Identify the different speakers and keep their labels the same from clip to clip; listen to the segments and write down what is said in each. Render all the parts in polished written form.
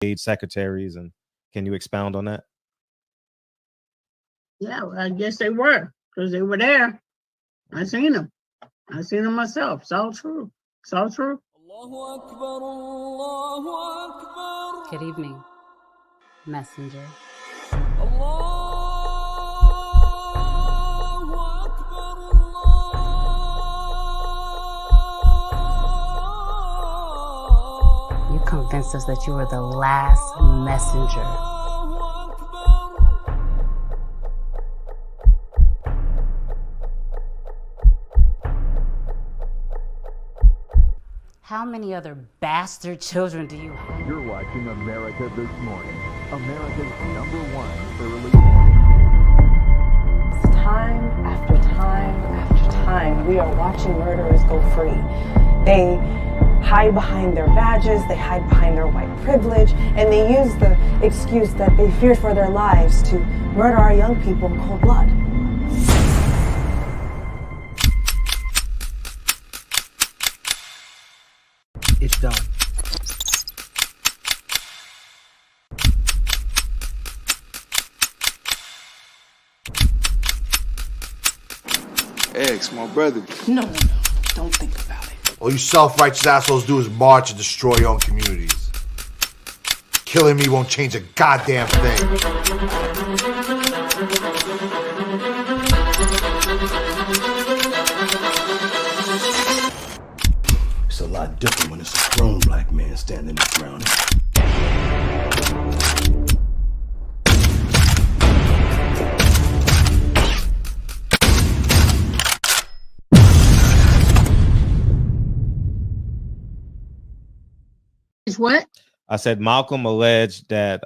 Speaker 1: aid secretaries, and can you expound on that?
Speaker 2: Yeah, well, I guess they were, because they were there. I seen them. I seen them myself. It's all true. It's all true.
Speaker 3: Good evening, messenger. You convinced us that you were the last messenger. How many other bastard children do you have?
Speaker 4: You're watching America This Morning, America's #1 early.
Speaker 5: Time after time after time, we are watching murderers go free. They hide behind their badges, they hide behind their white privilege, and they use the excuse that they fear for their lives to murder our young people in cold blood.
Speaker 6: It's done.
Speaker 7: Ex, my brother.
Speaker 5: No. Don't think about it.
Speaker 8: All you self-righteous assholes do is march and destroy your own communities. Killing me won't change a goddamn thing.
Speaker 6: It's a lot different when it's a grown black man standing his ground.
Speaker 2: What?
Speaker 1: I said Malcolm alleged that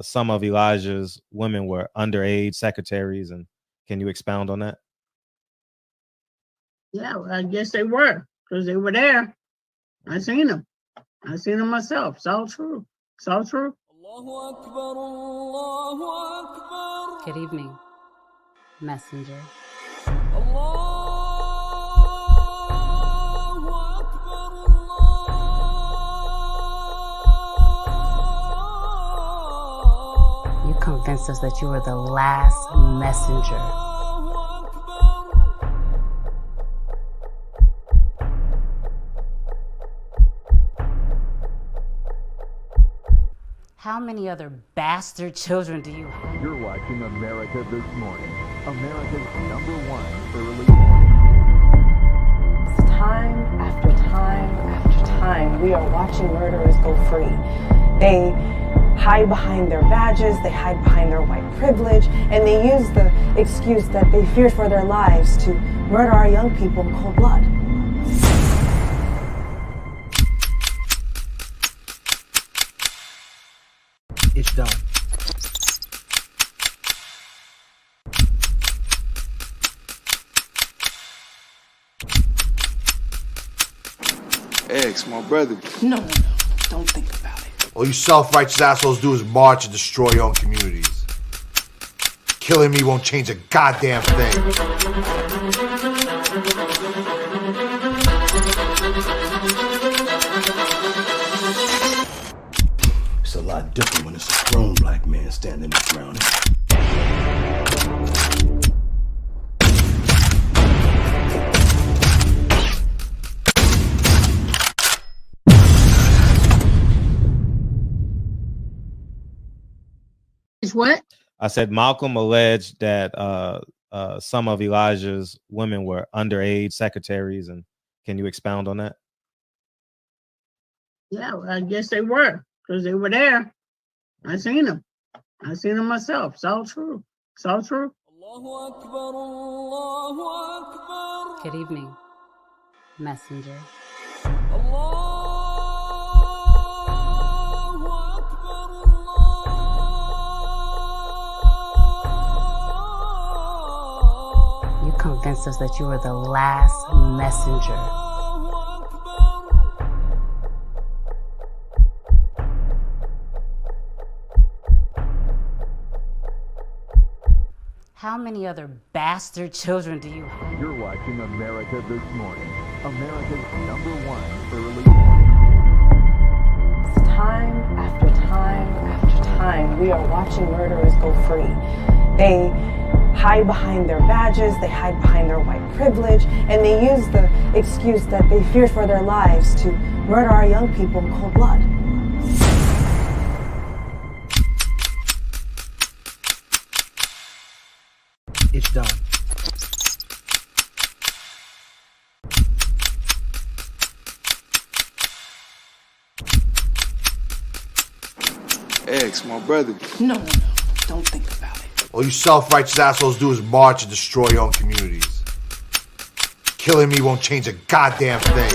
Speaker 1: some of Elijah's women were underage secretaries, and can you expound on that?
Speaker 2: Yeah, well, I guess they were, because they were there. I seen them. I seen them myself. It's all true. It's all true.
Speaker 3: Good evening, messenger. You convinced us that you were the last messenger. How many other bastard children do you have?
Speaker 4: You're watching America This Morning, America's #1 early.
Speaker 5: Time after time after time, we are watching murderers go free. They hide behind their badges, they hide behind their white privilege, and they use the excuse that they fear for their lives to murder our young people in cold blood.
Speaker 6: It's done.
Speaker 7: Ex, my brother.
Speaker 5: No. Don't think about it.
Speaker 8: All you self-righteous assholes do is march and destroy your own communities. Killing me won't change a goddamn thing.
Speaker 6: It's a lot different when it's a grown black man standing his ground.
Speaker 2: What?
Speaker 1: I said Malcolm alleged that some of Elijah's women were underage secretaries, and can you expound on that?
Speaker 2: Yeah, well, I guess they were, because they were there. I seen them. I seen them myself. It's all true. It's all true.
Speaker 3: Good evening, messenger. You convinced us that you were the last messenger. How many other bastard children do you have?
Speaker 4: You're watching America This Morning, America's #1 early.
Speaker 5: Time after we are watching murderers go free. They hide behind their badges, they hide behind their white privilege, and they use the excuse that they fear for their lives to murder our young people in cold blood.
Speaker 6: It's done.
Speaker 7: Ex, my brother.
Speaker 9: No. Don't think about it.
Speaker 8: All you self-righteous assholes do is march and destroy your own communities. Killing me won't change a goddamn thing.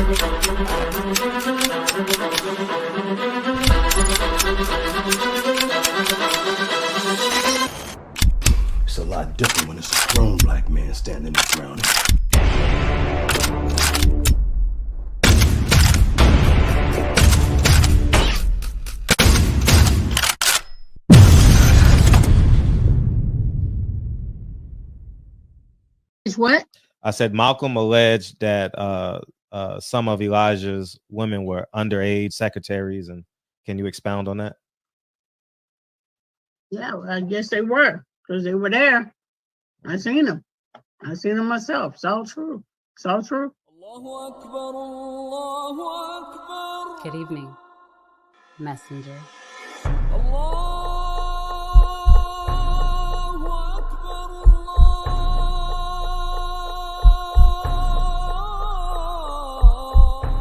Speaker 6: It's a lot different when it's a grown black man standing there drowning.
Speaker 2: What?
Speaker 1: I said Malcolm alleged that some of Elijah's women were underage secretaries, and can you expound on that?
Speaker 2: Yeah, well, I guess they were, because they were there. I seen them. I seen them myself. It's all true. It's all true.
Speaker 3: Good evening, messenger.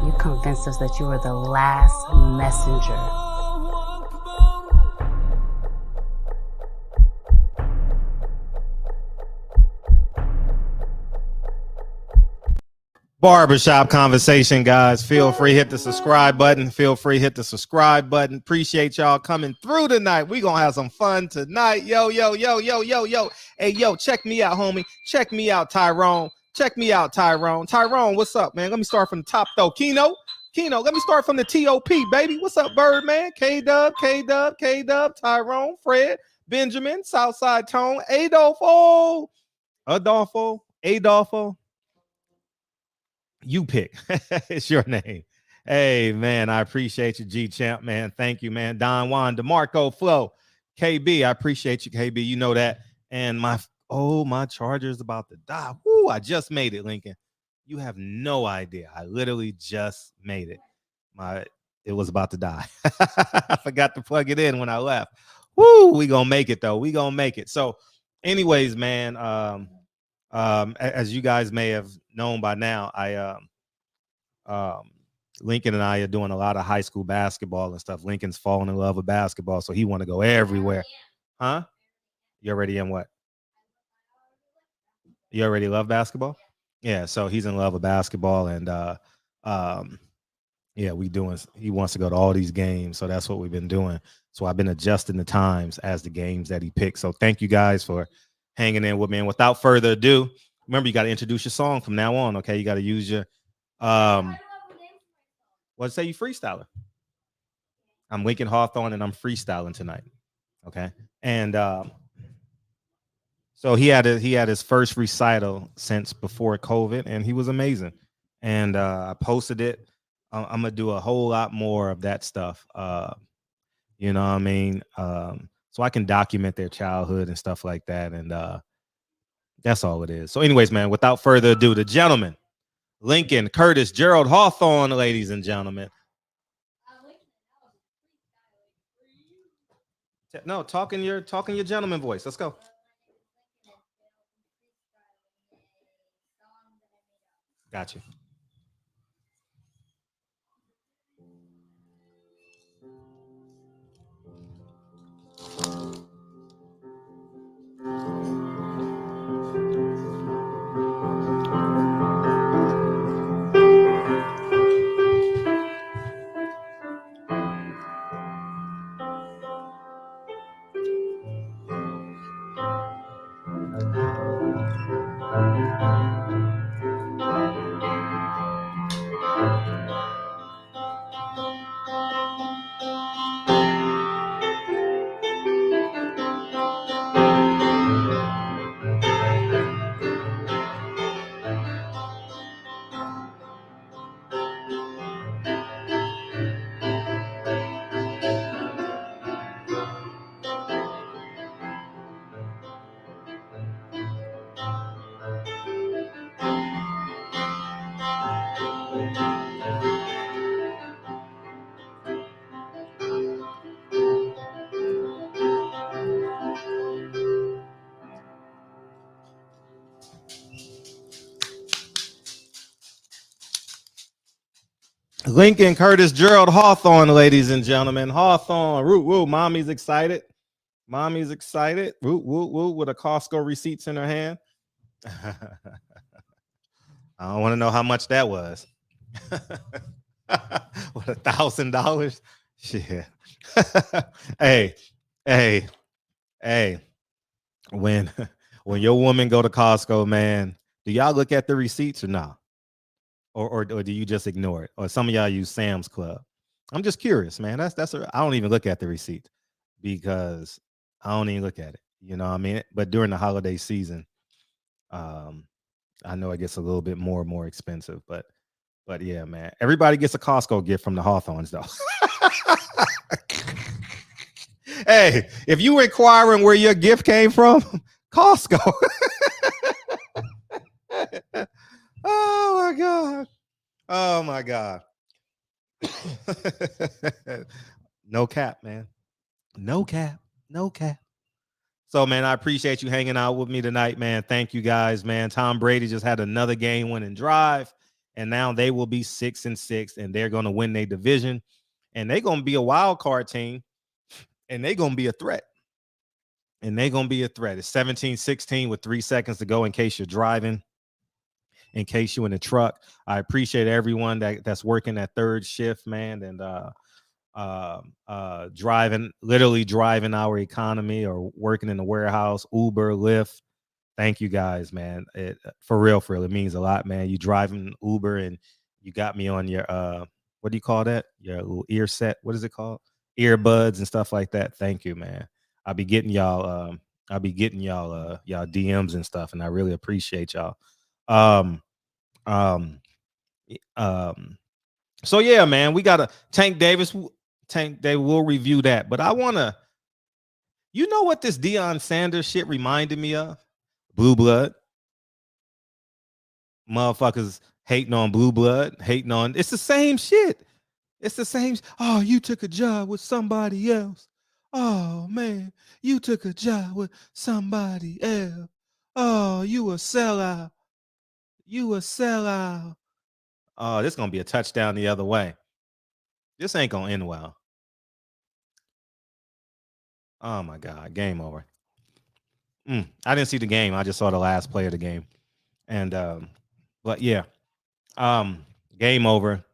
Speaker 3: You convinced us that you were the last messenger.
Speaker 1: Barbershop conversation, guys. Feel free, hit the subscribe button. Feel free, hit the subscribe button. Appreciate y'all coming through tonight. We gonna have some fun tonight. Yo. Hey, yo, check me out, homie. Check me out, Tyrone. Check me out, Tyrone. Tyrone, what's up, man? Let me start from the top, though. Keno, let me start from the TOP, baby. What's up, Birdman? K-Dub, Tyrone, Fred, Benjamin, Southside Tone, Adolfo. You pick. It's your name. Hey, man, I appreciate you, G-Champ, man. Thank you, man. Don Juan, DeMarco, Flo, KB, I appreciate you, KB. You know that. And my charger's about to die. Woo, I just made it, Lincoln. You have no idea. I literally just made it. It was about to die. I forgot to plug it in when I left. Woo, we gonna make it, though. We gonna make it. So, anyways, man, as you guys may have known by now, Lincoln and I are doing a lot of high school basketball and stuff. Lincoln's falling in love with basketball, so he want to go everywhere. Huh? You already in what? You already love basketball? Yeah, so he's in love with basketball, and yeah, he wants to go to all these games, so that's what we've been doing. So I've been adjusting the times as the games that he picks. So thank you guys for hanging in with me. And without further ado, remember, you got to introduce your song from now on, okay? You got to use your what'd say you freestyler? I'm Lincoln Hawthorne, and I'm freestyling tonight, okay? And so he had his first recital since before COVID, and he was amazing. And I posted it. I'm gonna do a whole lot more of that stuff. You know what I mean? So I can document their childhood and stuff like that. And that's all it is. So anyways, man, without further ado, the gentleman, Lincoln Curtis Gerald Hawthorne, ladies and gentlemen. No, talking your gentleman voice. Let's go. Gotcha. Lincoln Curtis Gerald Hawthorne, ladies and gentlemen. Hawthorne, woo, woo. Mommy's excited. Mommy's excited. Woo, woo, woo, with a Costco receipts in her hand. I don't want to know how much that was. What, $1,000? Shit. Hey. When your woman go to Costco, man, do y'all look at the receipts or not? Or do you just ignore it? Or some of y'all use Sam's Club? I'm just curious, man. I don't even look at the receipt because I don't even look at it. You know what I mean? But during the holiday season, I know it gets a little bit more and more expensive. But yeah, man. Everybody gets a Costco gift from the Hawthorns, though. Hey, if you were inquiring where your gift came from, Costco. Oh my God. Oh my God. No cap, man. No cap. So, man, I appreciate you hanging out with me tonight, man. Thank you guys, man. Tom Brady just had another game-winning drive, and now they will be 6-6, and they're going to win their division, and they're going to be a wild card team, and they're going to be a threat. It's 17-16 with 3 seconds to go in case you're driving. In case you're in the truck, I appreciate everyone that's working that third shift, man, and literally driving our economy or working in the warehouse, Uber, Lyft. Thank you guys, man. For real, it means a lot, man. You driving Uber and you got me on your what do you call that? Your little ear set. What is it called? Earbuds and stuff like that. Thank you, man. I'll be getting y'all y'all DMs and stuff, and I really appreciate y'all. So yeah, man, we got a Tank Davis. They will review that, but I want to, you know what this Deion Sanders shit reminded me of? Blue Blood. Motherfuckers hating on Blue Blood, it's the same shit. It's the same. Oh, you took a job with somebody else. Oh man, you took a job with somebody else. Oh, you a sellout. Oh, this is gonna be a touchdown the other way. This ain't gonna end well. Oh my God, game over. I didn't see the game. I just saw the last play of the game. And but yeah. Game over.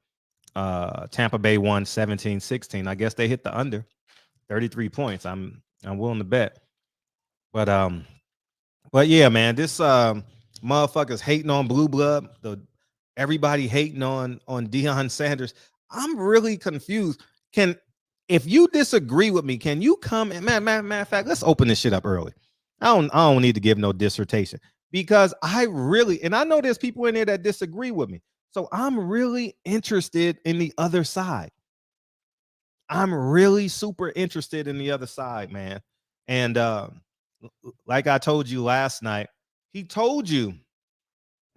Speaker 1: Tampa Bay won 17-16. I guess they hit the under 33 points. I'm willing to bet. But yeah, man, this motherfuckers hating on Blue Blood. Everybody hating on Deion Sanders. I'm really confused. If you disagree with me, can you come and matter of fact, let's open this shit up early. I don't need to give no dissertation because I know there's people in there that disagree with me. So I'm really interested in the other side. I'm really super interested in the other side, man. And like I told you last night, he told you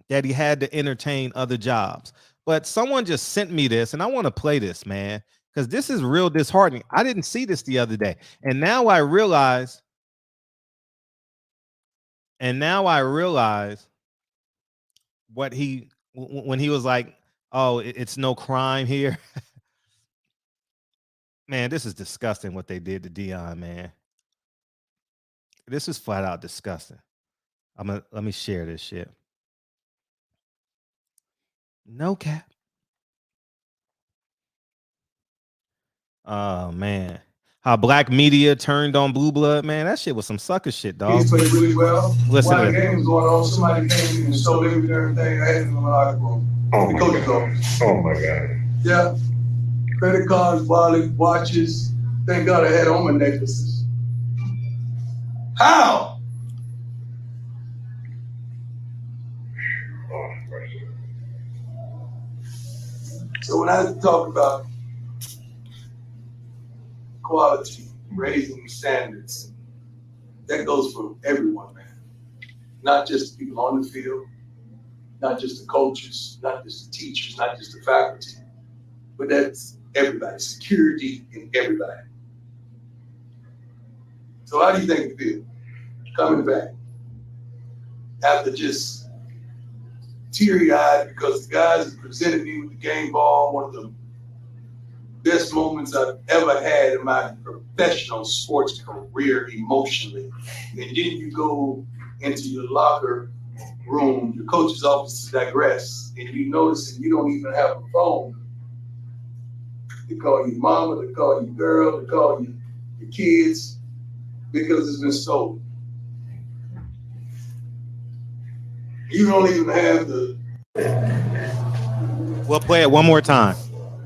Speaker 1: that he had to entertain other jobs. But someone just sent me this, and I want to play this, man, because this is real disheartening. I didn't see this the other day. And now I realize what when he was like, oh, it's no crime here. Man, this is disgusting what they did to Deion, man. This is flat out disgusting. Let me share this shit. No cap. Oh man. How black media turned on Blue Blood, man. That shit was some sucker shit, dog.
Speaker 7: He's played really well.
Speaker 1: Listen
Speaker 7: While
Speaker 1: to
Speaker 7: the game was going on, somebody came in and stole everything I had in the locker room. The coach's office. Oh my God. Yeah. Credit cards, wallet, watches. Thank God I had on my necklaces. How? So when I talk about quality, raising standards, that goes for everyone, man. Not just the people on the field, not just the coaches, not just the teachers, not just the faculty, but that's everybody, security in everybody. So how do you think it feels coming back after just teary-eyed because the guys that presented me with the game ball, one of the best moments I've ever had in my professional sports career emotionally. And then you go into your locker room, your coach's office to digress, and you notice that you don't even have a phone. They call you mama, they call you girl, they call you your kids, because it's been stolen. You don't even have the...
Speaker 1: We'll play it one more time.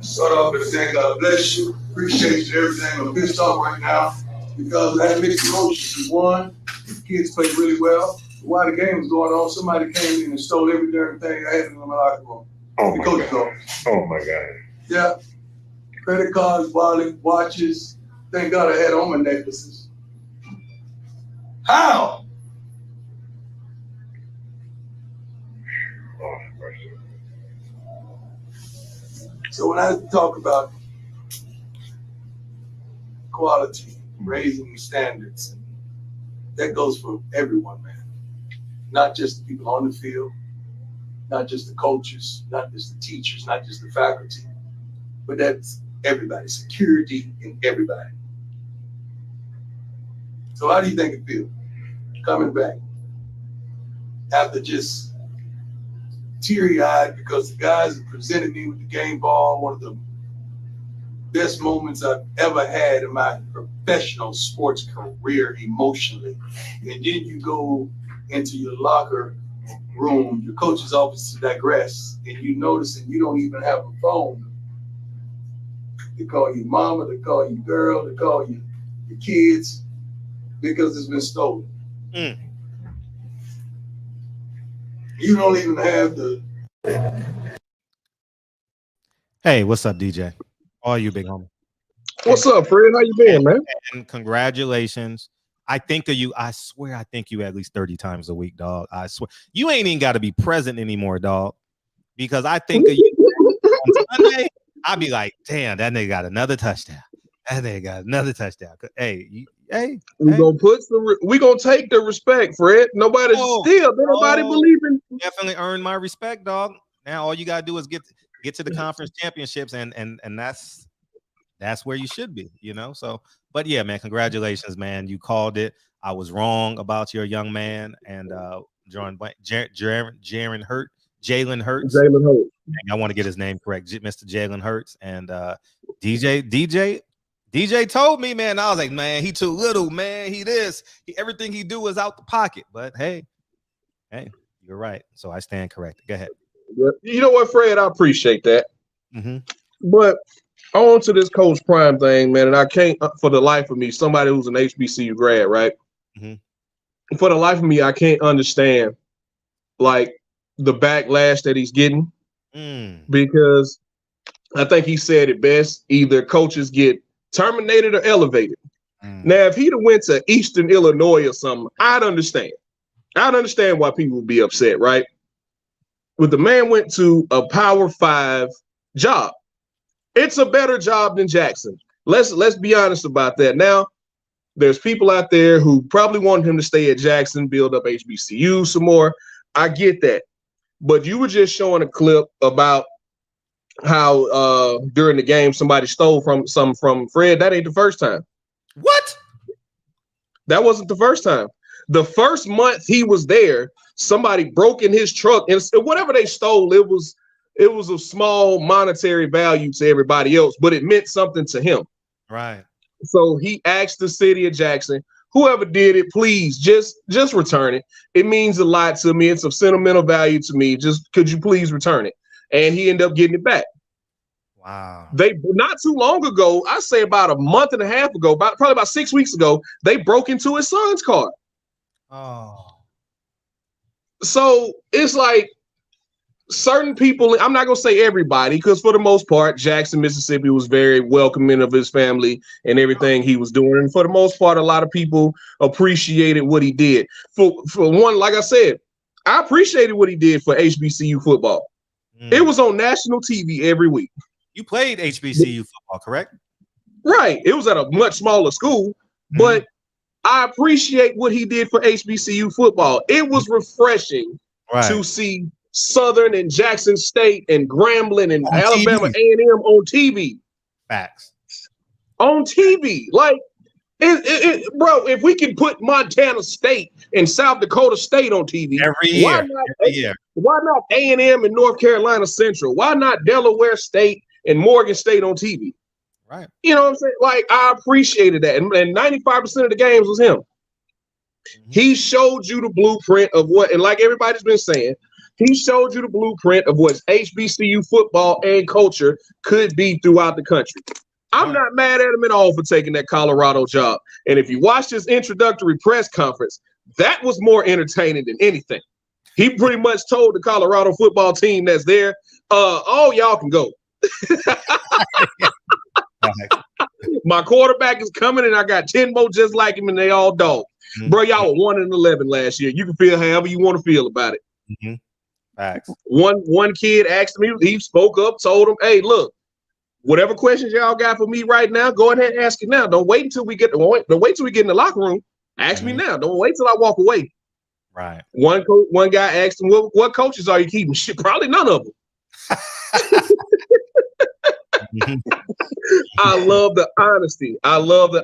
Speaker 7: Start off by saying, God bless you, appreciate you, everything. I'm pissed off right now because I had mixed emotions. We won, the kids played really well. While the game was going on, somebody came in and stole every darn thing I had in my locker room.
Speaker 10: Oh
Speaker 7: the coach's
Speaker 10: office. Oh my God.
Speaker 7: Yeah. Credit cards, wallet, watches. Thank God I had on my necklaces. How?
Speaker 10: Oh, mercy.
Speaker 7: So when I talk about quality, raising standards, that goes for everyone, man. Not just the people on the field, not just the coaches, not just the teachers, not just the faculty, but that's everybody, security in everybody. So how do you think it feels coming back after just teary-eyed because the guys that presented me with the game ball, one of the best moments I've ever had in my professional sports career emotionally. And then you go into your locker room, your coach's office to digress, and you notice that you don't even have a phone. They call you mama, they call you girl, they call you your kids, because it's been stolen.
Speaker 1: Mm.
Speaker 7: You don't even have the...
Speaker 1: Hey, what's up, DJ? All you, big homie.
Speaker 11: What's up, Fred? How you been, man?
Speaker 1: And congratulations. I think of you. I swear I think you at least 30 times a week, dog. I swear. You ain't even got to be present anymore, dog. Because I think of you on Sunday, I'll be like, damn, that nigga got another touchdown. That nigga got another touchdown. Hey,
Speaker 11: we gonna take the respect, Fred. Nobody believing.
Speaker 1: Definitely earned my respect, dog. Now all you gotta do is get to the conference championships, and that's where you should be, you know. So, but yeah, man, congratulations, man. You called it. I was wrong about your young man and Jalen Hurts. I want to get his name correct, Mr. Jalen Hurts. And DJ told me, man. I was like, man, he too little, man. Everything he do is out the pocket. But hey, you're right. So I stand corrected. Go ahead.
Speaker 11: You know what, Fred? I appreciate that.
Speaker 1: Mm-hmm.
Speaker 11: But on to this Coach Prime thing, man. And I can't, for the life of me, somebody who's an HBCU grad, right?
Speaker 1: Mm-hmm.
Speaker 11: For the life of me, I can't understand like the backlash that he's getting, because I think he said it best. Either coaches get terminated or elevated. Now, if he'd have went to Eastern Illinois or something, I'd understand. I'd understand why people would be upset, right? But the man went to a Power 5 job. It's a better job than Jackson. Let's be honest about that. Now, there's people out there who probably want him to stay at Jackson, build up HBCU some more. I get that. But you were just showing a clip about how during the game somebody stole from Fred. That ain't the first time.
Speaker 1: What?
Speaker 11: That wasn't the first time. The first month he was there, somebody broke in his truck, and whatever they stole, it was of small monetary value to everybody else, but it meant something to him.
Speaker 1: Right.
Speaker 11: So he asked the city of Jackson, whoever did it, please just return it. It means a lot to me. It's of sentimental value to me. Just could you please return it? And he ended up getting it back.
Speaker 1: Wow.
Speaker 11: They not too long ago, I say about a month and a half ago, probably about 6 weeks ago, they broke into his son's car.
Speaker 1: Oh.
Speaker 11: So it's like certain people, I'm not gonna say everybody, because for the most part, Jackson, Mississippi was very welcoming of his family and everything he was doing. And for the most part, a lot of people appreciated what he did. For one, like I said, I appreciated what he did for HBCU football. It was on national TV every week.
Speaker 1: You played HBCU football, correct?
Speaker 11: Right. It was at a much smaller school, but I appreciate what he did for HBCU football. It was refreshing to see Southern and Jackson State and Grambling and Alabama A&M on TV.
Speaker 1: Facts.
Speaker 11: On TV. Like, bro, if we can put Montana State and South Dakota State on TV,
Speaker 1: Every year.
Speaker 11: Why not A&M and North Carolina Central? Why not Delaware State and Morgan State on TV?
Speaker 1: Right.
Speaker 11: You know what I'm saying? Like, I appreciated that. And 95% of the games was him. He showed you the blueprint of what, and like everybody's been saying, he showed you the blueprint of what HBCU football and culture could be throughout the country. I'm not mad at him at all for taking that Colorado job. And if you watch his introductory press conference, that was more entertaining than anything. He pretty much told the Colorado football team that's there, oh, y'all can go. My quarterback is coming, and I got 10 more just like him, and they all dogs. Bro, y'all were 1-11 last year. You can feel however you want to feel about it.
Speaker 1: Facts.
Speaker 11: One kid asked me, he spoke up, told him, hey, look, whatever questions y'all got for me right now, go ahead and ask it now. Don't wait until we get in the locker room. Ask me now. Don't wait till I walk away.
Speaker 1: Right.
Speaker 11: One guy asked him, what coaches are you keeping? Shit, probably none of them. I love the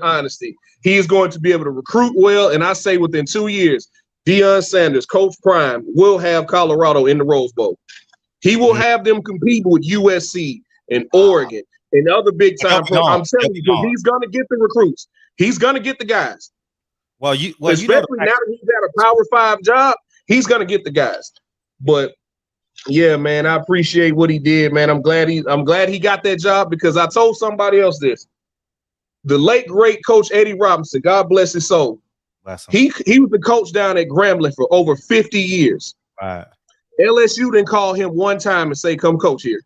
Speaker 11: honesty. He is going to be able to recruit well, and I say within 2 years, Deion Sanders, Coach Prime, will have Colorado in the Rose Bowl. He will have them competing with USC and Oregon and other big time programs. I'm telling you, he's going to get the recruits. He's going to get the guys. Especially now that he's got a Power 5 job, he's going to get the guys. But yeah, man, I appreciate what he did, man. I'm glad he got that job, because I told somebody else this. The late great Coach Eddie Robinson, God bless his soul. He was the coach down at Grambling for over 50 years.
Speaker 1: Right.
Speaker 11: LSU didn't call him one time and say, come coach here.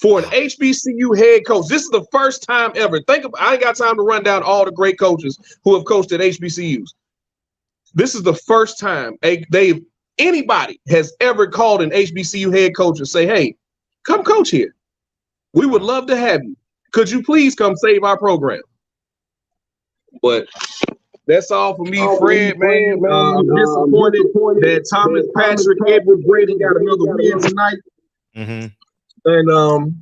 Speaker 11: For an HBCU head coach, this is the first time ever. I ain't got time to run down all the great coaches who have coached at HBCUs. This is the first time anybody has ever called an HBCU head coach and say, hey, come coach here. We would love to have you. Could you please come save our program? But that's all for me, Fred, man. I'm disappointed that Thomas Patrick Edward Brady got another win tonight. And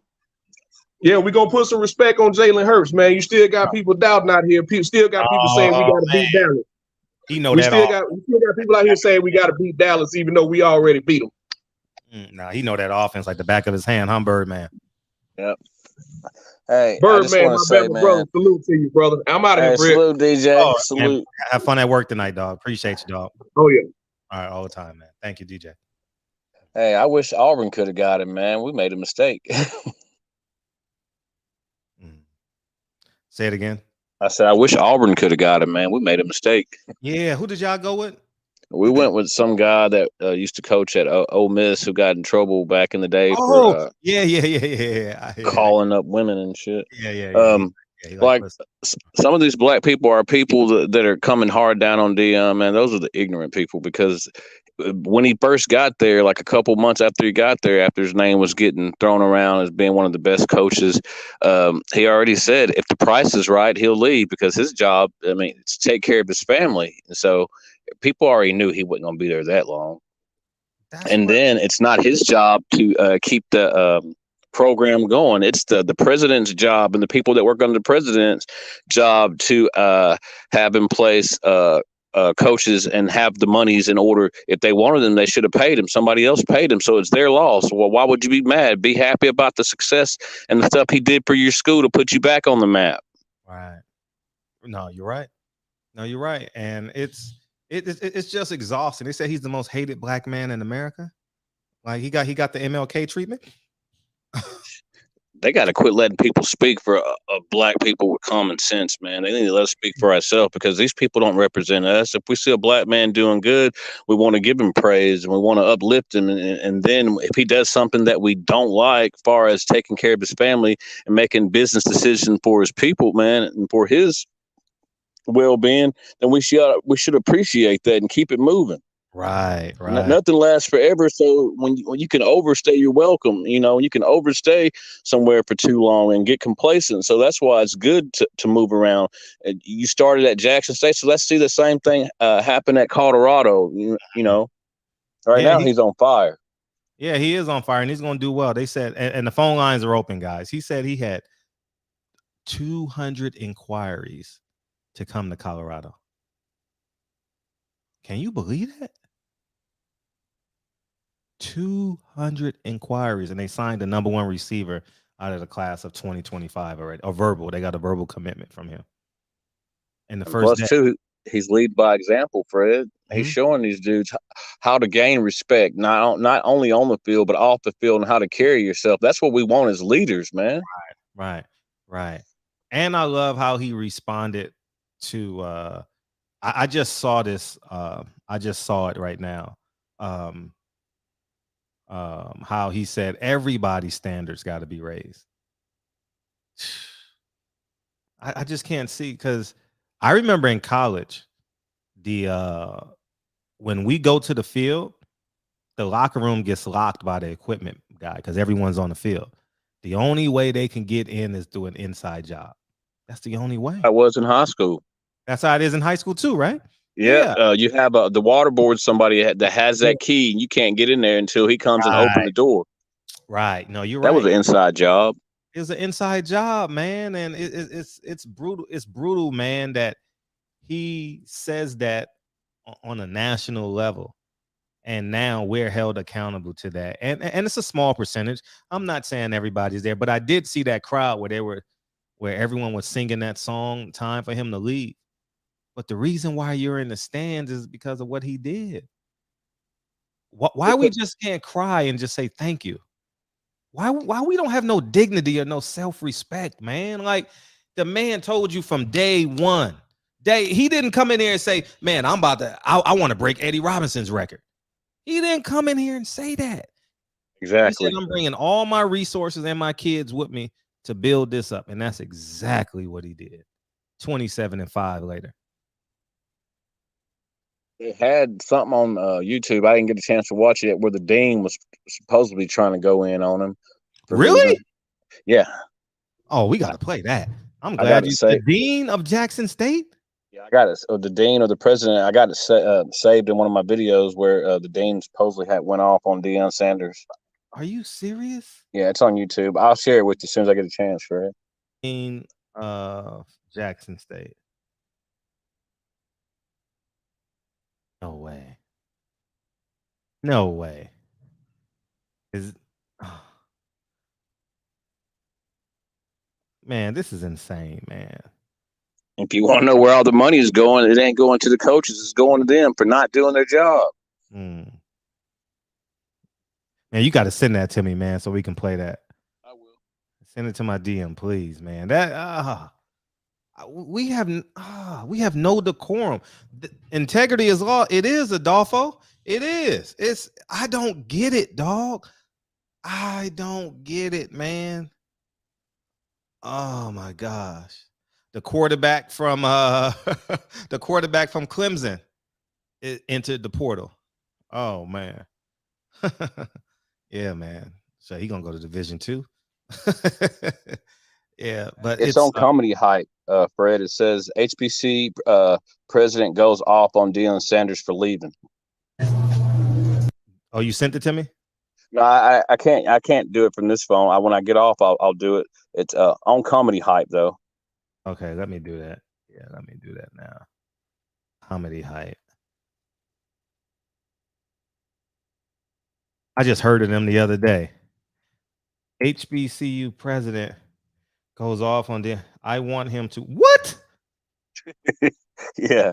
Speaker 11: yeah, we're gonna put some respect on Jalen Hurts, man. You still got people doubting out here. People saying we gotta beat Dallas. We still got people out here saying we gotta beat Dallas, even though we already beat them.
Speaker 1: Nah, he know that offense like the back of his hand, Birdman.
Speaker 10: Yep. Hey,
Speaker 11: Birdman, my
Speaker 10: say,
Speaker 11: brother, salute to you, brother. I'm out of here, Fred.
Speaker 10: Salute, DJ. Salute.
Speaker 1: Man, have fun at work tonight, dog. Appreciate you, dog.
Speaker 11: Oh yeah.
Speaker 1: All right, all the time, man. Thank you, DJ.
Speaker 10: Hey, I wish Auburn could have got him, man. We made a mistake.
Speaker 1: Say it again.
Speaker 10: I said, I wish Auburn could have got him, man. We made a mistake.
Speaker 1: Yeah, who did y'all go with?
Speaker 10: We went with some guy that used to coach at Ole Miss who got in trouble back in the day
Speaker 1: for yeah.
Speaker 10: calling up women and shit.
Speaker 1: Yeah.
Speaker 10: Like some of these black people are people that are coming hard down on Deion, man. Those are the ignorant people, because when he first got there, like a couple months after he got there, after his name was getting thrown around as being one of the best coaches, he already said if the price is right, he'll leave, because his job, I mean, it's to take care of his family. And so people already knew he wasn't going to be there that long. Then it's not his job to keep the program going. It's the president's job and the people that work under the president's job to have in place coaches and have the monies in order. If they wanted them, they should have paid them. Somebody else paid them, so it's their loss. Well, why would you be mad? Be happy about the success and the stuff he did for your school to put you back on the map.
Speaker 1: Right. No, you're right. And it's just exhausting. They say he's the most hated black man in America. Like he got the MLK treatment.
Speaker 10: They got to quit letting people speak for black people with common sense, man. They need to let us speak for ourselves, because these people don't represent us. If we see a black man doing good, we want to give him praise and we want to uplift him. And then if he does something that we don't like, as far as taking care of his family and making business decisions for his people, man, and for his well-being, then we should appreciate that and keep it moving.
Speaker 1: Right.
Speaker 10: Nothing lasts forever. So when you can overstay your welcome, you can overstay somewhere for too long and get complacent. So that's why it's good to move around. You started at Jackson State, so let's see the same thing happen at Colorado. Now he's on fire.
Speaker 1: Yeah, he is on fire, and he's going to do well. They said, and the phone lines are open, guys. He said he had 200 inquiries to come to Colorado. Can you believe that? 200 inquiries, and they signed the number one receiver out of the class of 2025 already. A verbal. They got a verbal commitment from him. And the first
Speaker 10: plus, too, he's lead by example, Fred. He's showing these dudes how to gain respect, not only on the field, but off the field, and how to carry yourself. That's what we want as leaders, man.
Speaker 1: Right. And I love how he responded to I just saw this. I just saw it right now. How he said everybody's standards got to be raised. I just can't see, because I remember in college, when we go to the field, the locker room gets locked by the equipment guy because everyone's on the field. The only way they can get in is through an inside job. That's the only way.
Speaker 10: I was in high school.
Speaker 1: That's how it is in high school too, right?
Speaker 10: Yeah. You have the water board, somebody that has that key, and you can't get in there until he comes and open the door.
Speaker 1: Right. No, you're right.
Speaker 10: That was an inside job.
Speaker 1: It was an inside job, man, and it's brutal. It's brutal, man, that he says that on a national level, and now we're held accountable to that. And it's a small percentage. I'm not saying everybody's there, but I did see that crowd where everyone was singing that song, "Time for Him to Leave." But the reason why you're in the stands is because of what he did. Why we just can't cry and just say thank you? Why we don't have no dignity or no self-respect, man? Like, the man told you from day one. He didn't come in here and say, man, I want to break Eddie Robinson's record. He didn't come in here and say that.
Speaker 10: Exactly.
Speaker 1: He said, I'm bringing all my resources and my kids with me to build this up. And that's exactly what he did. 27-5 later.
Speaker 10: They had something on YouTube. I didn't get a chance to watch it, where the dean was supposedly trying to go in on him.
Speaker 1: Really?
Speaker 10: Yeah.
Speaker 1: Oh, we got to play that. I'm glad you said the dean of Jackson State.
Speaker 10: Yeah, I got it. Or the dean or the president. I got it saved in one of my videos where the dean supposedly went off on Deion Sanders.
Speaker 1: Are you serious?
Speaker 10: Yeah, it's on YouTube. I'll share it with you as soon as I get a chance, Fred.
Speaker 1: Dean of Jackson State. No way. No way. Man, this is insane, man.
Speaker 10: If you want to know where all the money is going, it ain't going to the coaches. It's going to them for not doing their job.
Speaker 1: Man, you got to send that to me, man, so we can play that.
Speaker 10: I will.
Speaker 1: Send it to my DM, please, man. That we have no decorum. Integrity is law. It is, Adolfo. It is. I don't get it, dog. I don't get it, man. Oh my gosh. The quarterback from Clemson entered the portal. Oh man. Yeah, man. So he gonna go to Division II. Yeah, but
Speaker 10: it's on Comedy Hype, Fred. It says HBC president goes off on Deion Sanders for leaving.
Speaker 1: Oh, you sent it to me?
Speaker 10: No, I can't do it from this phone. When I get off, I'll do it. It's on Comedy Hype though.
Speaker 1: Okay, let me do that. Yeah, let me do that now. Comedy Hype. I just heard of them the other day. HBCU president goes off on I want him to what?
Speaker 10: Yeah.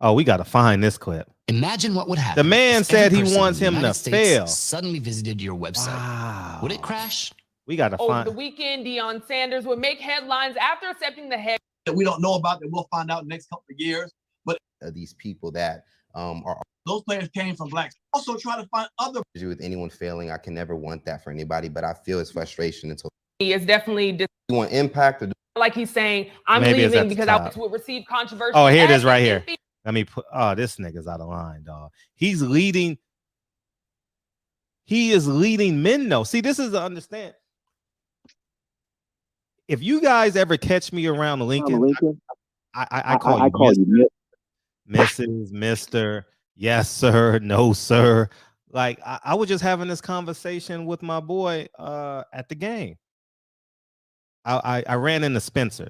Speaker 1: Oh, we got to find this clip.
Speaker 12: Imagine what would happen.
Speaker 1: The man said he wants him to fail.
Speaker 12: Suddenly visited your website.
Speaker 1: Wow.
Speaker 12: Would it crash?
Speaker 1: We got to find.
Speaker 13: Over the weekend, Deion Sanders would make headlines after accepting the head.
Speaker 14: That we don't know about that we'll find out in the next couple of years. But
Speaker 15: these people that are
Speaker 14: those players came from blacks. Also try to find other
Speaker 15: with anyone failing. I can never want that for anybody, but I feel his frustration until
Speaker 13: he is definitely
Speaker 15: you want impact or
Speaker 13: like he's saying, I'm
Speaker 1: Maybe
Speaker 13: leaving because I would receive controversy.
Speaker 1: Oh, here it is right here. Let me put this nigga's out of line, dog. He is leading men though. See, this is to understand. If you guys ever catch me around Lincoln, I call you Mrs., Mr., yes, sir, no, sir. Like I was just having this conversation with my boy at the game. I ran into Spencer.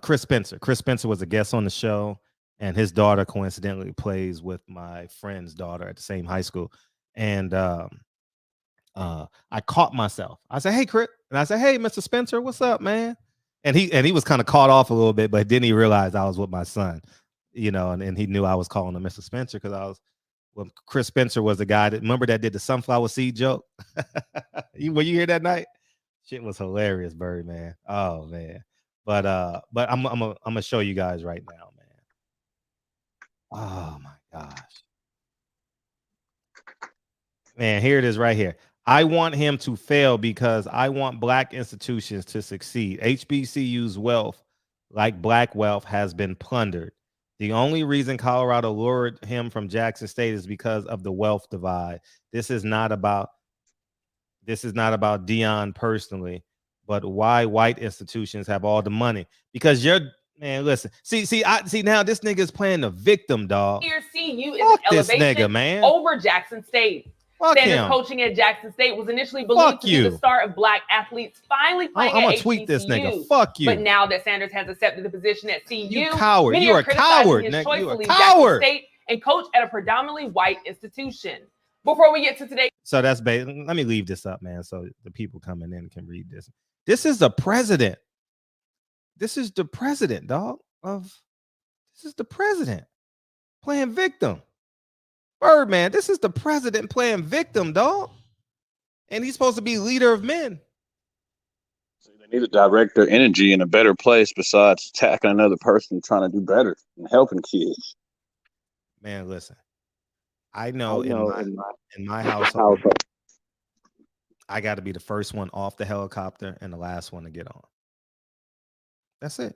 Speaker 1: Chris Spencer. Chris Spencer was a guest on the show, and his daughter coincidentally plays with my friend's daughter at the same high school. And I caught myself. I said, "Hey, Chris," and I said, "Hey, Mr. Spencer, what's up, man?" And he was kind of caught off a little bit, but then he realized I was with my son, you know, and he knew I was calling him Mr. Spencer because I was. Well, Chris Spencer was the guy that did the sunflower seed joke. When you hear that night, shit was hilarious, Bird, man. Oh man, but I'm gonna show you guys right now, man. Oh my gosh, man, here it is right here. I want him to fail because I want black institutions to succeed. HBCU's wealth, like black wealth, has been plundered. The only reason Colorado lured him from Jackson State is because of the wealth divide. This is not about Deion personally, but why white institutions have all the money. Because man, listen. See now this nigga is playing the victim, dog.
Speaker 13: Here, CU is
Speaker 1: Fuck
Speaker 13: an
Speaker 1: this
Speaker 13: elevation
Speaker 1: nigga, man.
Speaker 13: over Jackson State.
Speaker 1: Fuck
Speaker 13: Sanders
Speaker 1: him.
Speaker 13: coaching at Jackson State was initially believed to be the start of black athletes finally playing
Speaker 1: I'm
Speaker 13: at
Speaker 1: gonna tweet this nigga.
Speaker 13: HBCU.
Speaker 1: Fuck you.
Speaker 13: But now that Sanders has accepted the position at CU,
Speaker 1: You coward.
Speaker 13: many
Speaker 1: You're
Speaker 13: are
Speaker 1: a
Speaker 13: criticizing
Speaker 1: coward,
Speaker 13: his
Speaker 1: nigga.
Speaker 13: choice
Speaker 1: You
Speaker 13: to
Speaker 1: a
Speaker 13: leave
Speaker 1: coward.
Speaker 13: Jackson State and coach at a predominantly white institution. Before we get to today,
Speaker 1: So that's let me leave this up, man, so the people coming in can read this. This is the president. This is the president, dog. This is the president playing victim. Birdman, this is the president playing victim, dog. And he's supposed to be leader of men.
Speaker 10: They need to direct their energy in a better place besides attacking another person trying to do better and helping kids.
Speaker 1: Man, listen. I know in my household, I got to be the first one off the helicopter and the last one to get on. That's it.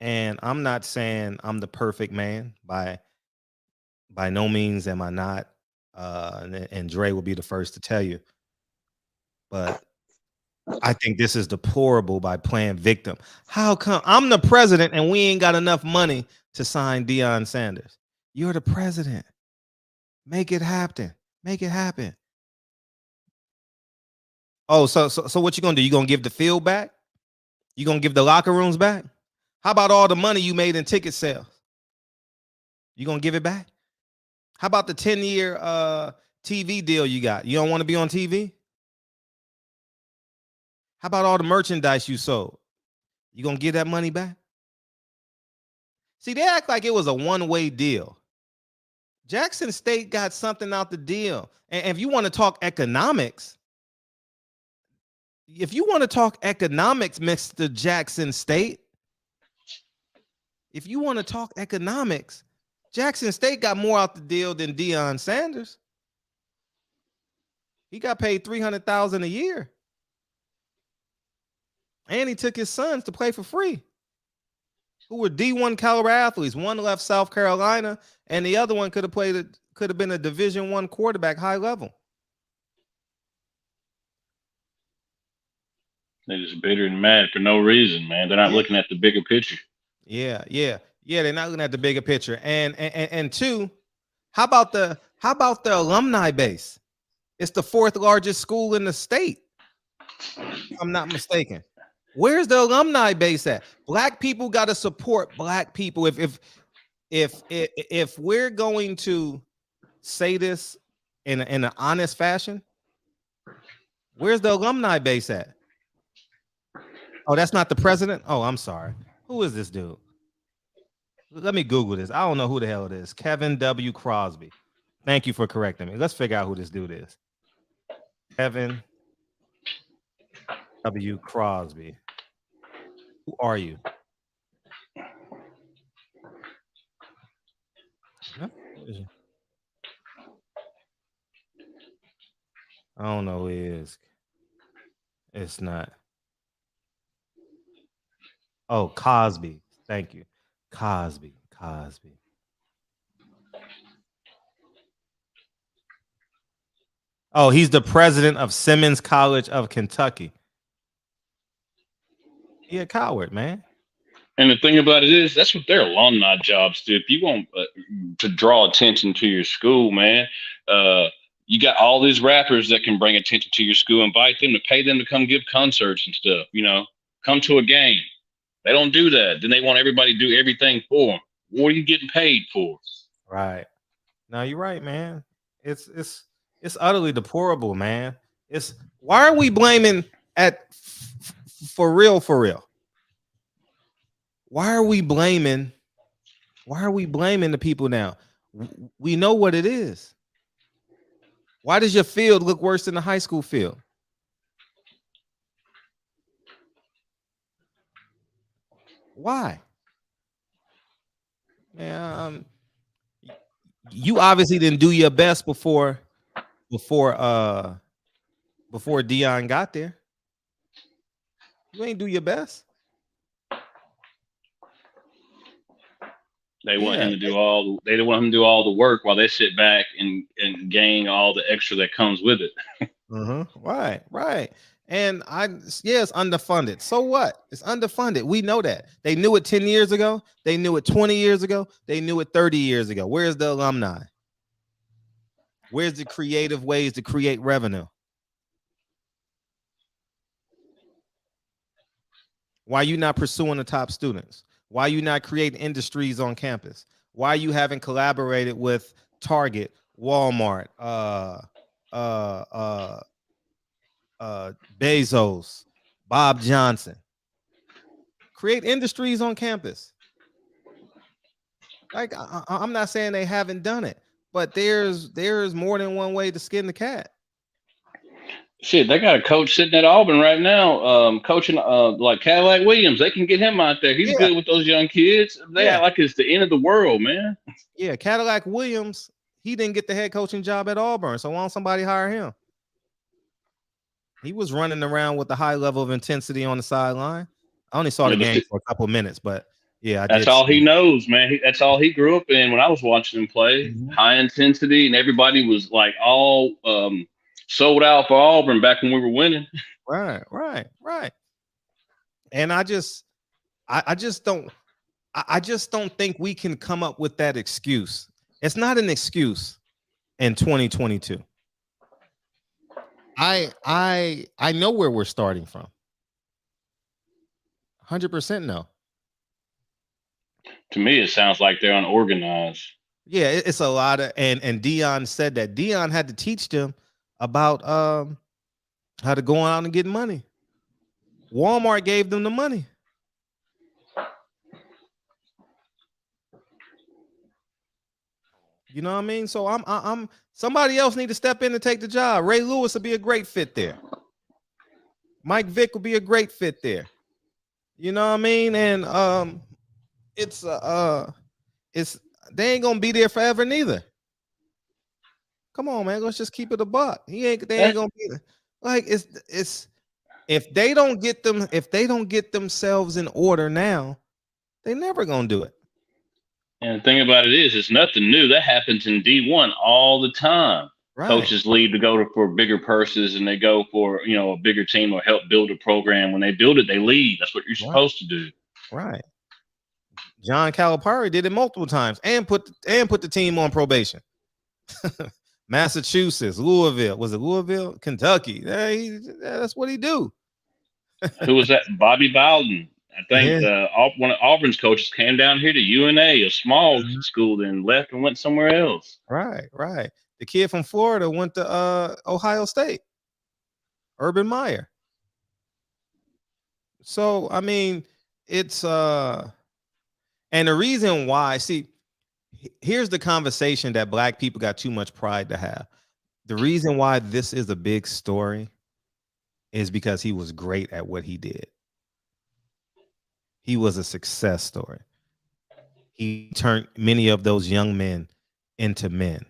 Speaker 1: And I'm not saying I'm the perfect man. By no means am I not. And Dre will be the first to tell you. But I think this is deplorable by playing victim. How come I'm the president and we ain't got enough money to sign Deion Sanders? You're the president. Make it happen. Make it happen. Oh, so what you gonna do? You gonna give the field back? You gonna give the locker rooms back? How about all the money you made in ticket sales? You gonna give it back? How about the 10-year TV deal you got? You don't want to be on TV? How about all the merchandise you sold? You gonna give that money back? See, they act like it was a one-way deal. Jackson State got something out the deal. And if you want to talk economics, Mr. Jackson State, if you want to talk economics, Jackson State got more out the deal than Deion Sanders. He got paid $300,000 a year. And he took his sons to play for free, who were D1 caliber athletes. One left South Carolina, and the other one could have been a Division I quarterback, high level.
Speaker 16: They're just bitter and mad for no reason, man. They're not looking at the bigger picture.
Speaker 1: Yeah. They're not looking at the bigger picture. And two, how about the alumni base? It's the fourth largest school in the state, if I'm not mistaken. Where's the alumni base at? Black people got to support black people. If we're going to say this in an honest fashion, where's the alumni base at? Oh, that's not the president? Oh, I'm sorry. Who is this dude? Let me Google this. I don't know who the hell it is. Kevin W. Crosby. Thank you for correcting me. Let's figure out who this dude is. Kevin W. Crosby. Who are you? I don't know who he is. It's not. Oh, Cosby. Thank you. Cosby. Oh, he's the president of Simmons College of Kentucky. He a coward, man.
Speaker 16: And the thing about it is, that's what their alumni jobs do. If you want to draw attention to your school, man, you got all these rappers that can bring attention to your school. Invite them to pay them to come give concerts and stuff. Come to a game. They don't do that. Then they want everybody to do everything for them. What are you getting paid for?
Speaker 1: Right. Now you're right, man. It's utterly deplorable, man. Why are we blaming for real? Why are we blaming the people now? We know what it is. Why does your field look worse than the high school field? Why? Man, you obviously didn't do your best before Deion got there. You ain't do your best.
Speaker 16: They want him to do all. They don't want him to do all the work while they sit back and gain all the extra that comes with it.
Speaker 1: Right. And it's underfunded. So what? It's underfunded. We know that. They knew it 10 years ago. They knew it 20 years ago. They knew it 30 years ago. Where's the alumni? Where's the creative ways to create revenue? Why are you not pursuing the top students? Why are you not creating industries on campus? Why you haven't collaborated with Target, Walmart, Bezos, Bob Johnson? Create industries on campus. Like I'm not saying they haven't done it, but there's more than one way to skin the cat.
Speaker 16: Shit, they got a coach sitting at Auburn right now, coaching like Cadillac Williams. They can get him out there. He's good with those young kids. They act like it's the end of the world, man.
Speaker 1: Yeah, Cadillac Williams, he didn't get the head coaching job at Auburn, so why don't somebody hire him? He was running around with a high level of intensity on the sideline. I only saw the game for a couple of minutes, but yeah,
Speaker 16: that's all he knows, man. That's all he grew up in. When I was watching him play, high intensity, and everybody was like all sold out for Auburn back when we were winning.
Speaker 1: Right. And I just don't think we can come up with that excuse. It's not an excuse in 2022. I know where we're starting from. 100% no.
Speaker 16: To me, it sounds like they're unorganized.
Speaker 1: Yeah, it's a lot of and Deion said that Deion had to teach them about how to go out and get money. Walmart gave them the money. You know what I mean? So I'm somebody else need to step in and take the job. Ray Lewis would be a great fit there. Mike Vick would be a great fit there. You know what I mean? And it's they ain't gonna be there forever neither. Come on, man. Let's just keep it a buck. They ain't gonna be there. Like it's if they don't get themselves in order now, they never gonna do it.
Speaker 16: And the thing about it is, it's nothing new. That happens in D1 all the time.
Speaker 1: Right.
Speaker 16: Coaches leave to go for bigger purses, and they go for a bigger team or help build a program. When they build it, they leave. That's what you're supposed to do.
Speaker 1: Right. John Calipari did it multiple times and put the team on probation. Massachusetts, Louisville. Was it Louisville? Kentucky. That's what he do.
Speaker 16: Who was that? Bobby Bowden. I think one of Auburn's coaches came down here to UNA, a small school, then left and went somewhere else.
Speaker 1: Right. The kid from Florida went to Ohio State, Urban Meyer. So, I mean, it's and the reason why, see, here's the conversation that Black people got too much pride to have. The reason why this is a big story is because he was great at what he did. He was a success story. He turned many of those young men into men.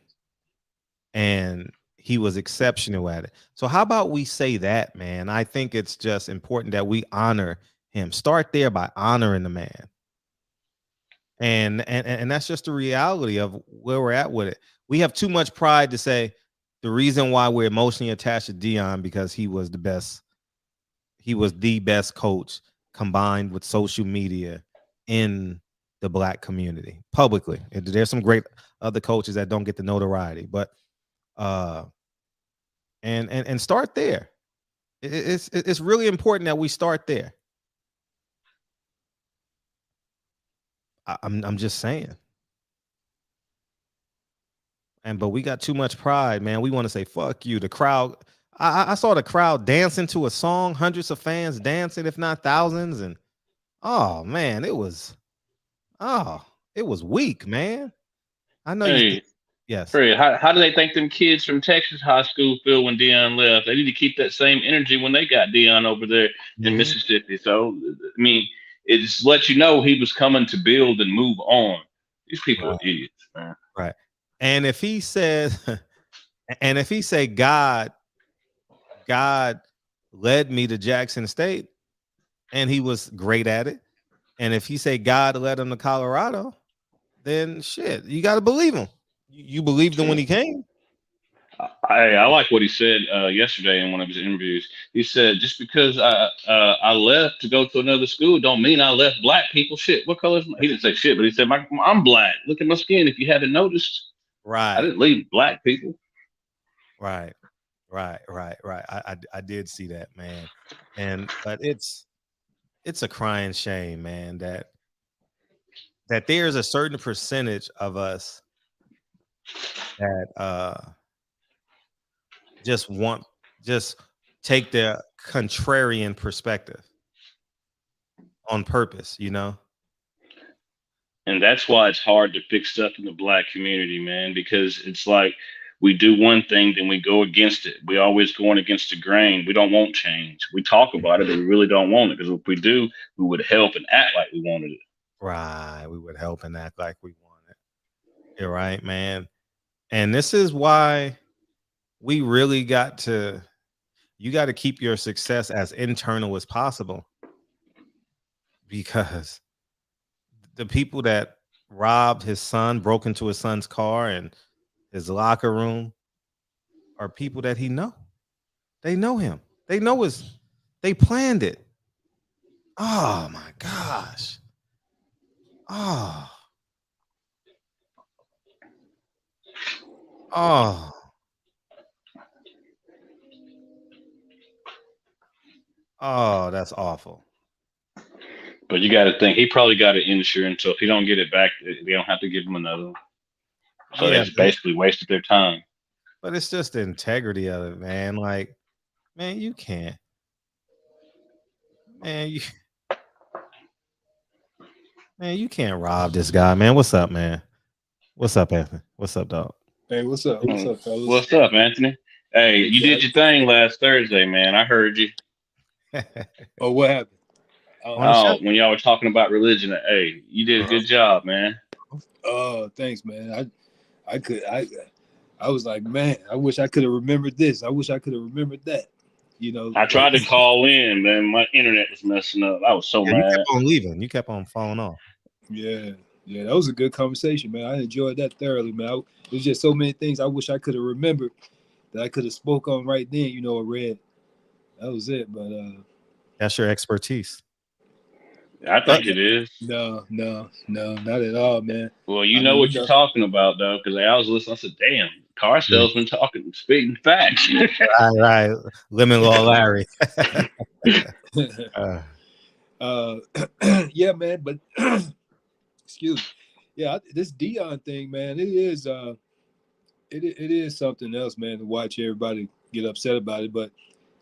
Speaker 1: And he was exceptional at it. So how about we say that, man? I think it's just important that we honor him. Start there by honoring the man. And that's just the reality of where we're at with it. We have too much pride to say the reason why we're emotionally attached to Deion because he was the best. He was the best coach combined with social media in the Black community publicly. There's some great other coaches that don't get the notoriety, but and start there. It's really important that we start there. I'm just saying. But we got too much pride, man. We want to say fuck you. The crowd. I saw the crowd dancing to a song, hundreds of fans dancing, if not thousands, and oh man, it was weak, man. I know you. Yes.
Speaker 16: Fred, how do they think them kids from Texas high school feel when Deion left? They need to keep that same energy when they got Deion over there in Mississippi. So, I mean, it just lets you know he was coming to build and move on. These people are idiots, man.
Speaker 1: Right. And if he said, God led me to Jackson State, and he was great at it, and if he say God led him to Colorado, then shit, you got to believe him. You believed him when he came.
Speaker 16: I like what he said yesterday in one of his interviews. He said, just because I left to go to another school don't mean I left Black people. Shit, what color is my? He didn't say shit, but he said, I'm Black. Look at my skin if you haven't noticed.
Speaker 1: Right.
Speaker 16: I didn't leave Black people.
Speaker 1: Right. I did see that, man. But it's a crying shame, man, that there's a certain percentage of us that just take the contrarian perspective on purpose, you know.
Speaker 16: And that's why it's hard to fix stuff in the Black community, man, because it's like we do one thing, then we go against it. We always going against the grain. We don't want change. We talk about it, but we really don't want it, because if we do, we would help and act like we wanted it.
Speaker 1: Right. We would help and act like we want it. You're right, man. And this is why we really you got to keep your success as internal as possible, because the people that robbed his son, broke into his son's car and his locker room, are people that he know. They know him. They know they planned it. Oh my gosh. Oh. Oh, that's awful.
Speaker 16: But you got to think, he probably got an insurance, so if he don't get it back, they don't have to give him another one. So they just basically wasted their time.
Speaker 1: But it's just the integrity of it, man. Like, man, you can't. Man, you can't rob this guy, man. What's up, man? What's up, Anthony? What's up, dog?
Speaker 17: Hey, what's up? What's up, fellas?
Speaker 16: What's up, Anthony? Hey, you did your thing last Thursday, man. I heard you.
Speaker 17: Oh, what happened?
Speaker 16: When y'all were talking about religion, hey, you did a good job, man.
Speaker 17: Oh, thanks, man. I was like, man, I wish I could have remembered this. I wish I could have remembered that. You know,
Speaker 16: I tried to call in, man. My internet was messing up. I was so mad.
Speaker 1: You kept on leaving. You kept on falling off.
Speaker 17: Yeah, that was a good conversation, man. I enjoyed that thoroughly, man. There's just so many things I wish I could have remembered that I could have spoke on right then, you know, or read. That was it, but
Speaker 1: that's your expertise.
Speaker 16: I think it is.
Speaker 17: No, not at all, man.
Speaker 16: Well, you know what you're talking about, though, because I was listening. I said, damn, car salesman speaking facts.
Speaker 1: Right. Lemon Law Larry.
Speaker 17: Yeah, man, but excuse me. Yeah, this Deion thing, man, it is something else, man, to watch everybody get upset about it. But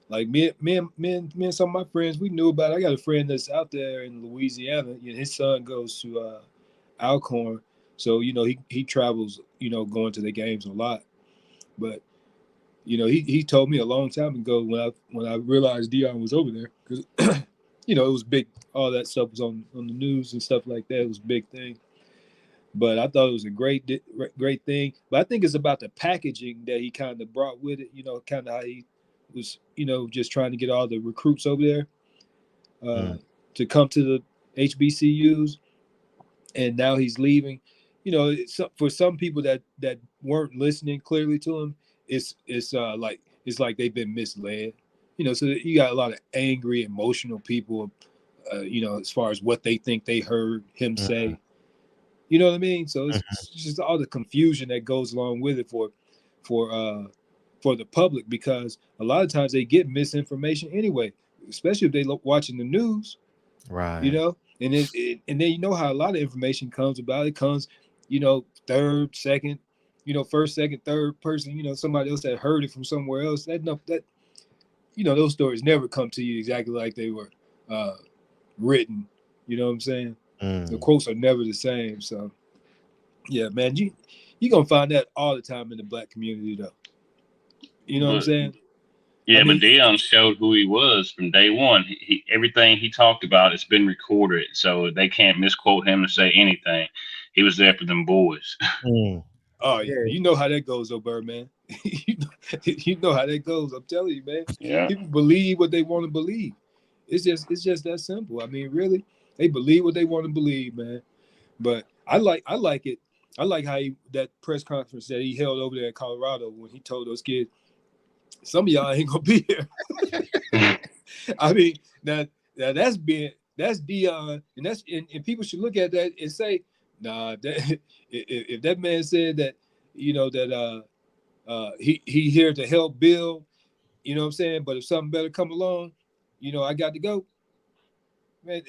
Speaker 17: like me and some of my friends, we knew about it. I got a friend that's out there in Louisiana. You know, his son goes to Alcorn, so you know he travels, you know, going to the games a lot. But you know, he told me a long time ago when I realized Deion was over there, because you know it was big. All that stuff was on the news and stuff like that. It was a big thing. But I thought it was a great thing. But I think it's about the packaging that he kind of brought with it. You know, kind of how he was, you know, just trying to get all the recruits over there to come to the HBCUs, and now he's leaving. You know, for some people that weren't listening clearly to him, it's like they've been misled. You know, so you got a lot of angry, emotional people as far as what they think they heard him say. You know what I mean? So it's just all the confusion that goes along with it for the public, because a lot of times they get misinformation anyway, especially if they watching the news.
Speaker 1: Right.
Speaker 17: And then you know how a lot of information comes about. It comes, third, second, first, second, third person, somebody else that heard it from somewhere else. Those stories never come to you exactly like they were written. You know what I'm saying? The quotes are never the same. So yeah, man, you're gonna find that all the time in the Black community though. You know what I'm saying?
Speaker 16: Yeah, but Deion showed who he was from day one. He everything he talked about has been recorded, so they can't misquote him to say anything. He was there for them boys.
Speaker 17: Oh yeah, you know how that goes though, Birdman. you know how that goes. I'm telling you, man.
Speaker 16: Yeah.
Speaker 17: People believe what they want to believe. It's just that simple. I mean, really, they believe what they want to believe, man. But I like it. I like how that press conference that he held over there in Colorado when he told those kids, some of y'all ain't gonna be here. I mean, now that's Deion, and people should look at that and say, nah, if that man said that, he here to help build, you know what I'm saying? But if something better come along, I got to go. Man,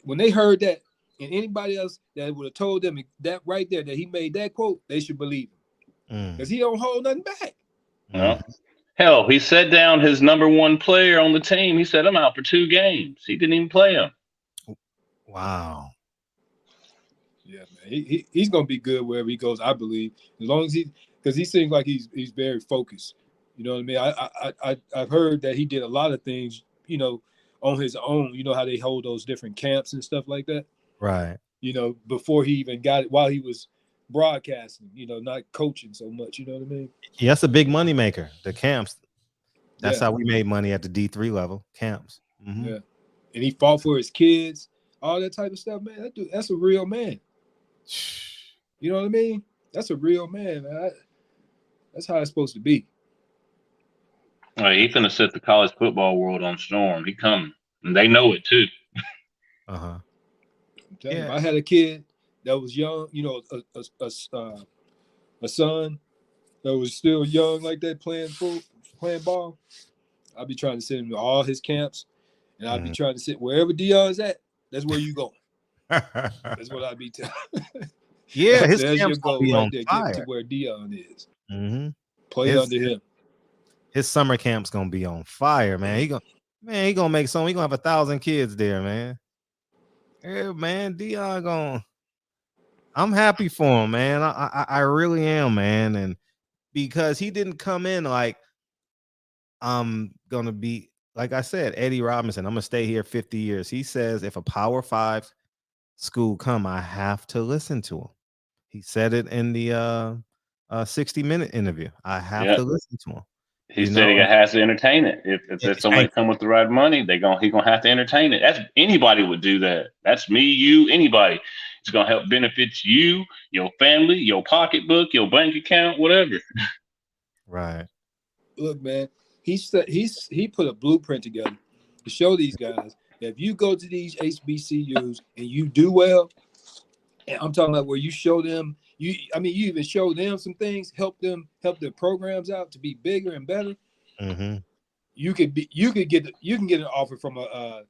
Speaker 17: when they heard that, and anybody else that would have told them that right there, that he made that quote, they should believe him. Because he don't hold nothing back.
Speaker 16: No. Hell, he set down his number one player on the team. He said, I'm out for 2 games. He didn't even play him.
Speaker 17: Yeah, man. He's gonna be good wherever he goes, I believe. As long as because he seems like he's very focused. You know what I mean? I've heard that he did a lot of things, on his own. You know how they hold those different camps and stuff like that.
Speaker 1: Right.
Speaker 17: Before he even got it, while he was broadcasting, not coaching so much. You know what I mean?
Speaker 1: Yeah, that's a big money maker. The camps. That's how we made money at the D3 level. Camps.
Speaker 17: Yeah. And he fought for his kids, all that type of stuff, man. That's a real man. You know what I mean? That's a real man, man. That's how it's supposed to be.
Speaker 16: All right, he finna set the college football world on storm. He coming, and they know it too.
Speaker 17: I'm telling you, if I had a kid that was young, a son that was still young like that, playing ball, I'd be trying to send him to all his camps, and I'd be trying to sit wherever Deion's at. That's where you go. That's what I'd be telling.
Speaker 1: Yeah, his
Speaker 17: that's
Speaker 1: camp's
Speaker 17: your goal
Speaker 1: gonna be
Speaker 17: right
Speaker 1: on
Speaker 17: there.
Speaker 1: fire.
Speaker 17: Get to where Deion is.
Speaker 1: Play
Speaker 17: under him.
Speaker 1: His summer camp's gonna be on fire, man. He gonna make some. He gonna have 1,000 kids there, man. Yeah, man. Deion I'm happy for him, man. I really am, man. And because he didn't come in like I'm gonna be, like I said, Eddie Robinson. I'm gonna stay here 50 years. He says if a Power 5 school come, I have to listen to him. He said it in the 60-minute interview. I have to listen to him.
Speaker 16: He said he has to entertain it. If there's somebody come with the right money, he gonna have to entertain it. That's anybody would do that. That's me, you, anybody. It's gonna help benefit you, your family, your pocketbook, your bank account, whatever.
Speaker 1: Right.
Speaker 17: Look, man, he put a blueprint together to show these guys that if you go to these HBCUs and you do well, and I'm talking about where you show them, you even show them some things, help their programs out to be bigger and better. You can get an offer from a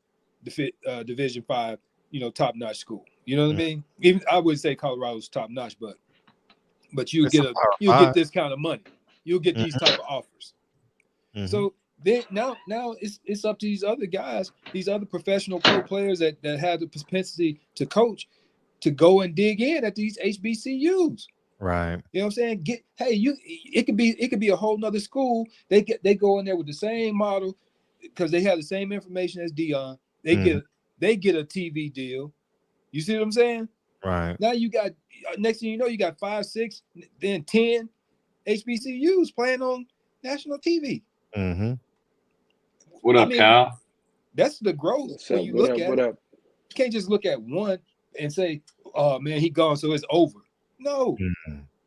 Speaker 17: Division 5, top-notch school. You know what I mean? Even I wouldn't say Colorado's top-notch, but you'll get this kind of money. You'll get these type of offers. So then now it's up to these other guys, these other professional pro players that have the propensity to coach, to go and dig in at these HBCUs.
Speaker 1: Right.
Speaker 17: You know what I'm saying? It could be a whole nother school. They go in there with the same model because they have the same information as Deion. They get a TV deal. You see what I'm saying?
Speaker 1: Right.
Speaker 17: Now you got, next thing you know, you got 5, 6, then 10 HBCUs playing on national TV.
Speaker 16: What up, Kyle?
Speaker 17: That's the growth. When you look at it, you can't just look at one and say, "Oh man, he gone, so it's over." No,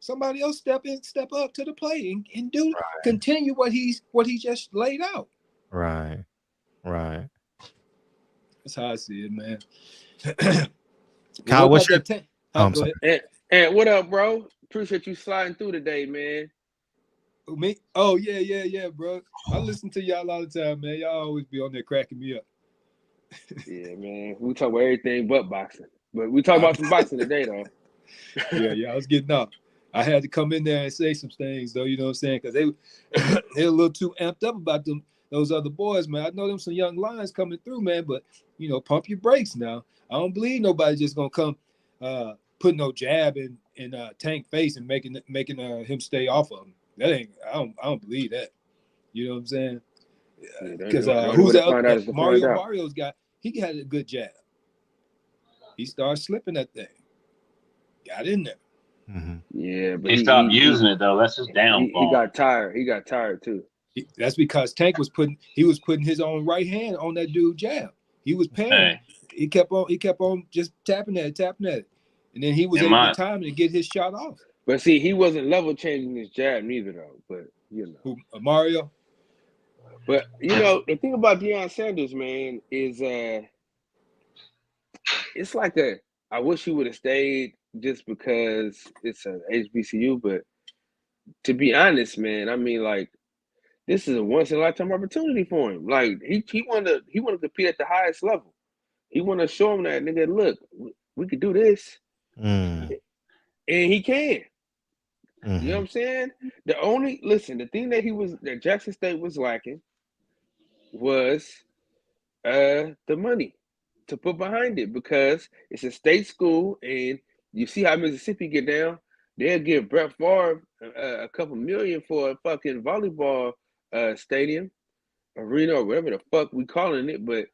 Speaker 17: somebody else step up to the plate and do continue what he just laid out.
Speaker 1: Right.
Speaker 17: That's how I see it, man.
Speaker 1: Kyle, what's your?
Speaker 17: Go
Speaker 1: sorry.
Speaker 17: ahead.
Speaker 18: And what up, bro? Appreciate you sliding through today, man.
Speaker 17: Me? Oh yeah, bro. I listen to y'all all the time, man. Y'all always be on there cracking me up.
Speaker 18: Yeah, man. We talk about everything but boxing, but we talk about some boxing today, though.
Speaker 17: Yeah, I was getting up. I had to come in there and say some things, though. You know what I'm saying? Because they're a little too amped up about those other boys, man. I know them some young lions coming through, man. But pump your brakes now. I don't believe nobody just gonna come put no jab in Tank face and making him stay off of him. That ain't. I don't believe that. You know what I'm saying? Because who's the other? Mario's got. He had a good jab. He started slipping that thing. Got in there.
Speaker 1: Mm-hmm.
Speaker 18: Yeah, but
Speaker 16: he stopped using it though. That's his downfall.
Speaker 18: He got tired. He got tired too.
Speaker 17: That's because Tank was putting his own right hand on that dude's jab. He was paying.
Speaker 16: Hey.
Speaker 17: He kept on just tapping at it, and then he was able to time and get his shot off.
Speaker 18: But see, he wasn't level changing his jab neither though. But
Speaker 17: Who, Mario.
Speaker 18: But the thing about Deion Sanders, man, is it's like I wish he would have stayed just because it's an HBCU. But to be honest, man, I mean, like, this is a once in a lifetime opportunity for him. Like he want to compete at the highest level. He want to show him that, nigga, look, we could do this, and he can.
Speaker 1: Mm-hmm.
Speaker 18: You know what I'm saying? The thing that Jackson State was lacking was the money to put behind it, because it's a state school, and you see how Mississippi get down. They'll give Brett Favre a couple million for a fucking volleyball stadium, arena, or whatever the fuck we calling it, but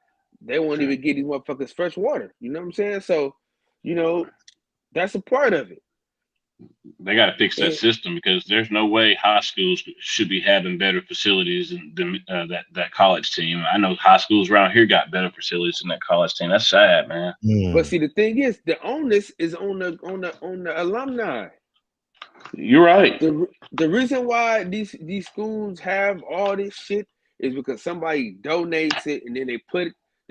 Speaker 18: they won't even get these motherfuckers fresh water. You know what I'm saying? So, that's a part of it.
Speaker 16: They got to fix that system, because there's no way high schools should be having better facilities than that college team. I know high schools around here got better facilities than that college team. That's sad, man.
Speaker 18: But see, the thing is, the onus is on the alumni.
Speaker 16: You're right.
Speaker 18: The reason why these schools have all this shit is because somebody donates it, and then they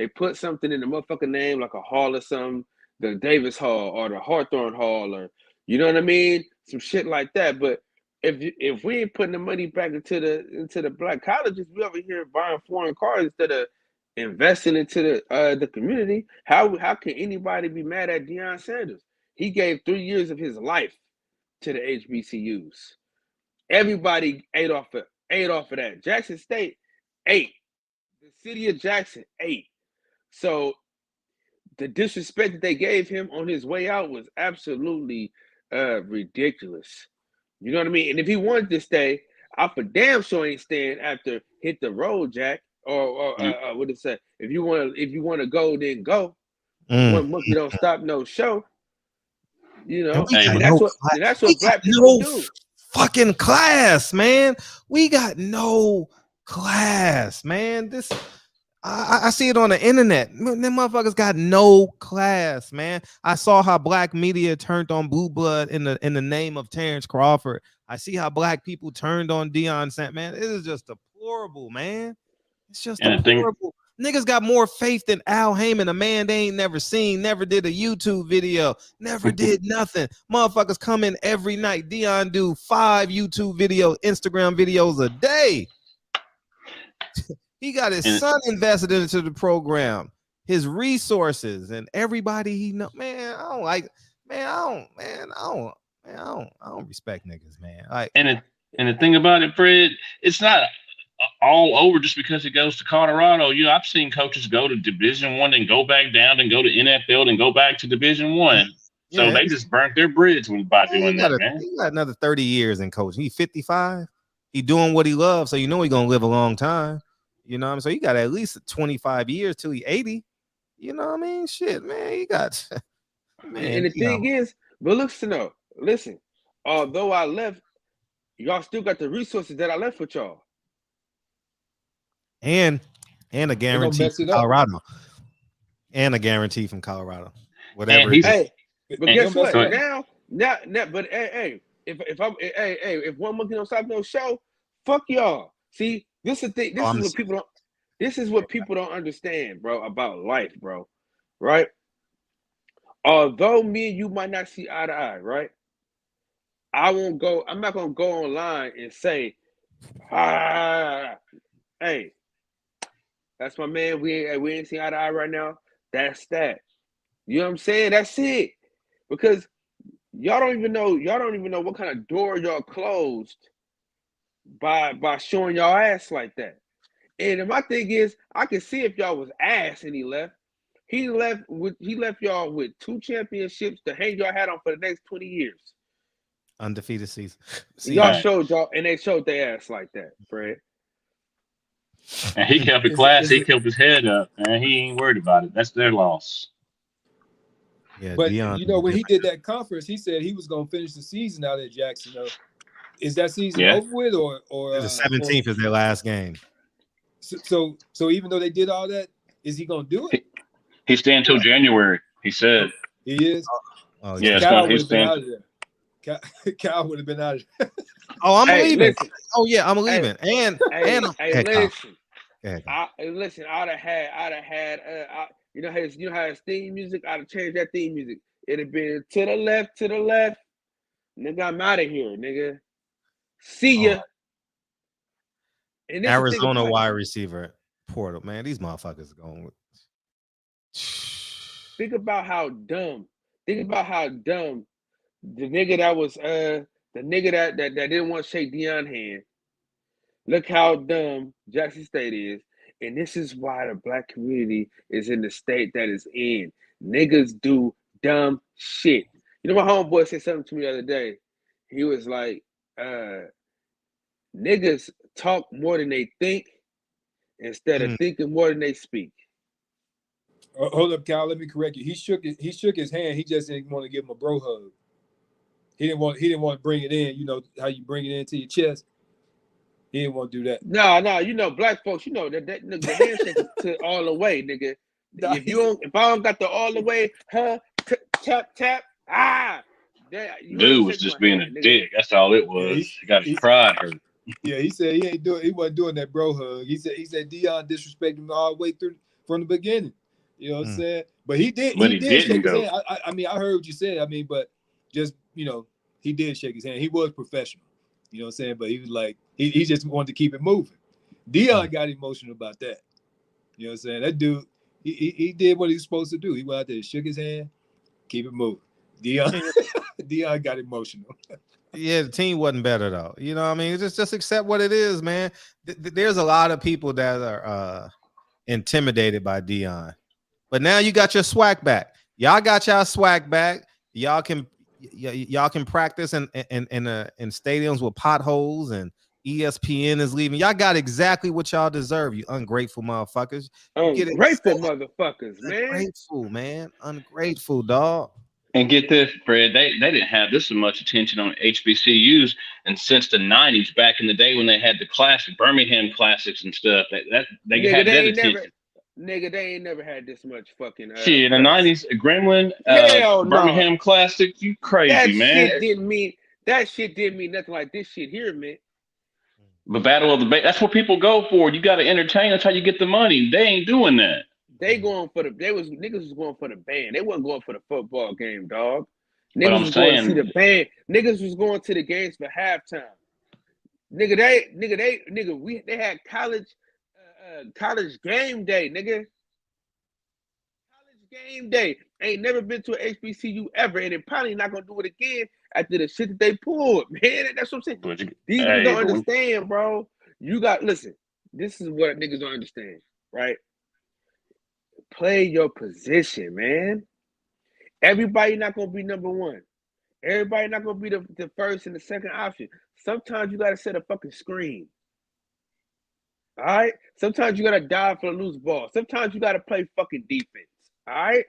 Speaker 18: put something in the motherfucking name, like a hall or something, the Davis Hall or the Hawthorne Hall, or you know what I mean, some shit like that. But if we ain't putting the money back into the black colleges, we over here buying foreign cars instead of investing into the community. How can anybody be mad at Deion Sanders? He gave 3 years of his life to the HBCUs. Everybody ate off of that. Jackson State ate. The city of Jackson ate. So the disrespect that they gave him on his way out was absolutely ridiculous. You know what I mean? And if he wanted to stay, I for damn sure ain't staying after hit the road, Jack. Or what did it say? If you want to go, then go. One monkey don't stop no show. And that's what black people do.
Speaker 1: Fucking class, man. We got no class, man. This I see it on the internet. Them motherfuckers got no class, man. I saw how black media turned on Blue Blood in the name of Terrence Crawford. I see how black people turned on Deion Sanders. Man, it is just deplorable, man. It's just deplorable. Niggas got more faith than Al Heyman, a man they ain't never seen, never did a YouTube video, never did nothing. Motherfuckers come in every night. Deion do 5 YouTube videos, Instagram videos a day. He got his son invested into the program, his resources, and everybody he know. Man, I don't respect niggas, man. Like,
Speaker 16: and the thing about it, Fred, it's not all over just because it goes to Colorado. I've seen coaches go to Division I and go back down and go to NFL and go back to Division I. So they just burnt their bridge by doing that, man.
Speaker 1: He got another 30 years in coaching. He's 55. He doing what he loves, so he's gonna live a long time. You know what I mean? So he got at least 25 years till he's 80. You know what I mean? Shit, man. He got man.
Speaker 18: And the thing is, but listen, although I left, y'all still got the resources that I left with y'all.
Speaker 1: And a guarantee from Colorado. And a guarantee from Colorado. Whatever.
Speaker 18: But guess what? Now, but if one monkey don't stop no show, fuck y'all. See, this is the thing. This is what people don't. This is what people don't understand, bro, about life, bro. Right? Although me and you might not see eye to eye, right? I'm not gonna go online and say, hey, that's my man. We ain't seeing eye to eye right now. That's that. You know what I'm saying? That's it. Because y'all don't even know what kind of door y'all closed by showing y'all ass like that. And my thing is, I can see if y'all was ass and he left. He left y'all with 2 championships to hang y'all hat on for the next 20 years.
Speaker 1: Undefeated season.
Speaker 18: Y'all showed y'all, and they showed their ass like that, Fred.
Speaker 16: And he kept it class. He kept his head up, and he ain't worried about it. That's their loss.
Speaker 1: Yeah,
Speaker 17: but
Speaker 1: Deion,
Speaker 17: you know, when he did that conference, he said he was going to finish the season out at Jackson. Is that season over with, or
Speaker 1: the 17th is their last game?
Speaker 17: So even though they did all that, is he going to do it?
Speaker 16: He's staying until January. He said
Speaker 17: he is.
Speaker 16: Oh yeah,
Speaker 17: Kyle would have been out of there. Kyle would have been out of there.
Speaker 1: Oh, I'm leaving.
Speaker 18: Listen.
Speaker 1: Oh yeah, I'm leaving. Listen.
Speaker 18: Listen. I'd have had. You know how his theme music. I'd have changed that theme music. It'd have been to the left. Nigga, I'm out of here, nigga. See ya.
Speaker 1: And Arizona wide receiver portal, man. These motherfuckers are going with.
Speaker 18: Think about how dumb. The nigga that was the nigga that didn't want to shake Deion's hand. Look how dumb Jackson State is. And this is why the black community is in the state that is in. Niggas do dumb shit. You know, my homeboy said something to me the other day. He was like, niggas talk more than they think instead of thinking more than they speak.
Speaker 17: Hold up, Cal. Let me correct you. He shook his hand. He just didn't want to give him a bro hug. He didn't want to bring it in. You know how you bring it into your chest. He didn't want to do that.
Speaker 18: No. You know, black folks. You know that the handshake to all the way, nigga. Nah, if I don't got the all the way, tap.
Speaker 16: Dude was just being a dick. That's all it was. He got his pride hurt.
Speaker 17: Yeah, he said he wasn't doing that bro hug. He said Deion disrespected him all the way through from the beginning. You know what I'm saying? But he did. He did shake his hand. I mean, I heard what you said. I mean, but just he did shake his hand. He was professional. You know what I'm saying? But he was like, he just wanted to keep it moving. Deion got emotional about that. You know what I'm saying? That dude, he did what he was supposed to do. He went out there, shook his hand, keep it moving. Deion got emotional.
Speaker 1: Yeah, the team wasn't better though. You know what I mean? Just accept what it is, man. There's a lot of people that are intimidated by Deion. But now you got your swag back. Y'all got y'all swag back. Y'all can practice in stadiums with potholes, and ESPN is leaving. Y'all got exactly what y'all deserve, you ungrateful motherfuckers.
Speaker 18: Ungrateful motherfuckers, man.
Speaker 1: Ungrateful, man. Ungrateful, dog.
Speaker 16: And get this, Fred, they didn't have this much attention on HBCUs, and since the 90s, back in the day when they had the classic Birmingham classics and stuff, they had that attention.
Speaker 18: Nigga, they ain't never had this much fucking
Speaker 16: shit in the 90s. Gremlin, Birmingham Classic, you crazy, man.
Speaker 18: That shit didn't mean nothing like this shit here, man.
Speaker 16: The Battle of the Bay, that's what people go for. You got to entertain. That's how you get the money. They ain't doing that.
Speaker 18: Niggas was going for the band. They wasn't going for the football game, dog. Niggas was going to see the band. Niggas was going to the games for halftime. They had college game day, nigga. College game day. Ain't never been to an HBCU ever, and they're probably not gonna do it again after the shit that they pulled, man. That's what I'm saying. These niggas don't understand, bro. Listen, this is what niggas don't understand, right? Play your position, man. Everybody not gonna be number one. Everybody not gonna be the first and the second option. Sometimes you gotta set a fucking screen. All right. Sometimes you gotta dive for a loose ball. Sometimes you gotta play fucking defense. All right.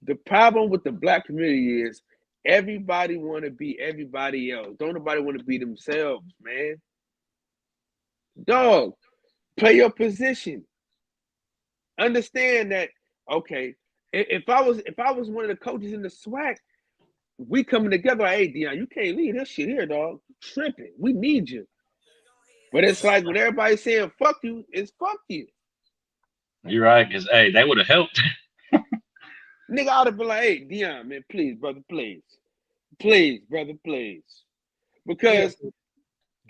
Speaker 18: The problem with the black community is everybody want to be everybody else. Don't nobody want to be themselves, man. Dog, play your position. Understand that. Okay, if I was one of the coaches in the SWAC, we coming together. Hey, Deion, you can't leave this shit here, dog. Tripping. We need you. But it's like when everybody's saying fuck you, it's fuck you.
Speaker 16: You're right, because hey, they would have helped.
Speaker 18: Nigga, I would have been like, hey, Deion, man, please, brother, please. Please, brother, please. Because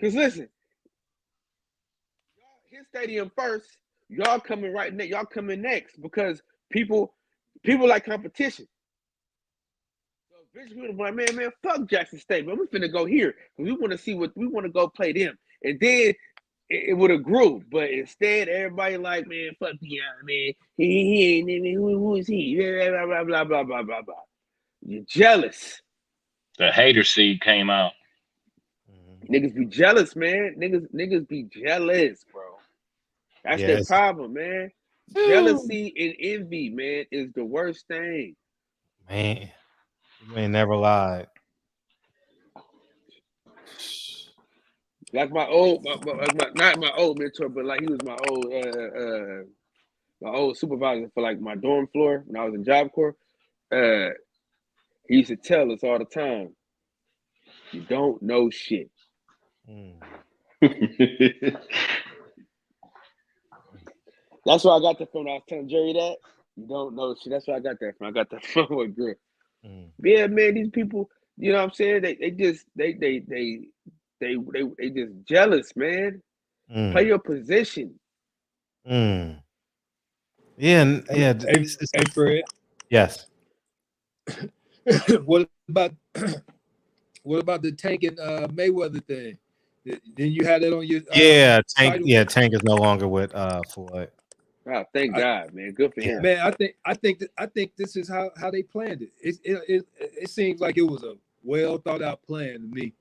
Speaker 18: listen, his stadium first, y'all coming right next, y'all coming next because people like competition. So eventually people like, man, fuck Jackson State, man. We finna go here. We want to see what we want to go play them. And then it would have grew, but instead everybody like, man, fuck Deion, man. He ain't who is he? Blah blah blah blah blah blah blah. You're jealous.
Speaker 16: The hater seed came out.
Speaker 18: Niggas be jealous, man. Niggas be jealous, bro. That's their problem, man. Jealousy and envy, man, is the worst thing.
Speaker 1: Man, you ain't never lied.
Speaker 18: Like my old, not my old mentor, but like he was my old supervisor for like my dorm floor when I was in Job Corps. He used to tell us all the time, "You don't know shit." That's where I got that from. I was telling Jerry that you don't know shit. That's where I got that from. I got that from with Griff. Yeah, man, these people, you know what I'm saying? They just jealous, man. Play your position.
Speaker 1: Yeah, yeah.
Speaker 17: Hey, Fred.
Speaker 1: Yes.
Speaker 17: What about the Tank and Mayweather thing? Then you had that on your
Speaker 1: Tank. Yeah, Tank is no longer with Floyd.
Speaker 18: Oh, thank God, man. Good for him.
Speaker 17: Man, I think this is how they planned it. It seems like it was a well thought out plan to me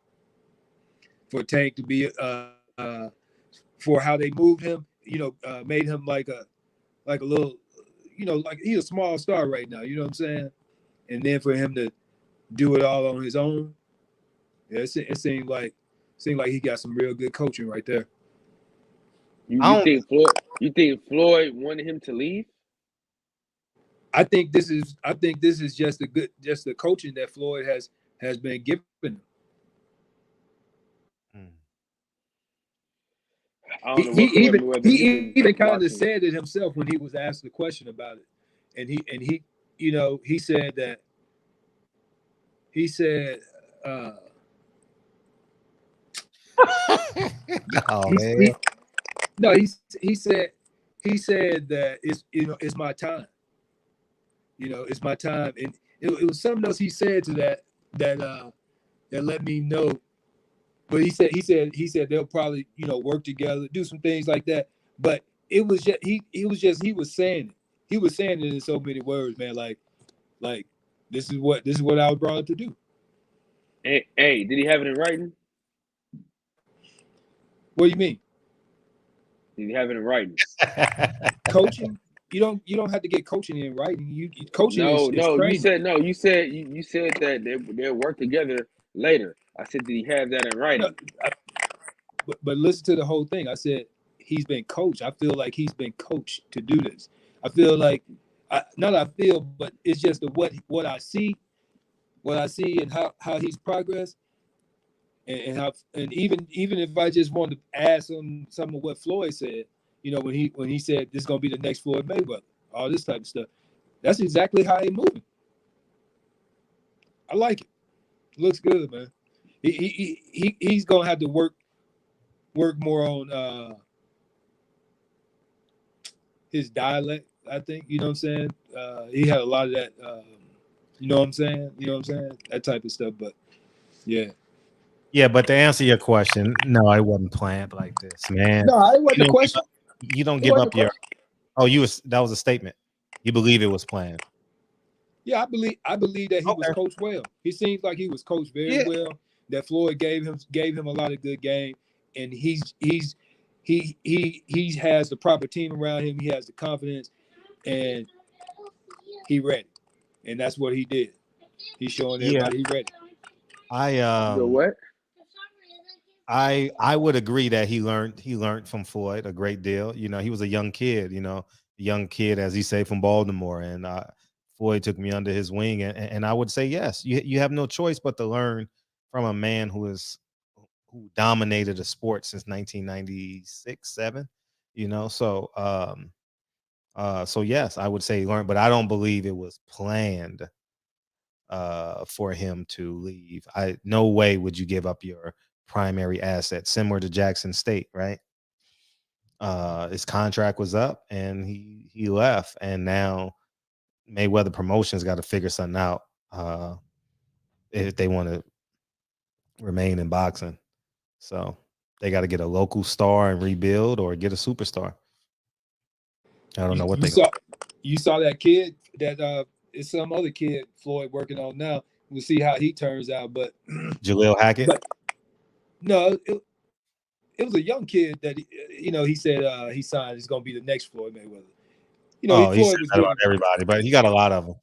Speaker 17: for Tank to be for how they moved him. Made him like a little, like he's a small star right now. You know what I'm saying? And then for him to do it all on his own, it seemed like he got some real good coaching right there.
Speaker 18: You think Floyd wanted him to leave?
Speaker 17: I think this is just the coaching that Floyd has been given him. He even kind of said it himself when he was asked the question about it, and he said that he said that it's my time. It's my time, and it was something else he said to that let me know. But he said they'll probably work together, do some things like that. But it was just he was saying it. He was saying it in so many words, man. Like this is what I was brought up to do.
Speaker 18: Hey, did he have it in writing?
Speaker 17: What do you mean?
Speaker 18: Did he have it in writing?
Speaker 17: Coaching? You don't have to get coaching in writing. Coaching is
Speaker 18: training. You said that they'll work together later. I said, did he have that in writing?
Speaker 17: No, but listen to the whole thing. I said he's been coached. I feel like he's been coached to do this. I feel like but it's just what I see and how he's progressed. And even if I just wanted to add some of what Floyd said, when he said this is gonna be the next Floyd Mayweather, all this type of stuff, that's exactly how he's moving. I like it. Looks good, man. He's gonna have to work more on his dialect. I think you know what I'm saying. He had a lot of that. You know what I'm saying. That type of stuff. But yeah.
Speaker 1: Yeah, but to answer your question, no, it wasn't planned like this, man.
Speaker 17: No, it wasn't a question.
Speaker 1: You don't give up your. Oh, that was a statement. You believe it was planned.
Speaker 17: Yeah, I believe that he was coached well. He seems like he was coached very well. That Floyd gave him a lot of good game, and he has the proper team around him. He has the confidence, and he ready, and that's what he did. He's showing everybody he ready.
Speaker 18: What?
Speaker 1: I would agree that he learned from Floyd a great deal. He was a young kid. As he say, from Baltimore, and Floyd took me under his wing, and I would say yes. You have no choice but to learn from a man who who dominated a sport since 1996-7. You know, so so yes, I would say he learned, but I don't believe it was planned for him to leave. No way would you give up your primary asset, similar to Jackson State, right? His contract was up and he left, and now Mayweather Promotions got to figure something out if they want to remain in boxing. So they got to get a local star and rebuild, or get a superstar. I don't know what
Speaker 17: you saw that kid that it's some other kid Floyd working on now. We'll see how he turns out. But
Speaker 1: Jaleel Hackett.
Speaker 17: But no, it was a young kid that he said he signed. He's going to be the next Floyd Mayweather.
Speaker 1: He said that about everybody, but he got a lot of them.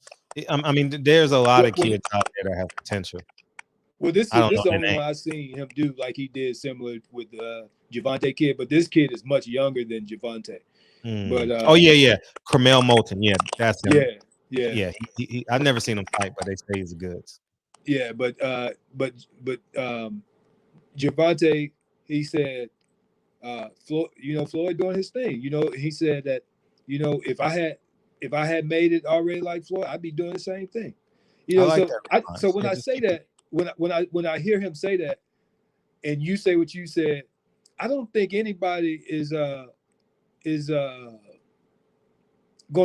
Speaker 1: I mean, there's a lot of kids out there that have potential.
Speaker 17: Well, this is the only one I've seen him do like he did similar with Javante kid, but this kid is much younger than Javante. But
Speaker 1: yeah, Cromel Moulton, yeah, that's him.
Speaker 17: Yeah.
Speaker 1: He I've never seen him fight, but they say he's good.
Speaker 17: Yeah, but Javante, he said, Floyd doing his thing. He said that, if I had made it already like Floyd, I'd be doing the same thing. So when I say that, when I hear him say that, and you say what you said, I don't think anybody is going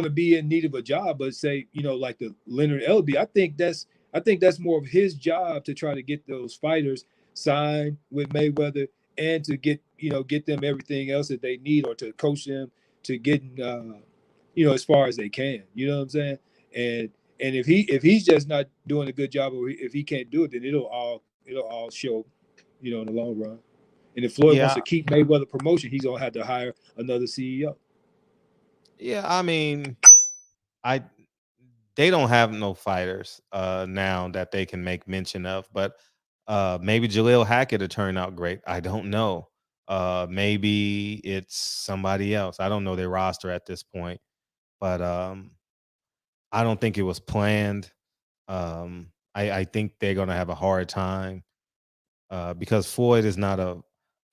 Speaker 17: to be in need of a job, but say, like the Leonard Elby. I think that's more of his job to try to get those fighters signed with Mayweather and to get them everything else that they need, or to coach them to getting as far as they can. You know what I'm saying? And if he's just not doing a good job, or if he can't do it, then it'll all show, in the long run. And if Floyd wants to keep Mayweather Promotion, he's gonna have to hire another CEO.
Speaker 1: Yeah, I mean, they don't have no fighters now that they can make mention of, but maybe Jaleel Hackett will turn out great. I don't know. Maybe it's somebody else. I don't know their roster at this point, but I don't think it was planned. I think they're gonna have a hard time because Floyd is not a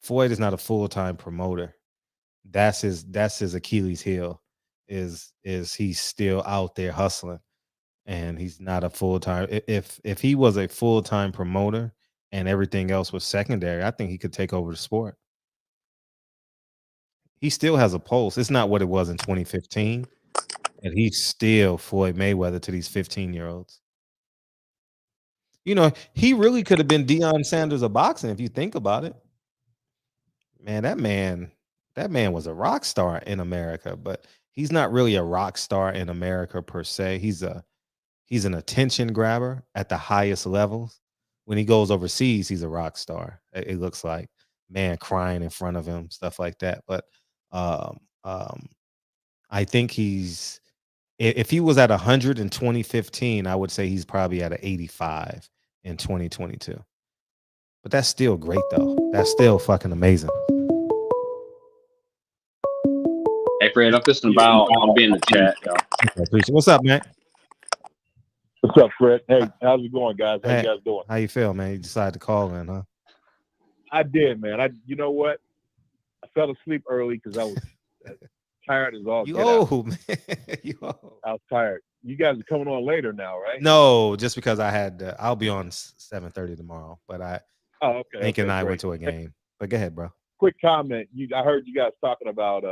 Speaker 1: full-time promoter. That's his Achilles heel. Is he's still out there hustling, and he's not a full-time. If he was a full-time promoter and everything else was secondary, I think he could take over the sport. He still has a pulse. It's not what it was in 2015, and he's still Floyd Mayweather to these 15-year-olds. He really could have been Deion Sanders of boxing if you think about it. Man, that man was a rock star in America, but he's not really a rock star in America per se. He's an attention grabber at the highest levels. When he goes overseas, he's a rock star. It looks like, man crying in front of him, stuff like that. But I think if he was at 100 in 2015, I would say he's probably at an 85 in 2022. But that's still great, though. That's still fucking amazing.
Speaker 16: Hey, Fred, I'm just about. I'll be in the chat, y'all.
Speaker 1: What's up, man?
Speaker 19: What's up, Fred? Hey, how's it going, guys? How you guys doing?
Speaker 1: How you feel, man? You decided to call in, huh?
Speaker 19: I did, man. You know what? I fell asleep early because I was tired as all.
Speaker 1: You old, man. You old.
Speaker 19: I was tired. You guys are coming on later now, right?
Speaker 1: No, just because I'll be on 7:30 tomorrow, but Hank and I went to a game. But go ahead, bro.
Speaker 19: Quick comment. I heard you guys talking about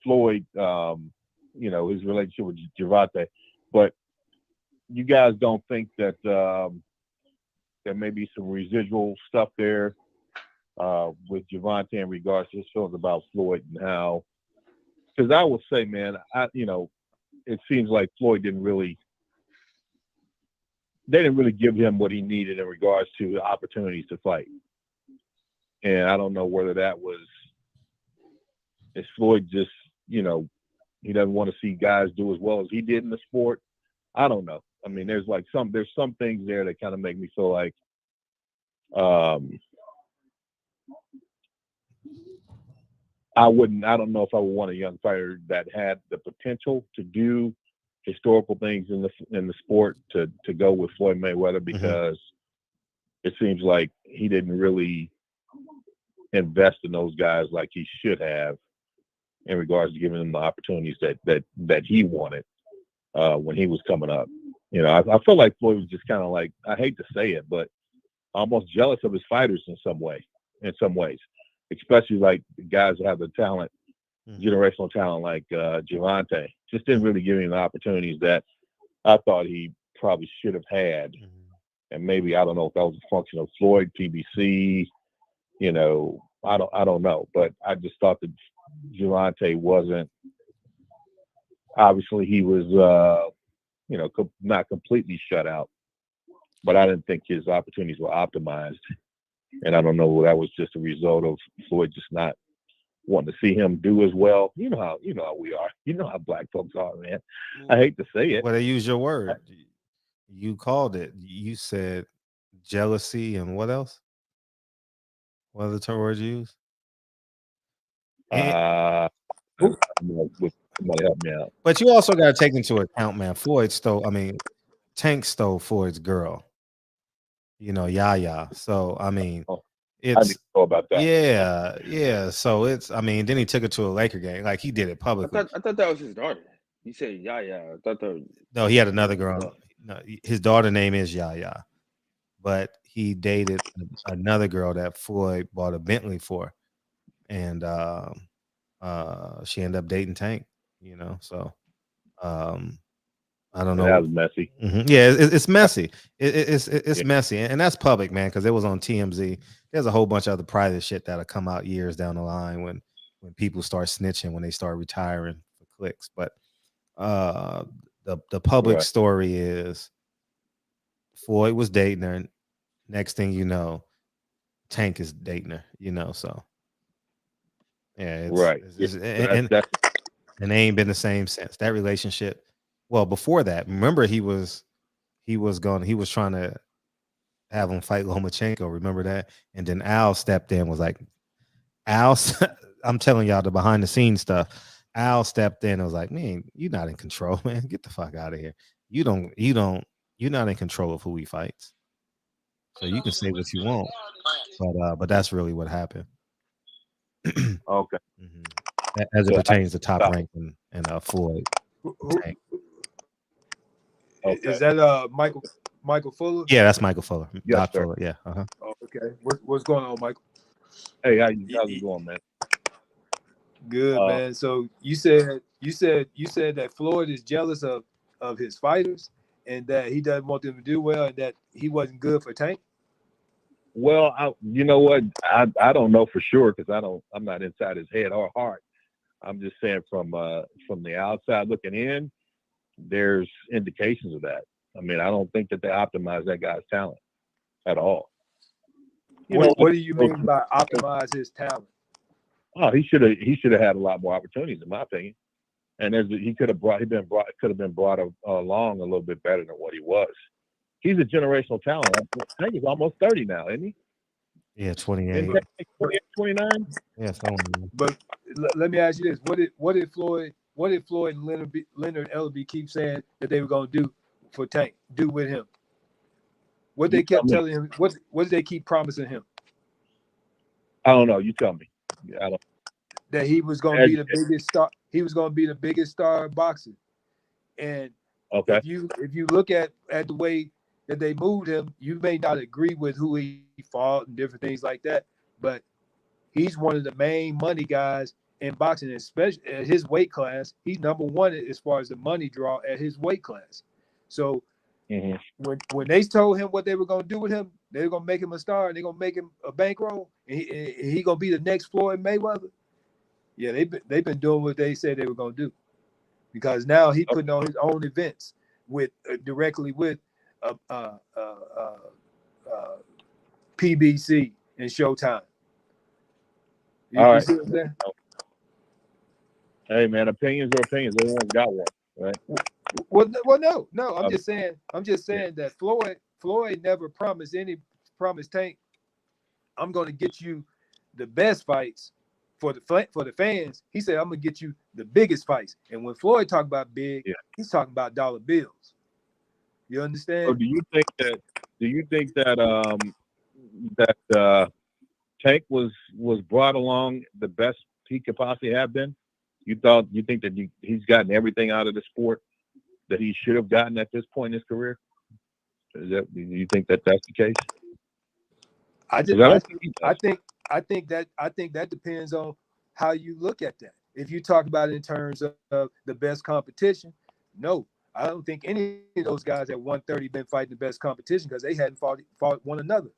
Speaker 19: Floyd, his relationship with Javante, but you guys don't think that there may be some residual stuff there with Javante in regards to his feelings about Floyd and how? Because I would say, man, it seems like Floyd didn't really give him what he needed in regards to the opportunities to fight. And I don't know whether that was, is Floyd just, he doesn't want to see guys do as well as he did in the sport. I don't know. I mean, there's some things there that kind of make me feel like, I don't know if I would want a young fighter that had the potential to do historical things in the sport to go with Floyd Mayweather, because it seems like he didn't really invest in those guys like he should have in regards to giving them the opportunities that he wanted when he was coming up. You know, I feel like Floyd was just kind of like, I hate to say it, but almost jealous of his fighters in some ways, especially like the guys that have the talent, generational talent like Javante. Just didn't really give him the opportunities that I thought he probably should have had. And maybe, I don't know if that was a function of Floyd, PBC, you know, I don't know, but I just thought that Javante wasn't, obviously he was, you know, not completely shut out, but I didn't think his opportunities were optimized. And I don't know if that was just a result of Floyd just not wanting to see him do as well. You know how we are. You know how black folks are, man. I hate to say it.
Speaker 1: Well, they use your word. You called it. You said jealousy and what else? What other term words you use?
Speaker 19: Somebody help me out.
Speaker 1: But you also got to take into account, man. Tank stole Floyd's girl. You know, Yaya. So I mean,
Speaker 19: I
Speaker 1: it's
Speaker 19: didn't know about that.
Speaker 1: yeah. So it's, I mean, then he took her to a Laker game, like he did it publicly.
Speaker 18: I thought that was his daughter. You said Yaya. I thought that was...
Speaker 1: No, he had another girl. No, his daughter's name is Yaya, but he dated another girl that Floyd bought a Bentley for, and she ended up dating Tank. You know, so I don't know.
Speaker 19: That was messy.
Speaker 1: Yeah, it's messy. It's messy, and that's public, man, because it was on TMZ. There's a whole bunch of other private shit that'll come out years down the line when people start snitching, when they start retiring for clicks. But the public story is Floyd was dating her. Next thing you know, Tank is dating her. You know, so yeah, and they ain't been the same since that relationship. Well, before that, remember he was trying to have him fight Lomachenko. Remember that? And then Al stepped in, was like, I'm telling y'all the behind the scenes stuff. Al stepped in and was like, man, you're not in control, man. Get the fuck out of here. You're not in control of who he fights. So you can say what you want, but that's really what happened.
Speaker 19: Okay.
Speaker 1: As it pertains to Top Rank and Floyd.
Speaker 17: Is that Michael Fuller?
Speaker 1: Yeah, that's Michael Fuller.
Speaker 19: Yes,
Speaker 1: Doc
Speaker 19: sir.
Speaker 1: Fuller. Yeah.
Speaker 17: Oh, okay. What's going on, Michael?
Speaker 19: Hey, how's it going, man?
Speaker 17: Good, man. So you said that Floyd is jealous of his fighters and that he doesn't want them to do well and that he wasn't good for Tank.
Speaker 19: Well, you know what? I don't know for sure because I'm not inside his head or heart. I'm just saying from the outside looking in, there's indications of that. I mean, I don't think that they optimize that guy's talent at all.
Speaker 17: What do you mean by optimize his talent?
Speaker 19: Oh, he should have had a lot more opportunities, in my opinion. And he could have been brought along a little bit better than what he was. He's a generational talent. I think he's almost 30 now, isn't he?
Speaker 1: Yeah, 28.
Speaker 19: 29.
Speaker 1: Yeah,
Speaker 17: but let me ask you this: What did Floyd and Leonard Ellerbe keep saying that they were going to do for Tank? Do with him? What they kept telling him? What did they keep promising him?
Speaker 19: I don't know. You tell me. I don't.
Speaker 17: That he was going to be the biggest star. He was going to be the biggest star in boxing. And if you look at the way that they moved him, you may not agree with who he fought and different things like that, but he's one of the main money guys in boxing, especially at his weight class. He's number one as far as the money draw at his weight class. So when they told him what they were going to do with him, they were going to make him a star and they're going to make him a bankroll, and he going to be the next Floyd Mayweather. Yeah, they've been doing what they said they were going to do, because now he putting on his own events with directly with PBC and Showtime. You see what I'm saying?
Speaker 19: Hey man, opinions are opinions. Everyone's got one, right?
Speaker 17: Well, no. I'm just saying that Floyd never promised Tank, I'm going to get you the best fights for the fans. He said, I'm going to get you the biggest fights. And when Floyd talk about big, he's talking about dollar bills. You understand?
Speaker 19: So do you think that that Tank was brought along the best he could possibly have been? You think that he's gotten everything out of the sport that he should have gotten at this point in his career? Do you think that that's the case?
Speaker 17: I think that depends on how you look at that. If you talk about it in terms of the best competition, no, I don't think any of those guys at 130 been fighting the best competition because they hadn't fought one another.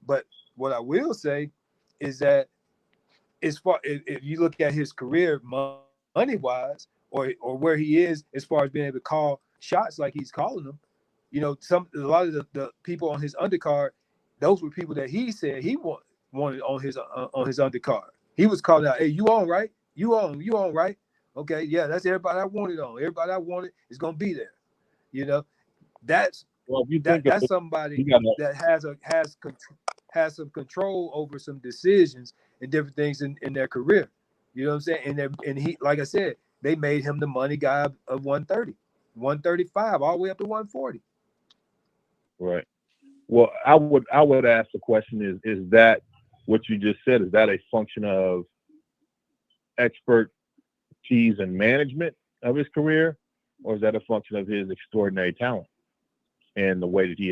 Speaker 17: But what I will say is that as far if you look at his career money wise or where he is as far as being able to call shots like he's calling them, you know, a lot of the people on his undercard, those were people that he said he wanted on his undercard. He was calling out, "Hey, you on right? You on right? Okay, yeah, that's everybody I wanted on. Everybody I wanted is gonna be there." You know, that's somebody that has some control over some decisions and different things in their career. You know what I'm saying? And he, like I said, they made him the money guy of 130, 135, all the way up to 140.
Speaker 19: Right. Well, I would ask the question: is that what you just said? Is that a function of expertise and management of his career, or is that a function of his extraordinary talent and the way that he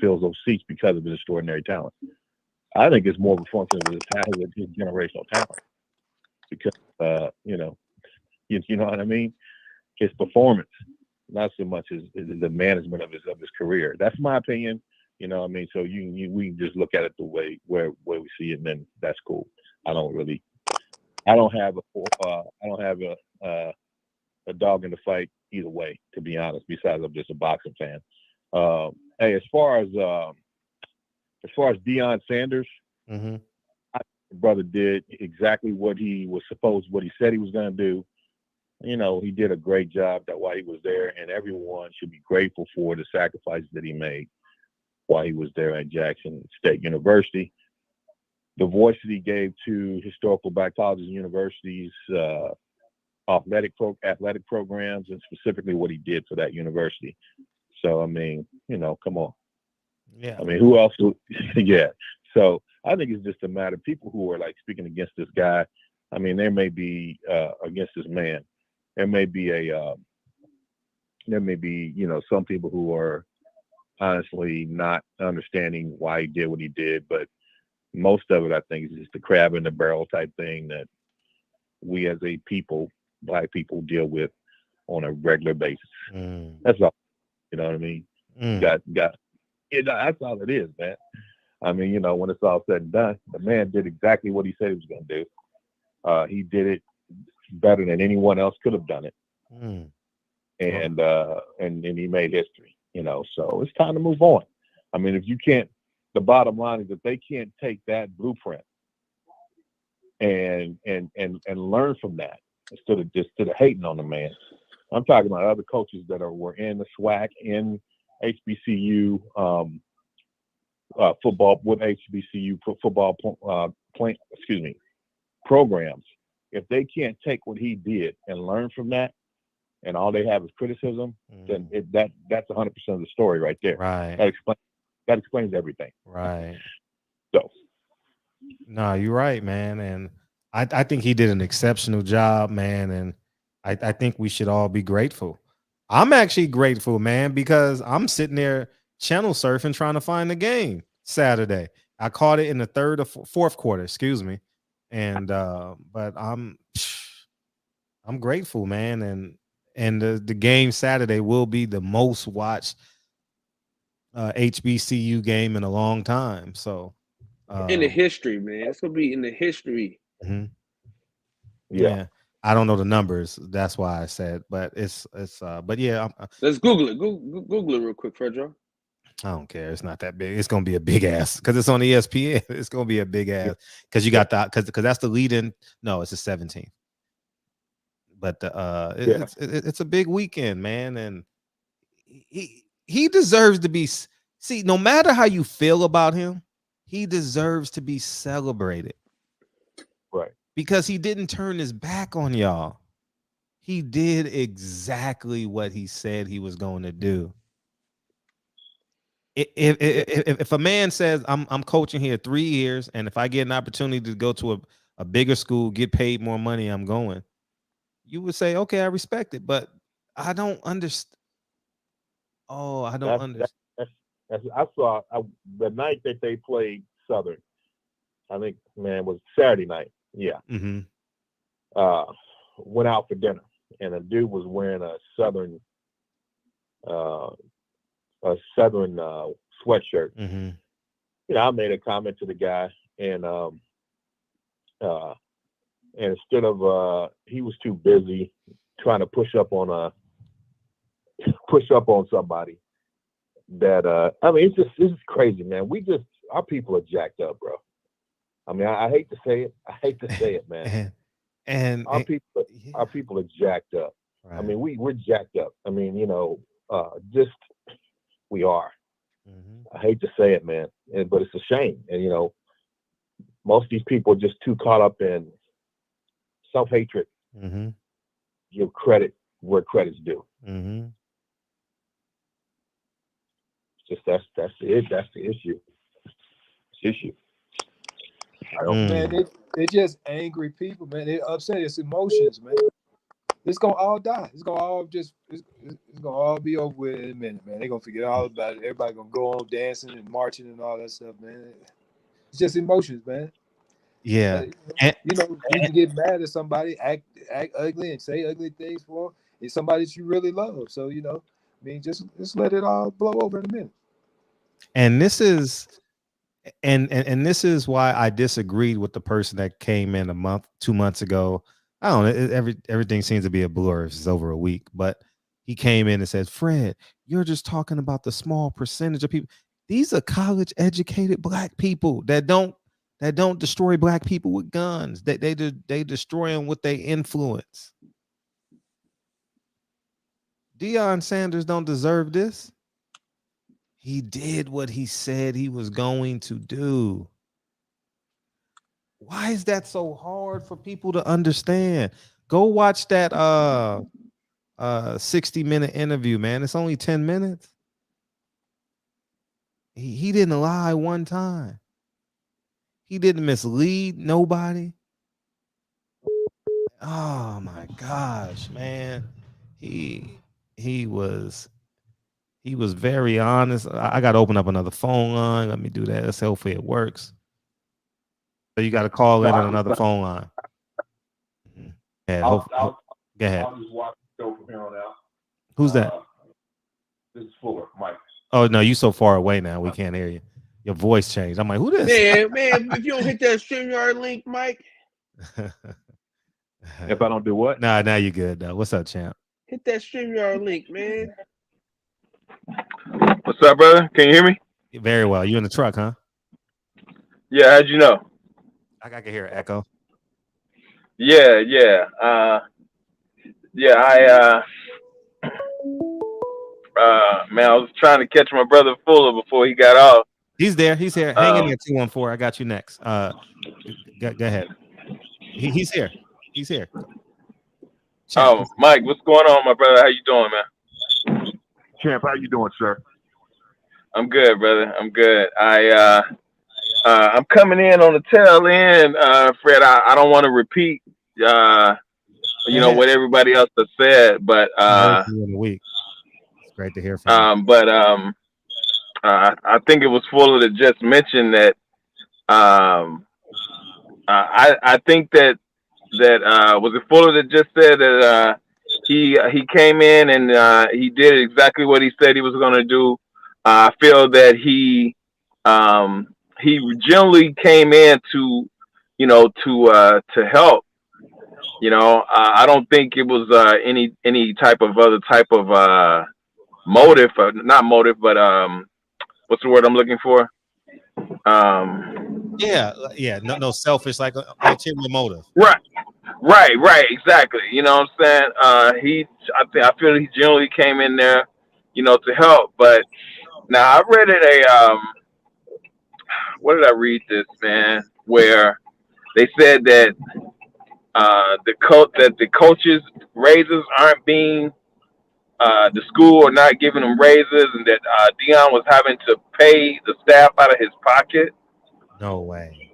Speaker 19: fills those seats because of his extraordinary talent? I think it's more of a function of his generational talent, because you know what I mean. His performance, not so much as the management of his career. That's my opinion. You know what I mean? So we can just look at it the way where we see it, and then that's cool. I don't have a dog in the fight either way, to be honest. Besides, I'm just a boxing fan. Hey, as far as Deion Sanders, I think the brother did exactly what he said he was going to do. You know, he did a great job while he was there, and everyone should be grateful for the sacrifices that he made while he was there at Jackson State University. The voice that he gave to historical black colleges and universities, athletic programs, and specifically what he did for that university. So, I mean, you know, come on.
Speaker 1: Yeah.
Speaker 19: I mean, who else would? Yeah. So I think it's just a matter of people who are like speaking against this guy. I mean, there may be against this man. There may be you know, some people who are honestly not understanding why he did what he did, but most of it, I think, is just the crab in the barrel type thing that we as a people, black people, deal with on a regular basis. That's all. You know what I mean? Got. You know, that's all it is, man. I mean, you know, when it's all said and done, the man did exactly what he said he was going to do. He did it better than anyone else could have done it, and he made history. You know, so it's time to move on. I mean, if you can't, the bottom line is that they can't take that blueprint and learn from that instead of hating on the man. I'm talking about other coaches that were in the SWAC, in HBCU football, with HBCU football programs. If they can't take what he did and learn from that, and all they have is criticism, then that's 100% of the story right there.
Speaker 1: Right.
Speaker 19: That explains everything.
Speaker 1: Right.
Speaker 19: So.
Speaker 1: No, you're right, man. And I think he did an exceptional job, man. And I think we should all be grateful. I'm actually grateful, man, because I'm sitting there channel surfing trying to find the game Saturday. I caught it in the third or fourth quarter, excuse me. And but I'm grateful, man. And the game Saturday will be the most watched HBCU game in a long time. So
Speaker 18: in the history, man. It's gonna be in the history.
Speaker 1: Yeah. I don't know the numbers. That's why I said, but it's but yeah.
Speaker 18: Let's Google it. Google it real quick, Fredro.
Speaker 1: I don't care. It's not that big. It's gonna be a big ass because it's on ESPN. It's gonna be a big ass because you got that because that's the lead in. No, it's the 17th. But it's a big weekend, man, and he deserves to be. See, no matter how you feel about him, he deserves to be celebrated.
Speaker 19: Right.
Speaker 1: Because he didn't turn his back on y'all. He did exactly what he said he was going to do. if a man says I'm coaching here 3 years, and if I get an opportunity to go to a bigger school, get paid more money, I'm going. You would say, okay, I respect it, but I don't understand. Oh, I don't understand.
Speaker 19: I saw the night that they played Southern. I think, man, it was Saturday night. Yeah.
Speaker 1: Mm-hmm.
Speaker 19: Went out for dinner, and a dude was wearing a Southern sweatshirt.
Speaker 1: Mm-hmm.
Speaker 19: You know, I made a comment to the guy, and instead of he was too busy trying to push up on somebody. That I mean, it's just crazy, man. Our people are jacked up, bro. I mean, I hate to say it, man.
Speaker 1: and
Speaker 19: our people are jacked up.
Speaker 1: Right.
Speaker 19: I mean, we're jacked up. I mean, you know, we are.
Speaker 1: Mm-hmm.
Speaker 19: I hate to say it, man, but it's a shame. And you know, most of these people are just too caught up in self-hatred.
Speaker 1: Mm-hmm.
Speaker 19: Give credit where credit's due.
Speaker 1: Mm-hmm.
Speaker 19: Just that's it. That's the issue. It's issue.
Speaker 17: Man, they just angry people, man. They upset. It's emotions, man. It's gonna all die. It's gonna all be over with in a minute, man. They're gonna forget all about it. Everybody gonna go on dancing and marching and all that stuff, man. It's just emotions, man.
Speaker 1: Yeah.
Speaker 17: You know, you can get mad at somebody, act ugly and say ugly things for them. It's somebody that you really love. So, you know, I mean, just let it all blow over in a minute.
Speaker 1: And this is and this is why I disagreed with the person that came in 2 months ago. I don't know. Everything seems to be a blur. It's over a week, but he came in and said, "Fred, you're just talking about the small percentage of people. These are college educated black people that don't destroy black people with guns. They destroy them with their influence. Deion Sanders don't deserve this. He did what he said he was going to do. Why is that so hard for people to understand? Go watch that 60-minute interview, man. It's only 10 minutes. He didn't lie one time. He didn't mislead nobody. Oh my gosh, man. He was very honest. I got to open up another phone line. Let me do that. Let's hopefully it works. So you got to call in on another phone line. Yeah, go ahead.
Speaker 19: I'll just watch the show from here on out.
Speaker 1: Who's that?
Speaker 19: This is Fuller, Mike.
Speaker 1: Oh no, you so far away now. We can't hear you. Your voice changed. I'm like, who this?
Speaker 18: Man, if you don't hit that StreamYard link, Mike.
Speaker 19: If I don't do what?
Speaker 1: Nah, now you're good. What's up, champ?
Speaker 18: Hit that StreamYard link, man.
Speaker 20: What's up, brother? Can you hear me?
Speaker 1: Very well. You in the truck, huh?
Speaker 20: Yeah, how'd you know?
Speaker 1: I can hear an echo.
Speaker 20: Yeah. Man, I was trying to catch my brother Fuller before he got off.
Speaker 1: He's there. He's here. Hang in there, 214. I got you next. Go ahead. He's here. He's here.
Speaker 20: Champ, Mike, what's going on, my brother? How you doing, man?
Speaker 19: Champ, how you doing, sir?
Speaker 20: I'm good, brother. I'm good. I'm coming in on the tail end, Fred. I don't want to repeat, what everybody else has said, but
Speaker 1: in a week. It's great to hear from you.
Speaker 20: I think it was Fuller that just mentioned that. I think that was it Fuller that just said that he came in and he did exactly what he said he was going to do. I feel that he generally came in to help. I don't think it was any type of other type of motive, not motive, but what's the word I'm looking for?
Speaker 1: No selfish, like ulterior motive.
Speaker 20: Right, exactly. You know what I'm saying? I feel he generally came in there, to help. But now I read it where did I read this, man? Where they said that the coaches' raises aren't being the school are not giving them raises, and that Deion was having to pay the staff out of his pocket.
Speaker 1: No way.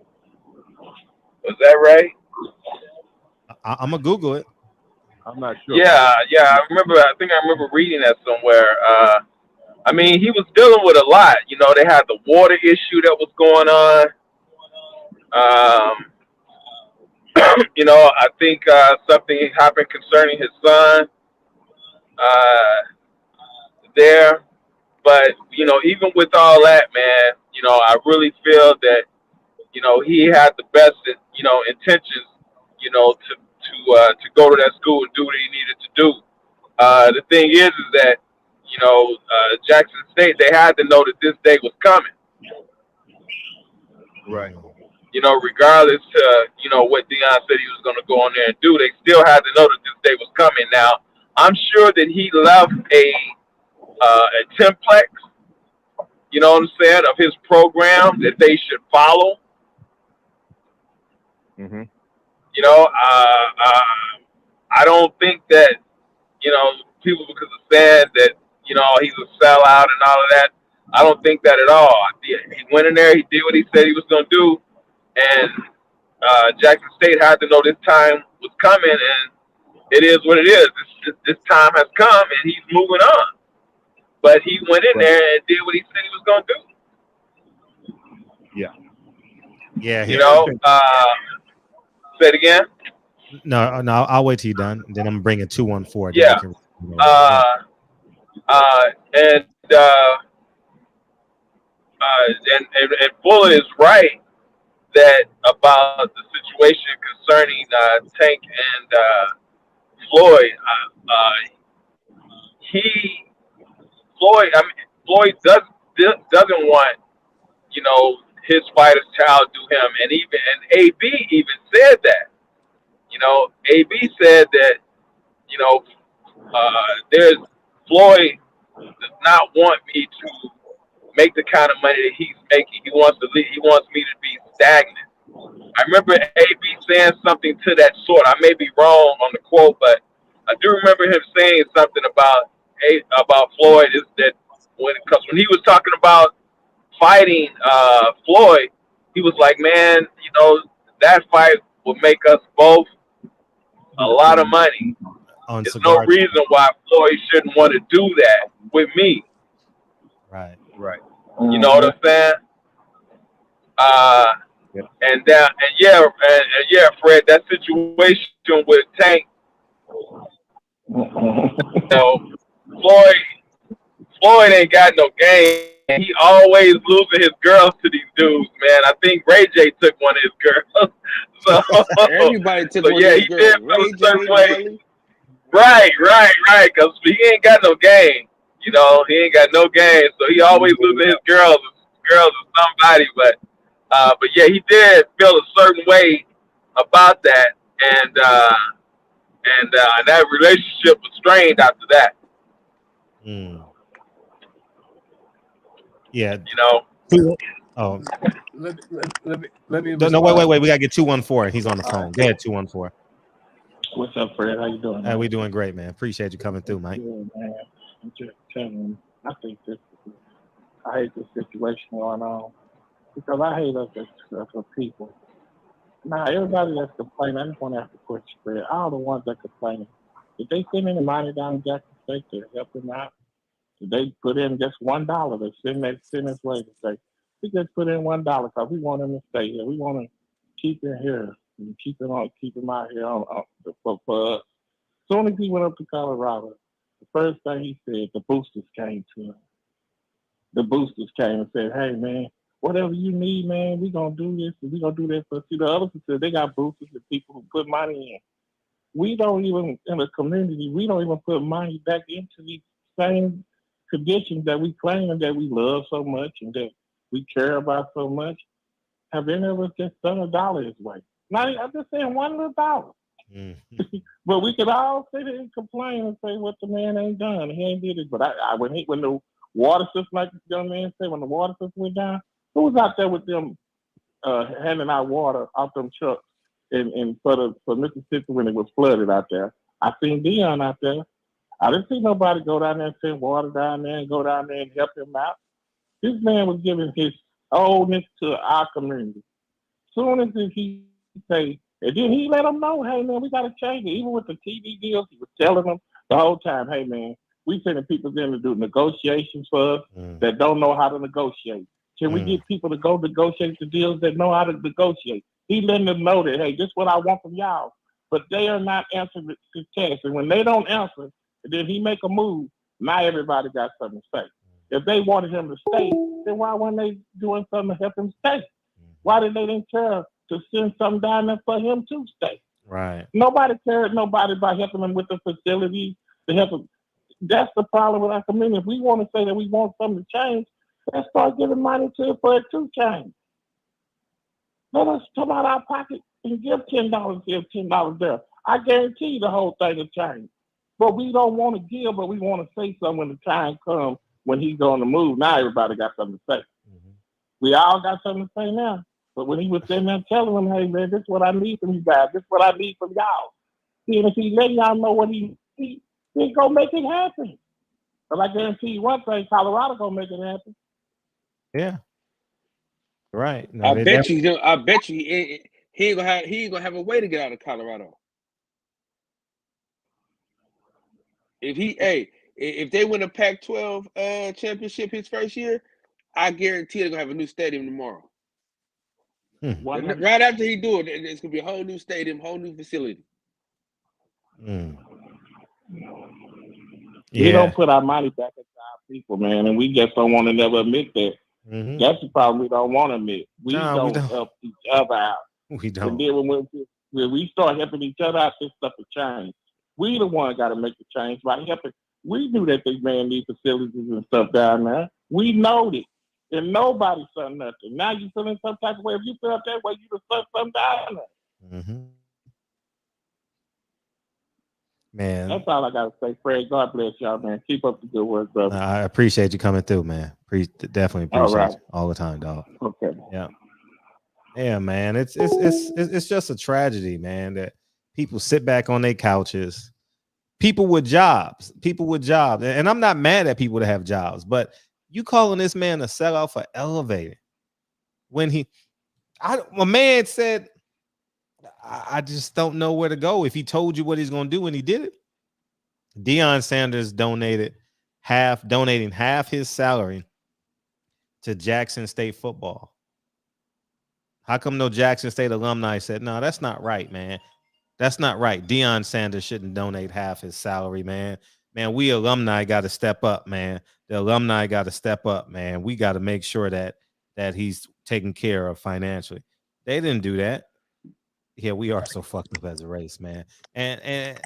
Speaker 20: Was that right?
Speaker 1: I'm gonna Google it.
Speaker 19: I'm not sure.
Speaker 20: Yeah. I think I remember reading that somewhere. I mean, he was dealing with a lot. You know, they had the water issue that was going on. You know, I think something happened concerning his son there. But, you know, even with all that, man, you know, I really feel that, you know, he had the best, you know, intentions, you know, to go to that school and do what he needed to do. The thing is that, you know, Jackson State, they had to know that this day was coming.
Speaker 19: Right.
Speaker 20: You know, regardless to, you know, what Deion said he was going to go on there and do, they still had to know that this day was coming. Now, I'm sure that he left a template, you know what I'm saying, of his program that they should follow.
Speaker 19: Mm-hmm.
Speaker 20: You know, I don't think that, you know, people because of saying that, you know, he's a sellout and all of that. I don't think that at all. He went in there, he did what he said he was going to do, and Jackson State had to know this time was coming, and it is what it is. This time has come, and he's moving on. But he went in there and did what he said he was going to do.
Speaker 19: Yeah.
Speaker 1: Yeah.
Speaker 20: You know, say it again.
Speaker 1: No, I'll wait till you're done. Then I'm bringing 214.
Speaker 20: Yeah. And Fuller is right that about the situation concerning Tank and Floyd. Floyd doesn't want, you know, his fighter's child do him, and AB even said that. You know, AB said that, you know, Floyd does not want me to make the kind of money that he's making. He wants me to be stagnant. I remember AB saying something to that sort. I may be wrong on the quote, but I do remember him saying something about Floyd. Is that because when he was talking about fighting Floyd, he was like, man, you know, that fight would make us both a lot of money. There's no reason why Floyd shouldn't want to do that with me.
Speaker 1: Right.
Speaker 20: You know what I'm saying? And Fred, that situation with Tank, you know, Floyd ain't got no game. He always losing his girls to these dudes, man. I think Ray J took one of his girls. So
Speaker 18: everybody took one of his girls.
Speaker 20: He did feel a certain way. Right. Because he ain't got no game. You know, he ain't got no game. So he always losing his girls or somebody. But yeah, he did feel a certain way about that, and that relationship was strained after that.
Speaker 1: Yeah.
Speaker 20: You know.
Speaker 1: Oh.
Speaker 17: Let me
Speaker 1: No, wait. We gotta get 214. He's on the phone. Go ahead, 214.
Speaker 21: What's up, Fred? How you doing?
Speaker 1: Hey, we doing great, man. Appreciate you coming through, Mike.
Speaker 21: Yeah, man. I'm just telling you, I hate this situation going on because I hate us as people. Now, everybody that's complaining, I just want to ask a question, Fred. All the ones that complaining, did they send any money down to Jackson State to help them out? Did they put in just $1? They send this way to say, we just put in $1 because we want him to stay here. We want to keep him here and keep him out here for us. As soon as he went up to Colorado, the first thing he said, the boosters came to him. The boosters came and said, hey, man, whatever you need, man, we're going to do this and we're going to do that for you. The others said they got boosters and people who put money in. We don't even, in the community, we don't even put money back into these same conditions that we claim and that we love so much and that we care about so much. Have any of us just done $1 his way? I'm just saying $1 little. But we could all sit there and complain and say what the man ain't done. He ain't did it. But when the water system, like the young man said, when the water system went down, who was out there with them handing out water out them trucks for Mississippi when it was flooded out there? I seen Deion out there. I didn't see nobody go down there and send water down there and go down there and help him out. This man was giving his wholeness to our community. Soon as he say, and then he let them know, hey man, we got to change it. Even with the TV deals, he was telling them the whole time, hey man, we sending people in to do negotiations for us that don't know how to negotiate. Can we get people to go negotiate the deals that know how to negotiate? He letting them know that, hey, this is what I want from y'all. But they are not answering his text. And when they don't answer, then he make a move. Now everybody got something to say. If they wanted him to stay, then why weren't they doing something to help him stay? Why did they didn't care to send something down there for him to stay?
Speaker 1: Right.
Speaker 21: Nobody cared nobody by helping them with the facilities to help them. That's the problem with our community. If we want to say that we want something to change, let's start giving money to it for it to change. Let us come out our pocket and give $10 here, $10 there. I guarantee you the whole thing will change. But we don't want to give, but we want to say something when the time comes when he's on the move. Now everybody got something to say. We all got something to say now. But when he was sitting there telling them, hey man, this is what I need from you guys. This is what I need from y'all. See, and if he let y'all know what he needs, then go make it happen. But I guarantee you one thing, Colorado gonna make it happen.
Speaker 1: Yeah. Right. No,
Speaker 18: I
Speaker 1: they
Speaker 18: bet you he ain't gonna have a way to get out of Colorado. If they win a Pac-12 championship his first year, I guarantee they're gonna have a new stadium tomorrow. Right after he do it, it's gonna be a whole new stadium, whole new facility.
Speaker 21: We don't put our money back into our people, man, and we just don't want to never admit that. That's the problem. We don't want to admit. We don't help each other out.
Speaker 1: We don't.
Speaker 21: And then when we start helping each other out, this stuff will change. We the one got to make the change by helping. We knew that this man needs facilities and stuff down there. We know it. And nobody said nothing. Now you feeling some type of way. If you felt that way, you just said something down there.
Speaker 1: Man.
Speaker 21: That's all I got to say, Fred. God bless y'all, man. Keep up the good work, brother.
Speaker 1: I appreciate you coming through, man. Definitely appreciate you all the time, dog.
Speaker 21: Okay.
Speaker 1: Yeah. Yeah, man. It's just a tragedy, man, that people sit back on their couches. People with jobs. And I'm not mad at people that have jobs, but you calling this man a sellout for elevating when a man said, I just don't know where to go. If he told you what he's going to do and he did it. Deion Sanders donating half his salary to Jackson State football. How come no Jackson State alumni said, no, that's not right, man. That's not right. Deion Sanders shouldn't donate half his salary, man. Man, we alumni got to step up, man. The alumni got to step up, man. We got to make sure that he's taken care of financially. They didn't do that. Yeah, we are so fucked up as a race, man. And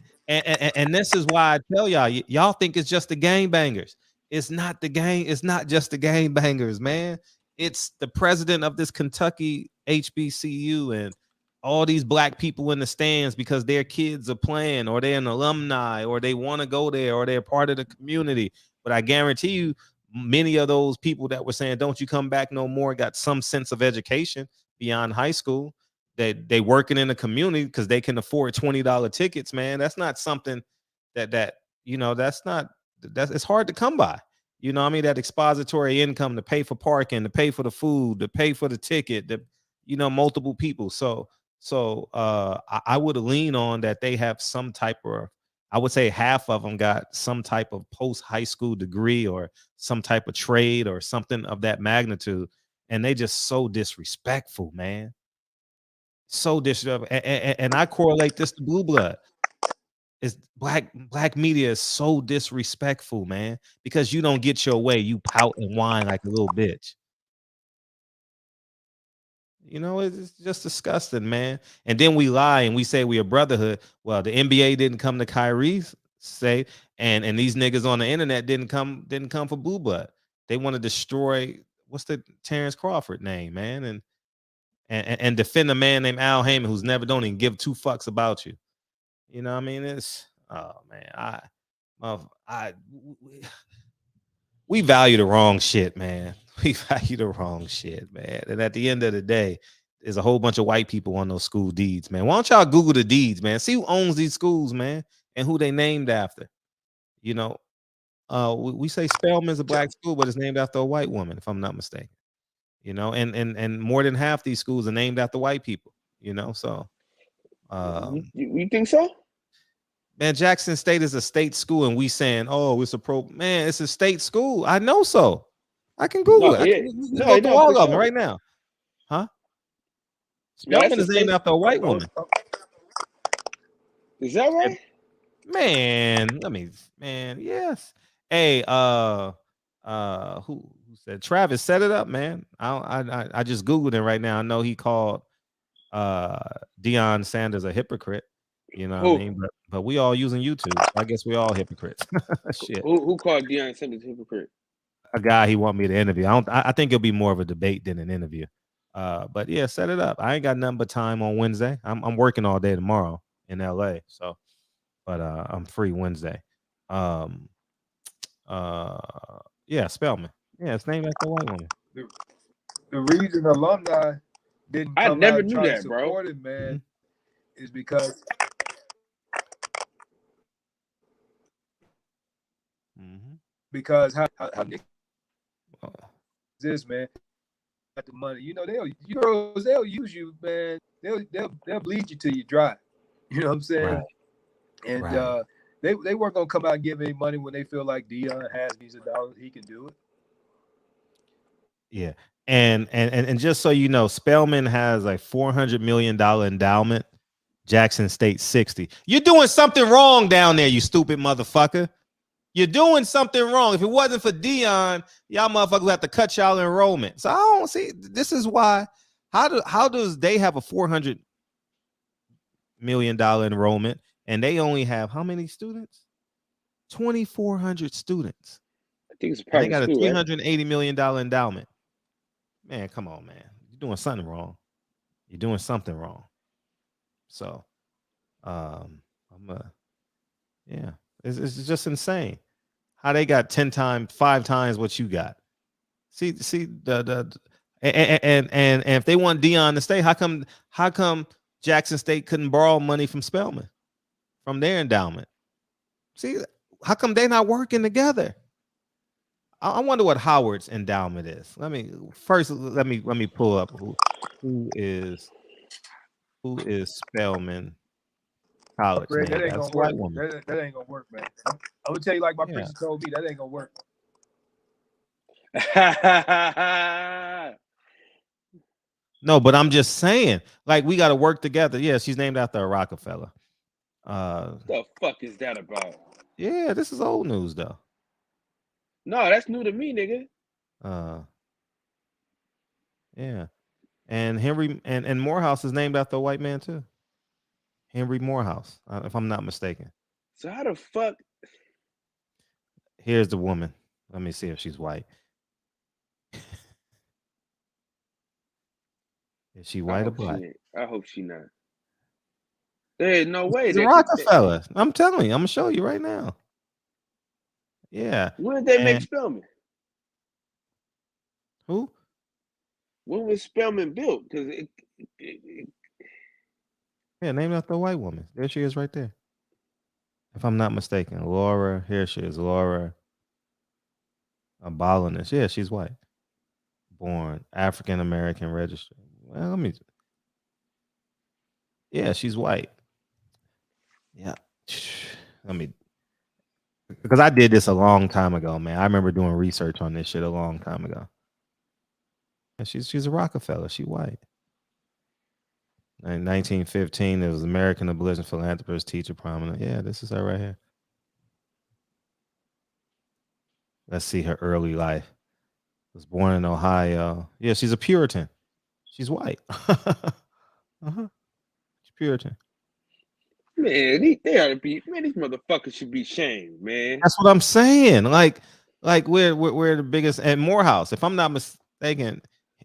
Speaker 1: this is why I tell y'all think it's just the gangbangers. It's not the gang. It's not just the gangbangers, man. It's the president of this Kentucky HBCU and all these black people in the stands because their kids are playing or they're an alumni or they want to go there or they're part of the community. But I guarantee you, many of those people that were saying, don't you come back no more, got some sense of education beyond high school. They working in the community because they can afford $20 tickets, man. That's not something that it's hard to come by. You know what I mean? That expository income to pay for parking, to pay for the food, to pay for the ticket, multiple people. So I would lean on that they have some type of, I would say half of them got some type of post-high school degree or some type of trade or something of that magnitude. And they just so disrespectful, man. So disrespectful. And I correlate this to blue blood. It's black media is so disrespectful, man, because you don't get your way. You pout and whine like a little bitch. You know, it's just disgusting, man. And then we lie and we say we a brotherhood. Well, the NBA didn't come to Kyrie's say, and these niggas on the internet didn't come for blue blood. They want to destroy what's the Terrence Crawford name, man, and defend a man named Al Heyman who's never don't even give two fucks about you. You know what I mean? It's we value the wrong shit, man. We value the wrong shit, man. And at the end of the day, there's a whole bunch of white people on those school deeds, man. Why don't y'all Google the deeds, man? See who owns these schools, man, and who they named after. You know, we say Spelman's a black school, but it's named after a white woman, if I'm not mistaken. You know, and more than half these schools are named after white people. You know, so
Speaker 18: you think so?
Speaker 1: Man, Jackson State is a state school, and we saying, oh, it's it's a state school. I know so. I can Google it. We can go through all of them right now. Huh? Spelman is named after a white woman.
Speaker 18: Is that right?
Speaker 1: Man, yes. Hey, who said Travis set it up, man? I just Googled it right now. I know he called Deion Sanders a hypocrite. You know what I mean? But we all using YouTube. So I guess we all hypocrites. Shit.
Speaker 18: Who called Deion Sanders a hypocrite?
Speaker 1: A guy he want me to interview. I think it'll be more of a debate than an interview. But yeah, set it up. I ain't got nothing but time on Wednesday. I'm working all day tomorrow in LA. So, but I'm free Wednesday. Yeah, Spelman. Yeah, it's named after a white woman.
Speaker 17: The reason alumni didn't come
Speaker 18: never
Speaker 17: out and
Speaker 18: knew
Speaker 17: try
Speaker 18: that,
Speaker 17: to
Speaker 18: bro.
Speaker 17: support it, man, is because how this, man, got the money. You know, they'll use you, man. They'll bleed you till you dry. You know what I'm saying?
Speaker 1: Right.
Speaker 17: And they weren't gonna come out and give any money when they feel like Deion has these dollars, he can do it.
Speaker 1: Yeah. And just so you know, Spelman has a $400 million endowment. Jackson State 60. You're doing something wrong down there, you stupid motherfucker. You're doing something wrong. If it wasn't for Deion, y'all motherfuckers would have to cut y'all enrollment. So I don't see. This is why. How does they have a $400 million enrollment and they only have how many students? 2,400 students.
Speaker 18: I think it's a
Speaker 1: private
Speaker 18: private
Speaker 1: school. They got a
Speaker 18: school,
Speaker 1: $380 million endowment. Man, come on, man. You're doing something wrong. You're doing something wrong. So, it's just insane how they got 5 times what you got. See and if they want Deion to stay, how come Jackson State couldn't borrow money from Spelman from their endowment? See, how come they're not working together? I wonder what Howard's endowment is. Let me pull up who is Spelman College.
Speaker 17: Fred,
Speaker 1: name.
Speaker 17: that ain't
Speaker 1: That's
Speaker 17: gonna
Speaker 1: a
Speaker 17: work.
Speaker 1: white woman.
Speaker 17: That ain't gonna work, man. I'm gonna tell you like my preacher told me, that ain't gonna work.
Speaker 1: No, but I'm just saying, like, we got to work together. Yeah, she's named after a Rockefeller.
Speaker 18: What the fuck is that about?
Speaker 1: Yeah, this is old news though.
Speaker 18: No, that's new to me, nigga.
Speaker 1: Yeah, and Henry and Morehouse is named after a white man too. Henry Morehouse, if I'm not mistaken.
Speaker 18: So how the fuck?
Speaker 1: Here's the woman. Let me see if she's white. Is she white or black?
Speaker 18: I hope she not. There's no way.
Speaker 1: It's a Rockefeller. I'm telling you. I'm gonna show you right now. Yeah.
Speaker 18: When did they make Spelman?
Speaker 1: Who?
Speaker 18: When was Spelman built? Because
Speaker 1: yeah, named after a white woman. There she is right there. If I'm not mistaken. Laura. Here she is. Laura. A Bollinist. Yeah, she's white. Born African American registered. Well, yeah, she's white. Yeah. Because I did this a long time ago, man. I remember doing research on this shit a long time ago. And she's a Rockefeller. She white. In 1915, there was American abolition philanthropist, teacher, prominent. Yeah, this is her right here. Let's see her early life. Was born in Ohio. Yeah, she's a Puritan. She's white. She's Puritan.
Speaker 18: Man, they ought to be. Man, these motherfuckers should be shamed, man.
Speaker 1: That's what I'm saying. Like we're the biggest. And Morehouse, if I'm not mistaken,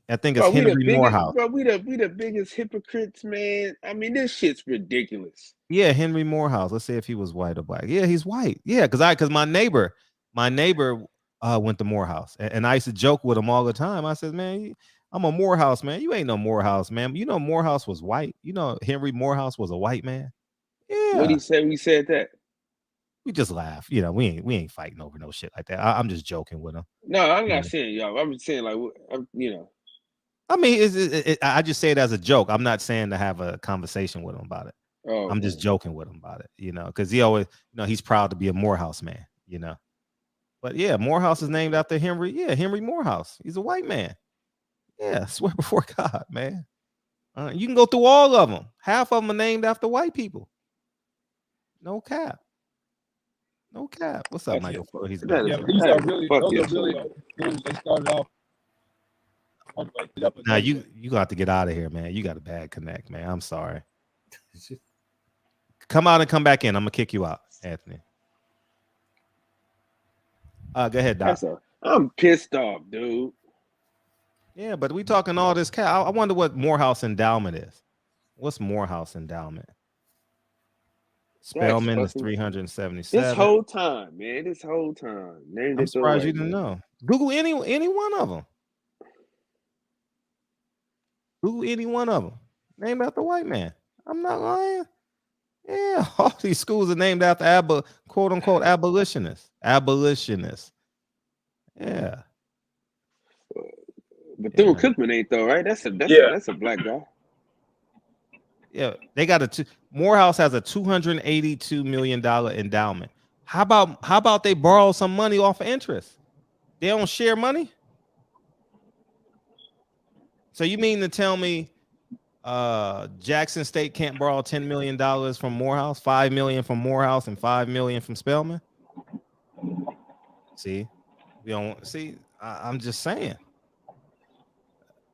Speaker 1: I think it's Henry Morehouse.
Speaker 18: Bro, we the biggest hypocrites, man. I mean, this shit's ridiculous.
Speaker 1: Yeah, Henry Morehouse. Let's see if he was white or black. Yeah, he's white. Yeah, because my neighbor went to Morehouse, and I used to joke with him all the time. I said, man, I'm a Morehouse man. You ain't no Morehouse man. You know Morehouse was white. You know Henry Morehouse was a white man. Yeah.
Speaker 18: What did he say when he said that?
Speaker 1: We just laugh. You know, we ain't fighting over no shit like that. I'm just joking with him.
Speaker 18: No, I'm
Speaker 1: Yeah.
Speaker 18: not saying y'all. I'm just saying like, you know.
Speaker 1: I mean, I just say it as a joke. I'm not saying to have a conversation with him about it.
Speaker 18: Oh,
Speaker 1: I'm just joking with him about it, you know, because he always, you know, he's proud to be a Morehouse man, you know. But yeah, Morehouse is named after Henry. Yeah, Henry Morehouse. He's a white man. Yeah, I swear before God, man. You can go through all of them. Half of them are named after white people. No cap. No cap. What's up, Michael? He's back.
Speaker 17: Yeah, but these are really, those are really schools they started off.
Speaker 1: Now you got to get out of here, man. You got a bad connect, man. I'm sorry. Come out and come back in. I'm gonna kick you out, Anthony. Go ahead, Doc.
Speaker 18: I'm pissed off, dude.
Speaker 1: Yeah, but we talking all this cat. I wonder what Morehouse endowment is. What's Morehouse endowment? Spelman is 377.
Speaker 18: This whole time, man. This whole time.
Speaker 1: I'm surprised you didn't know. Google any one of them. Google any one of them. Named after white man. I'm not lying. Yeah, all these schools are named after quote unquote abolitionists. Abolitionists. Yeah.
Speaker 18: Bethune-Cookman ain't though, right? That's a black guy.
Speaker 1: Yeah, they got Morehouse has a $282 million endowment. How about they borrow some money off of interest? They don't share money. So you mean to tell me Jackson State can't borrow $10 million from Morehouse, $5 million from Morehouse, and $5 million from Spelman? See, we don't see. I'm just saying.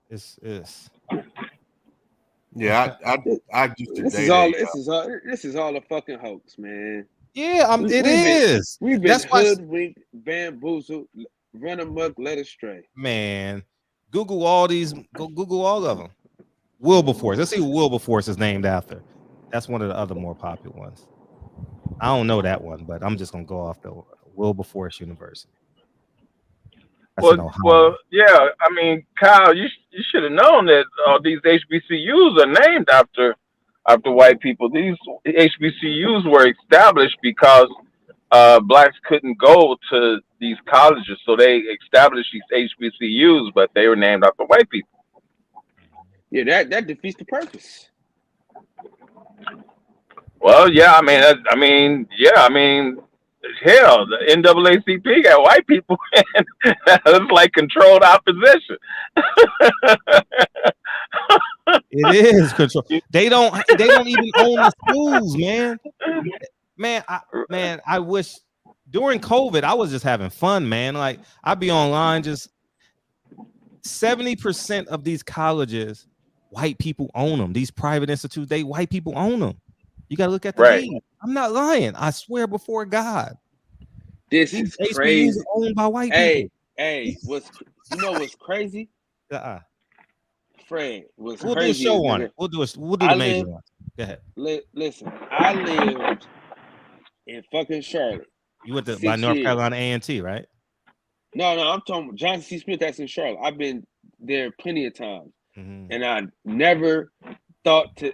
Speaker 1: It's.
Speaker 8: Yeah, I just
Speaker 18: this is all a fucking hoax, man.
Speaker 1: Yeah, it is.
Speaker 18: We've been
Speaker 1: That's
Speaker 18: hoodwinked, bamboozled, run amok, led astray.
Speaker 1: Man, Google all these. Go Google all of them. Wilberforce. Let's see who Wilberforce is named after. That's one of the other more popular ones. I don't know that one, but I'm just gonna go off the Wilberforce University.
Speaker 20: Well, yeah. I mean, Kyle, you should have known that all these HBCUs are named after white people. These HBCUs were established because blacks couldn't go to these colleges, so they established these HBCUs, but they were named after white people.
Speaker 18: Yeah, that defeats the purpose.
Speaker 20: Well, yeah. I mean, hell, the NAACP got white people in. It's like controlled opposition.
Speaker 1: It is control. They don't even own the schools, man. I wish during COVID I was just having fun, man. Like I'd be online. Just 70% of these colleges, white people own them. These private institutes, white people own them. You gotta look at the league. I'm not lying. I swear before God.
Speaker 18: This is crazy.
Speaker 1: Owned by white people.
Speaker 18: Hey, what's crazy? Fred, what's
Speaker 1: we'll
Speaker 18: crazy?
Speaker 1: Do a show on it. We'll do the major one. Go ahead.
Speaker 18: Listen, I lived in fucking Charlotte.
Speaker 1: You went by North Carolina A&T, right?
Speaker 18: No, I'm talking about Johnson C. Smith. That's in Charlotte. I've been there plenty of times, and I never thought to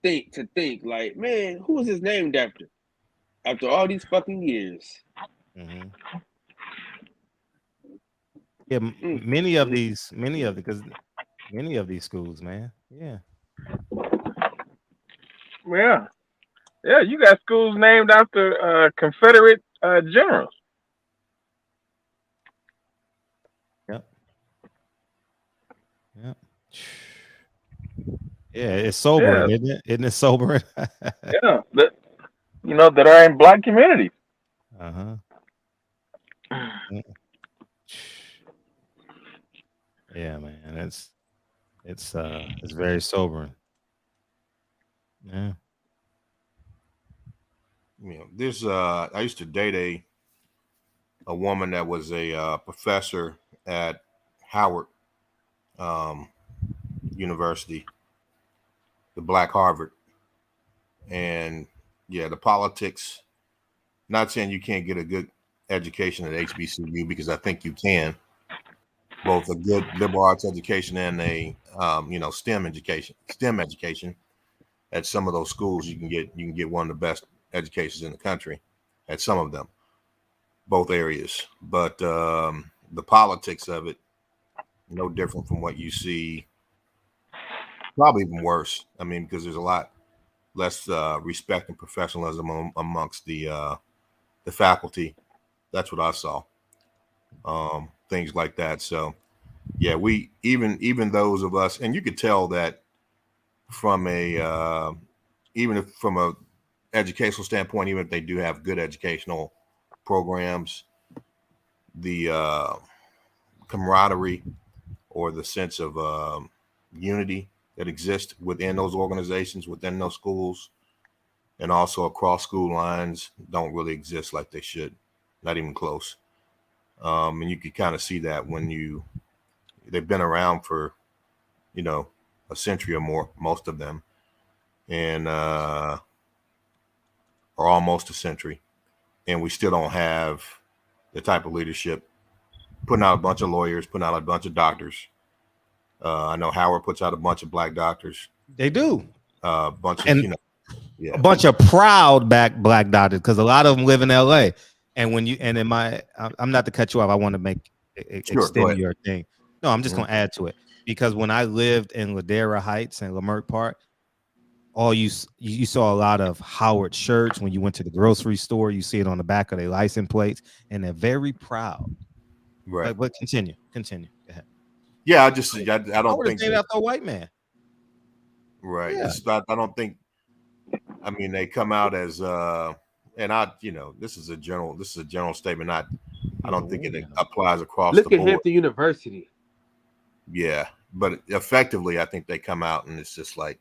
Speaker 18: think like, man, who is this named after? After all these fucking years.
Speaker 1: Yeah, many of these schools, man. Yeah.
Speaker 20: Yeah, you got schools named after Confederate generals.
Speaker 1: Yep. Yeah, it's sobering, isn't it? Isn't it sobering?
Speaker 20: Yeah, that are in black communities.
Speaker 1: Yeah, man, it's very sobering. Yeah.
Speaker 8: This I used to date a woman that was a professor at Howard University, the Black Harvard, and the politics. Not saying you can't get a good education at HBCU, because I think you can, both a good liberal arts education and a STEM education. At some of those schools, you can get one of the best educations in the country. at some of them, both areas. But the politics of it, no different from what you see, probably even worse. I mean, because there's a lot less respect and professionalism amongst the faculty. That's what I saw. Things like that. So yeah, we even those of us, and you could tell that from a from a educational standpoint, even if they do have good educational programs, the camaraderie or the sense of unity that exists within those organizations, within those schools, and also across school lines don't really exist like they should, not even close. And you can kind of see that when they've been around for, a century or more, most of them, and or almost a century, and we still don't have the type of leadership, putting out a bunch of lawyers, putting out a bunch of doctors. I know Howard puts out a bunch of black doctors.
Speaker 1: They do.
Speaker 8: A bunch of,
Speaker 1: And a bunch of proud black doctors, because a lot of them live in LA. And I'm not to cut you off. I want to make extend your thing. No, I'm just going to add to it, because when I lived in Ladera Heights and Leimert Park, you saw a lot of Howard shirts. When you went to the grocery store, you see it on the back of their license plates, and they're very proud.
Speaker 8: Right.
Speaker 1: But continue. Go ahead.
Speaker 8: Yeah, I don't
Speaker 1: Howard
Speaker 8: think
Speaker 1: is named after a white man.
Speaker 8: Right.
Speaker 1: Yeah.
Speaker 8: I don't think. I mean, they come out as and this is a general statement. I don't think it applies across
Speaker 18: Look
Speaker 8: the
Speaker 18: at
Speaker 8: board.
Speaker 18: Hampton University.
Speaker 8: Yeah, but effectively, I think they come out and it's just like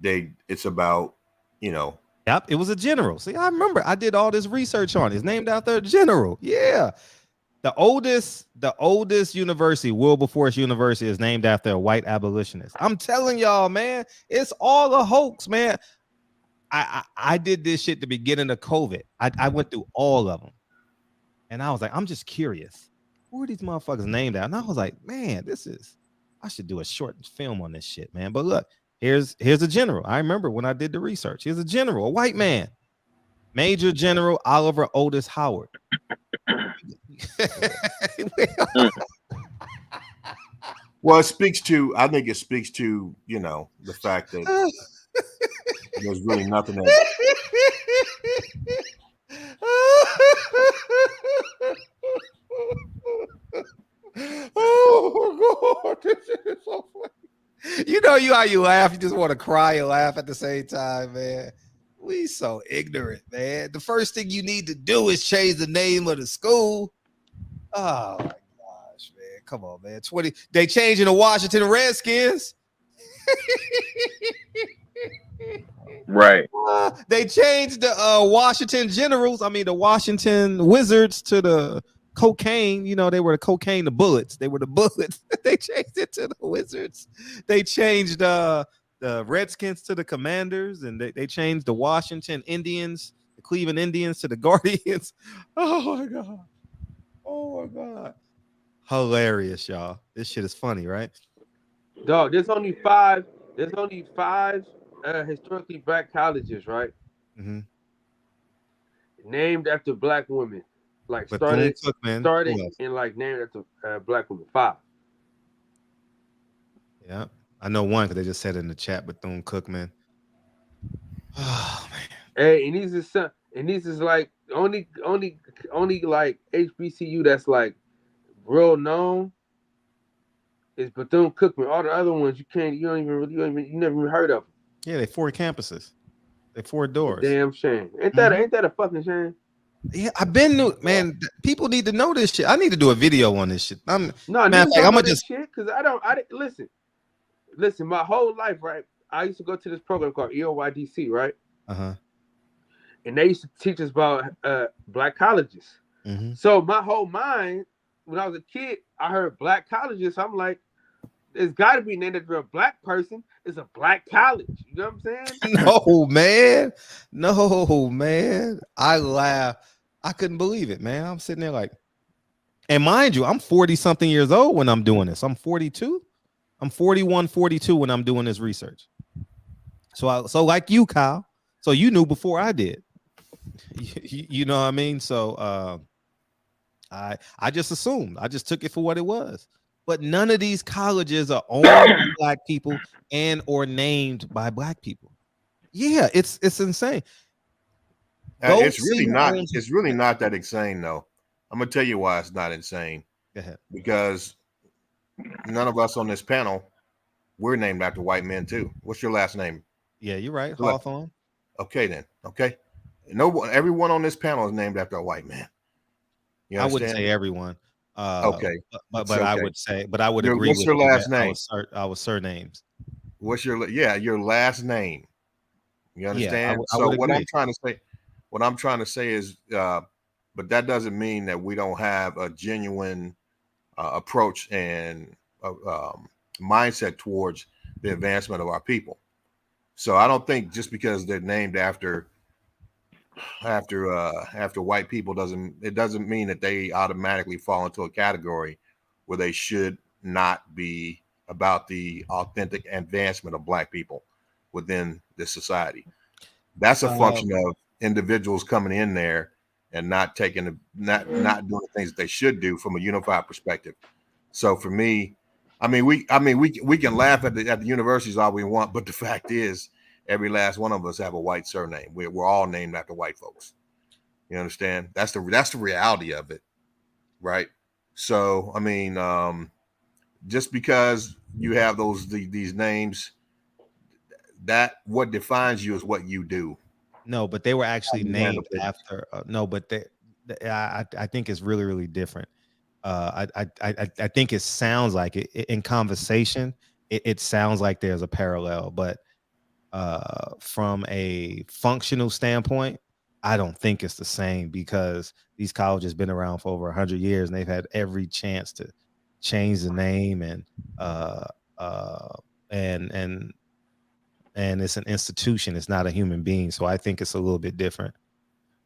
Speaker 8: it's about,
Speaker 1: Yep, it was a general. See, I remember I did all this research on it. It's named after a general. Yeah. The oldest university, Wilberforce University, is named after a white abolitionist. I'm telling y'all, man, it's all a hoax, man. I did this shit at the beginning of COVID. I went through all of them. And I was like, I'm just curious. Who are these motherfuckers named after? And I was like, man, I should do a short film on this shit, man. But look, here's a general. I remember when I did the research. Here's a general, a white man. Major General Oliver Otis Howard.
Speaker 8: Well, I think it speaks to, the fact that there's really nothing that.
Speaker 1: Oh God, this is so funny. How you laugh, you just want to cry and laugh at the same time, man. We so ignorant, man. The first thing you need to do is change the name of the school. Oh my gosh, man. Come on, man. They changing the Washington Redskins.
Speaker 20: Right.
Speaker 1: They changed the the Washington Wizards to the cocaine. They were the cocaine, the Bullets. They were the Bullets. They changed it to the Wizards. They changed the Redskins to the Commanders, and they changed the Washington Indians, the Cleveland Indians, to the Guardians. Oh my God. Hilarious, y'all. This shit is funny, right?
Speaker 18: Dog, there's only five historically black colleges, right?
Speaker 1: Mm-hmm.
Speaker 18: Named after black women. Like
Speaker 1: But
Speaker 18: started
Speaker 1: Cookman,
Speaker 18: and like named after black women. 5.
Speaker 1: Yeah. I know one because they just said it in the chat, Bethune-Cookman. Oh man.
Speaker 18: Hey, and these is like only like HBCU that's like real known is Bethune-Cookman. All the other ones you never even heard of them.
Speaker 1: Yeah, they 4 campuses. They 4 doors.
Speaker 18: Damn shame. Ain't that a fucking shame?
Speaker 1: Yeah, I've been man. People need to know this shit. I need to do a video on this shit. I'm
Speaker 18: gonna just shit because I didn't listen. My whole life, right? I used to go to this program called EOYDC, right? And they used to teach us about black colleges.
Speaker 1: Mm-hmm.
Speaker 18: So my whole mind, when I was a kid, I heard black colleges. I'm like, it's got to be named after a black person. It's a black college. You know what I'm saying?
Speaker 1: No, man. I laugh. I couldn't believe it, man. I'm sitting there like, and mind you, I'm 40 something years old when I'm doing this. I'm 42. I'm 41, 42 when I'm doing this research. So like you, Kyle. So you knew before I did. You know what I mean? So I just assumed. I just took it for what it was. But none of these colleges are owned by Black people and or named by Black people. Yeah, it's insane. Go
Speaker 8: It's
Speaker 1: see
Speaker 8: really
Speaker 1: who
Speaker 8: not.
Speaker 1: owns-
Speaker 8: It's really not that insane, though. I'm gonna tell you why it's not insane.
Speaker 1: Go ahead.
Speaker 8: Because none of us on this panel, we're named after white men too. What's your last name?
Speaker 1: Yeah, you're right.
Speaker 8: Look.
Speaker 1: Hawthorne.
Speaker 8: Okay, then. Okay. No one, everyone on this panel is named after a white man. You
Speaker 1: I wouldn't
Speaker 8: understand?
Speaker 1: say everyone.
Speaker 8: Okay.
Speaker 1: But
Speaker 8: Okay.
Speaker 1: I would say, but I would agree
Speaker 8: What's
Speaker 1: with
Speaker 8: your
Speaker 1: you
Speaker 8: last
Speaker 1: that
Speaker 8: name?
Speaker 1: Our surnames.
Speaker 8: What's your last name? You understand?
Speaker 1: I
Speaker 8: So
Speaker 1: would
Speaker 8: what
Speaker 1: agree.
Speaker 8: I'm trying to say is, but that doesn't mean that we don't have a genuine approach and mindset towards the advancement of our people. So I don't think just because they're named after white people doesn't mean that they automatically fall into a category where they should not be about the authentic advancement of Black people within this society. That's a function of individuals coming in there and not doing the things that they should do from a unified perspective. So for me, we can laugh at the universities all we want, but the fact is, every last one of us have a white surname. We're all named after white folks. You understand? That's the reality of it, right? So just because you have these names, that what defines you is what you do.
Speaker 1: No, but they were actually named after. No, but I think it's really, really different. I think it sounds like it in conversation. It sounds like there's a parallel, but from a functional standpoint, I don't think it's the same because these colleges been around for over 100 years and they've had every chance to change the name and it's an institution. It's not a human being. So I think it's a little bit different.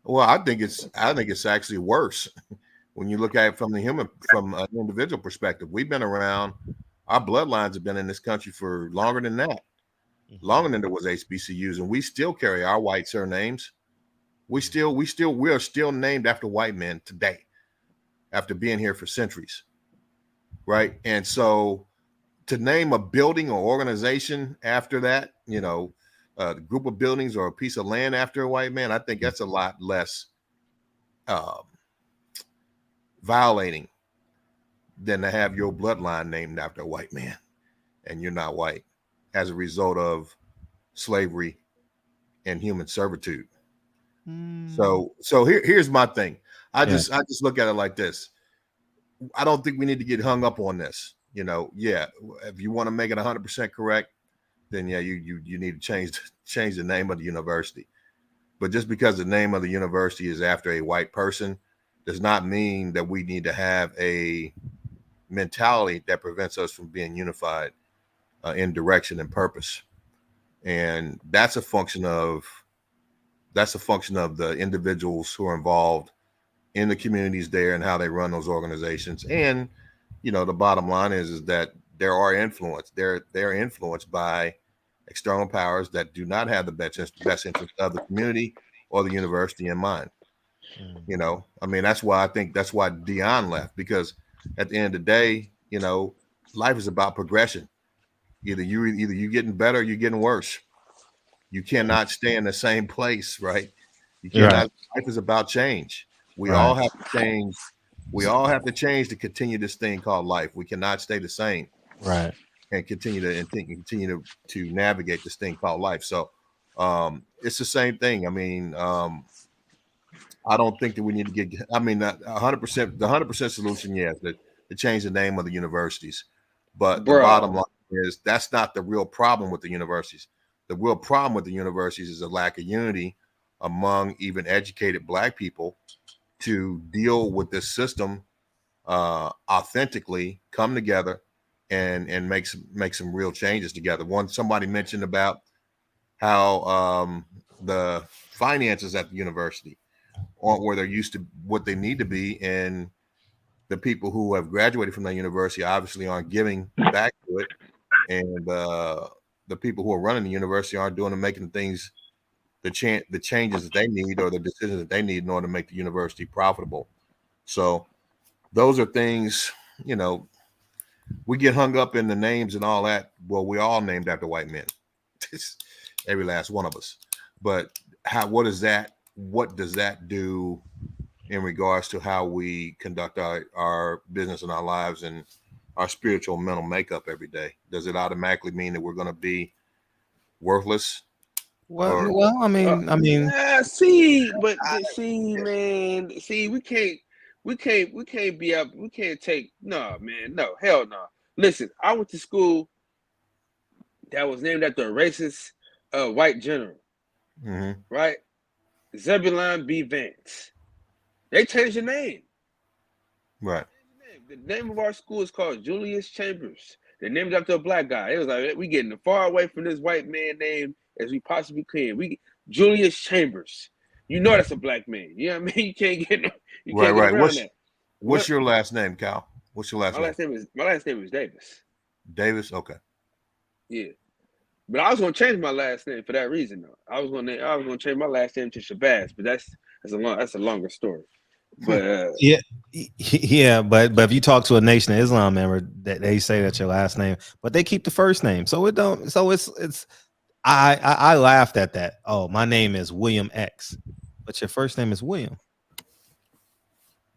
Speaker 8: Well, I think it's actually worse when you look at it from an individual perspective. We've been around. Our bloodlines have been in this country for longer than that, longer than there was HBCUs, and we still carry our white surnames. We are still named after white men today, after being here for centuries, right? And so, to name a building or organization after that, a group of buildings or a piece of land after a white man, I think that's a lot less violating than to have your bloodline named after a white man and you're not white as a result of slavery and human servitude. So here's my thing. I just look at it like this. I don't think we need to get hung up on this. If you want to make it 100% correct, then you need to change the name of the university. But just because the name of the university is after a white person does not mean that we need to have a mentality that prevents us from being unified in direction and purpose. And that's a function of the individuals who are involved in the communities there and how they run those organizations. And the bottom line is that they're influenced by external powers that do not have the best interest of the community or the university in mind. That's why Deion left, because at the end of the day, life is about progression. Either you're getting better or you're getting worse. You cannot stay in the same place, right? You cannot. Right. Life is about change. We all have to change. We all have to change to continue this thing called life. We cannot stay the same,
Speaker 1: right?
Speaker 8: And continue to navigate this thing called life. So, it's the same thing. I don't think that we need to get. 100%. The 100% solution, yes, to change the name of the universities. But the bottom line is that's not the real problem with the universities. The real problem with the universities is a lack of unity among even educated Black people to deal with this system authentically, come together and make some real changes together. Somebody mentioned about how the finances at the university aren't where they're used to, what they need to be, and the people who have graduated from the university obviously aren't giving back to it, and the people who are running the university aren't making things the changes that they need or the decisions that they need in order to make the university profitable. So those are things, you know, we get hung up in the names and all that. Well, we all named after white men, every last one of us. But what does that do in regards to how we conduct our business and our lives and our spiritual mental makeup every day? Does it automatically mean that we're going to be worthless?
Speaker 1: Well, I mean,
Speaker 18: man, we can't be up. We can't take no, man, no, hell no. Listen, I went to school that was named after a racist white general, right? Zebulon B. Vance. They changed the name.
Speaker 8: Right.
Speaker 18: The name of our school is called Julius Chambers. They named it after a black guy. It was like, we getting as far away from this white man name as we possibly can. Julius Chambers. You know that's a black man. You know what I mean? You can't get around that.
Speaker 8: What's your last name, Cal? What's your last name?
Speaker 18: My last name is Davis.
Speaker 8: Davis? Okay.
Speaker 18: Yeah. But I was gonna change my last name for that reason though. I was gonna change my last name to Shabazz, but that's a longer story. But
Speaker 1: yeah, but if you talk to a Nation of Islam member, that they say that's your last name, but they keep the first name, so it don't. So it's I laughed at that. Oh, my name is William X, but your first name is William.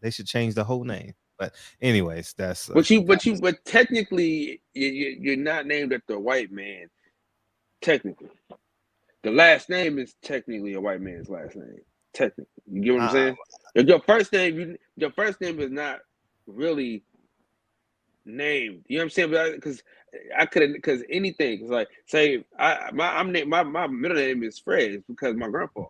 Speaker 1: They should change the whole name. But anyways, that's
Speaker 18: but technically you're not named after a white man. Technically, the last name is technically a white man's last name. Technically, you get what I'm saying? If your first name is not really named. You know what I'm saying? Because I couldn't, because anything. Because like, say, my middle name is Fred. It's because my grandpa.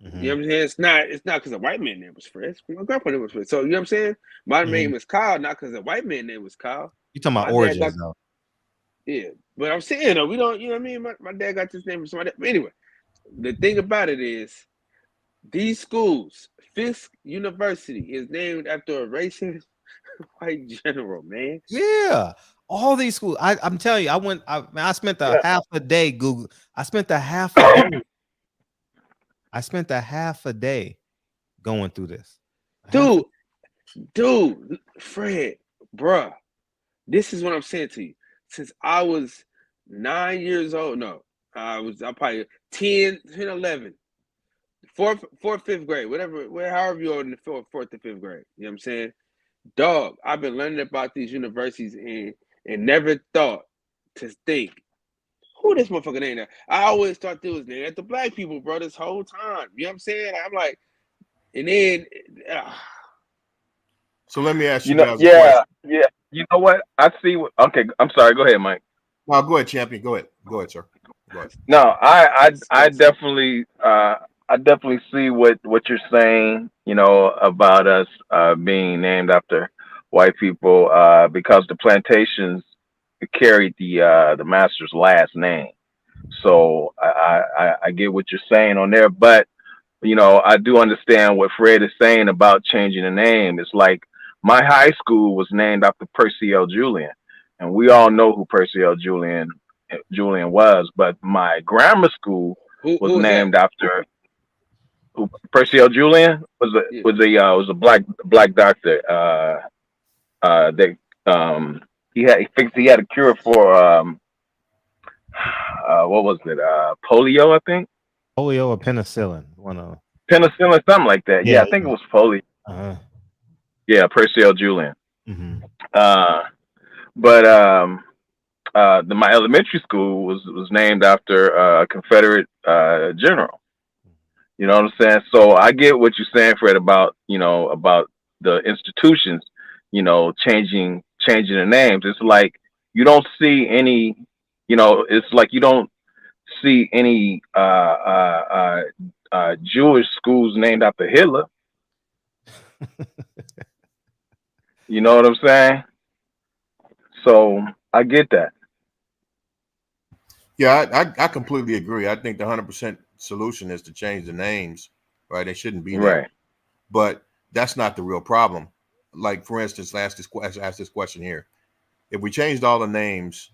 Speaker 18: You know what I'm saying? It's not because a white man name was Fred. My grandpa name was Fred. So you know what I'm saying? My name was Kyle, not because a white man name was Kyle.
Speaker 1: You talking about origins though?
Speaker 18: Yeah, but I'm saying though, we don't. You know what I mean? My dad got this name from somebody. But anyway, the thing about it is, these schools, Fisk University, is named after a racist white general, man.
Speaker 1: Yeah, all these schools. I'm telling you, I spent half a day Google. I spent a half a day going through this.
Speaker 18: Dude, Fred, bruh, this is what I'm saying to you. Since I was 9 years old, I'm probably 10, 11, fourth, fifth grade, however you're in the fourth to fifth grade. You know what I'm saying? Dog, I've been learning about these universities and never thought to think, who this motherfucker named that? I always thought it was named after black people, bro, this whole time. You know what I'm saying? I'm like, and then
Speaker 8: so let me ask you,
Speaker 20: guys a question. Yeah. You know what? I see. Okay, I'm sorry. Go ahead, Mike.
Speaker 8: Well, go ahead, champion. Go ahead, sir. Go ahead.
Speaker 20: No, I definitely see what you're saying. You know, about us being named after white people because the plantations carried the master's last name. So I get what you're saying on there, but you know, I do understand what Fred is saying about changing the name. It's like, my high school was named after Percy L. Julian, and we all know who Percy L. Julian was. But my grammar school was named after Percy L. Julian was a black doctor. He had a cure for what was it? Polio, I think.
Speaker 1: Polio or penicillin, one of them.
Speaker 20: Penicillin, something like that. Yeah, I think it was polio. Yeah, Percy L. Julian. But my elementary school was named after a Confederate general. You know what I'm saying? So I get what you're saying, Fred, about the institutions, changing the names. It's like you don't see any, it's like you don't see any Jewish schools named after Hitler. You know what I'm saying? So I get that.
Speaker 8: Yeah, I completely agree. I think the 100% solution is to change the names, right? They shouldn't be there.
Speaker 20: Right.
Speaker 8: But that's not the real problem. Like, for instance, ask this question here. If we changed all the names,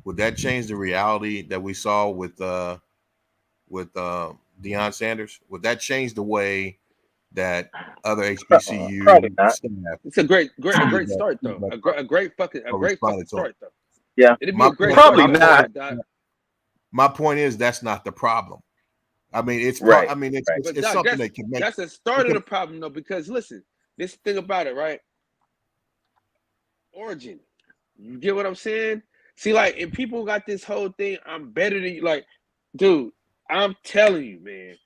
Speaker 8: would that change the reality that we saw with Deion Sanders? Would that change the way that other
Speaker 20: Probably
Speaker 8: HBCU
Speaker 20: not.
Speaker 8: staff
Speaker 18: It's a great
Speaker 8: see
Speaker 18: start
Speaker 8: that
Speaker 18: though. A great fucking start though.
Speaker 20: Yeah,
Speaker 18: It'd be a great
Speaker 20: probably
Speaker 18: start.
Speaker 20: not.
Speaker 8: My point is that's not the problem. I mean, it's
Speaker 20: Right.
Speaker 8: I mean, it's
Speaker 18: But
Speaker 8: it's
Speaker 18: Doc,
Speaker 8: something that can make.
Speaker 18: that's the start of the problem though, because listen, this thing about it, right? Origin. You get what I'm saying? See, like, if people got this whole thing, I'm better than you. Like, dude, I'm telling you, man,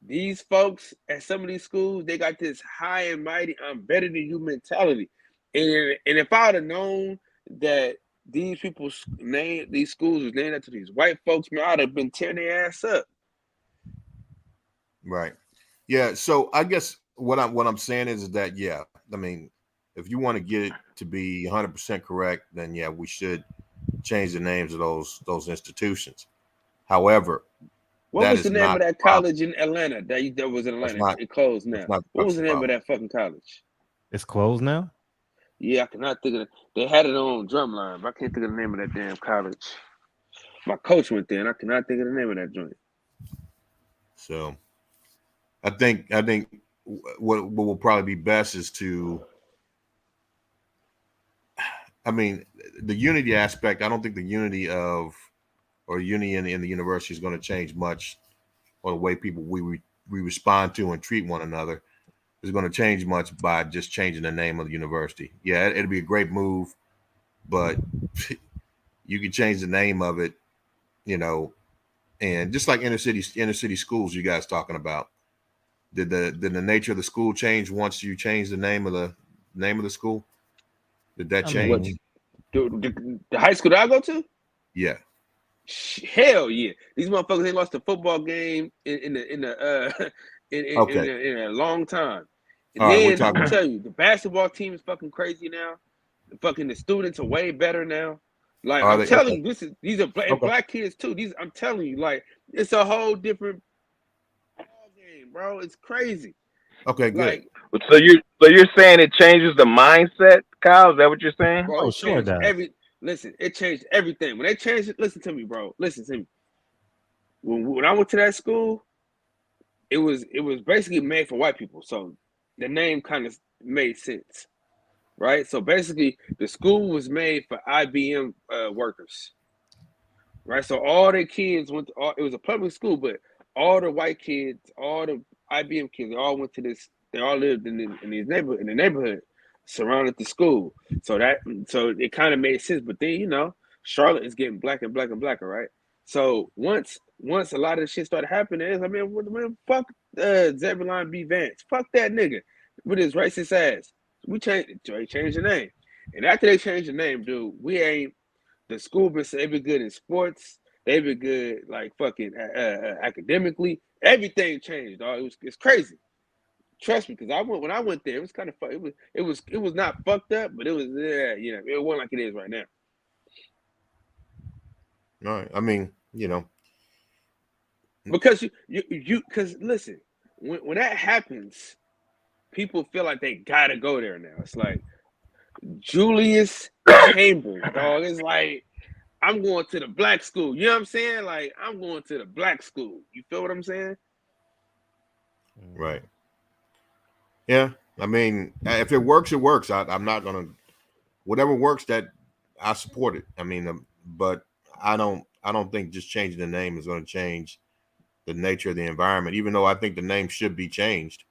Speaker 18: these folks at some of these schools, they got this high and mighty, I'm better than you mentality. And if I would have known that these people's name, these schools was named after these white folks, man, I'd have been tearing their ass up.
Speaker 8: Right. Yeah. So I guess what I'm saying is that, yeah, I mean, if you want to get it to be 100% correct, then yeah, we should change the names of those institutions. However,
Speaker 18: what was the name of that college in Atlanta that was in Atlanta? It closed now. What was the name of that fucking college?
Speaker 1: It's closed now?
Speaker 18: Yeah, I cannot think of it. They had it on Drumline, but I can't think of the name of that damn college. My coach went there, and I cannot think of the name of that joint.
Speaker 8: So I think what will probably be best is to, I mean, the unity aspect. I don't think the unity of or union in the university is going to change much, or the way people we respond to and treat one another is going to change much by just changing the name of the university. Yeah, it'll be a great move, but you can change the name of it, you know, and just like inner city schools you guys talking about. Did the nature of the school change once you change the name of the school? Did that change?
Speaker 18: The high school that I go to?
Speaker 8: Yeah.
Speaker 18: Hell yeah! These motherfuckers ain't lost a football game in a long time. And then I'm tell you, the basketball team is fucking crazy now. The students are way better now. Like I'm telling you, these are black kids too. I'm telling you, like it's a whole different ball game, bro. It's crazy.
Speaker 8: Okay, good.
Speaker 20: Like, so you're saying it changes the mindset, Kyle? Is that what you're saying?
Speaker 18: Bro, sure. Listen, it changed everything. When they changed it, listen to me, bro. Listen to me. When I went to that school, it was basically made for white people. So the name kind of made sense, right? So basically, the school was made for IBM workers, right? So all the kids went. It was a public school, but all the white kids, all the IBM kids, they all went to this. They all lived in the neighborhood surrounded the school. So it kind of made sense. But then, you know, Charlotte is getting blacker and blacker and blacker, right? So once a lot of the shit started happening, I mean, fuck Xavier B. Vance. Fuck that nigga with his racist ass. We changed the name. And after they changed the name, dude, the school they've been good in sports. They've been good, like, fucking academically. Everything changed, dog. It's crazy. Trust me, because when I went there, it was kind of fun. It was not fucked up, but it was it wasn't like it is right now.
Speaker 8: All right. I mean, you know,
Speaker 18: because because listen, when that happens, people feel like they gotta go there now. It's like Julius Chambers, dog. It's like I'm going to the black school. You know what I'm saying? Like I'm going to the black school. You feel what I'm saying?
Speaker 8: Right. Yeah, I mean, if it works, it works. I'm not gonna, whatever works, that I support it. I mean, but I don't think just changing the name is going to change the nature of the environment. Even though I think the name should be changed,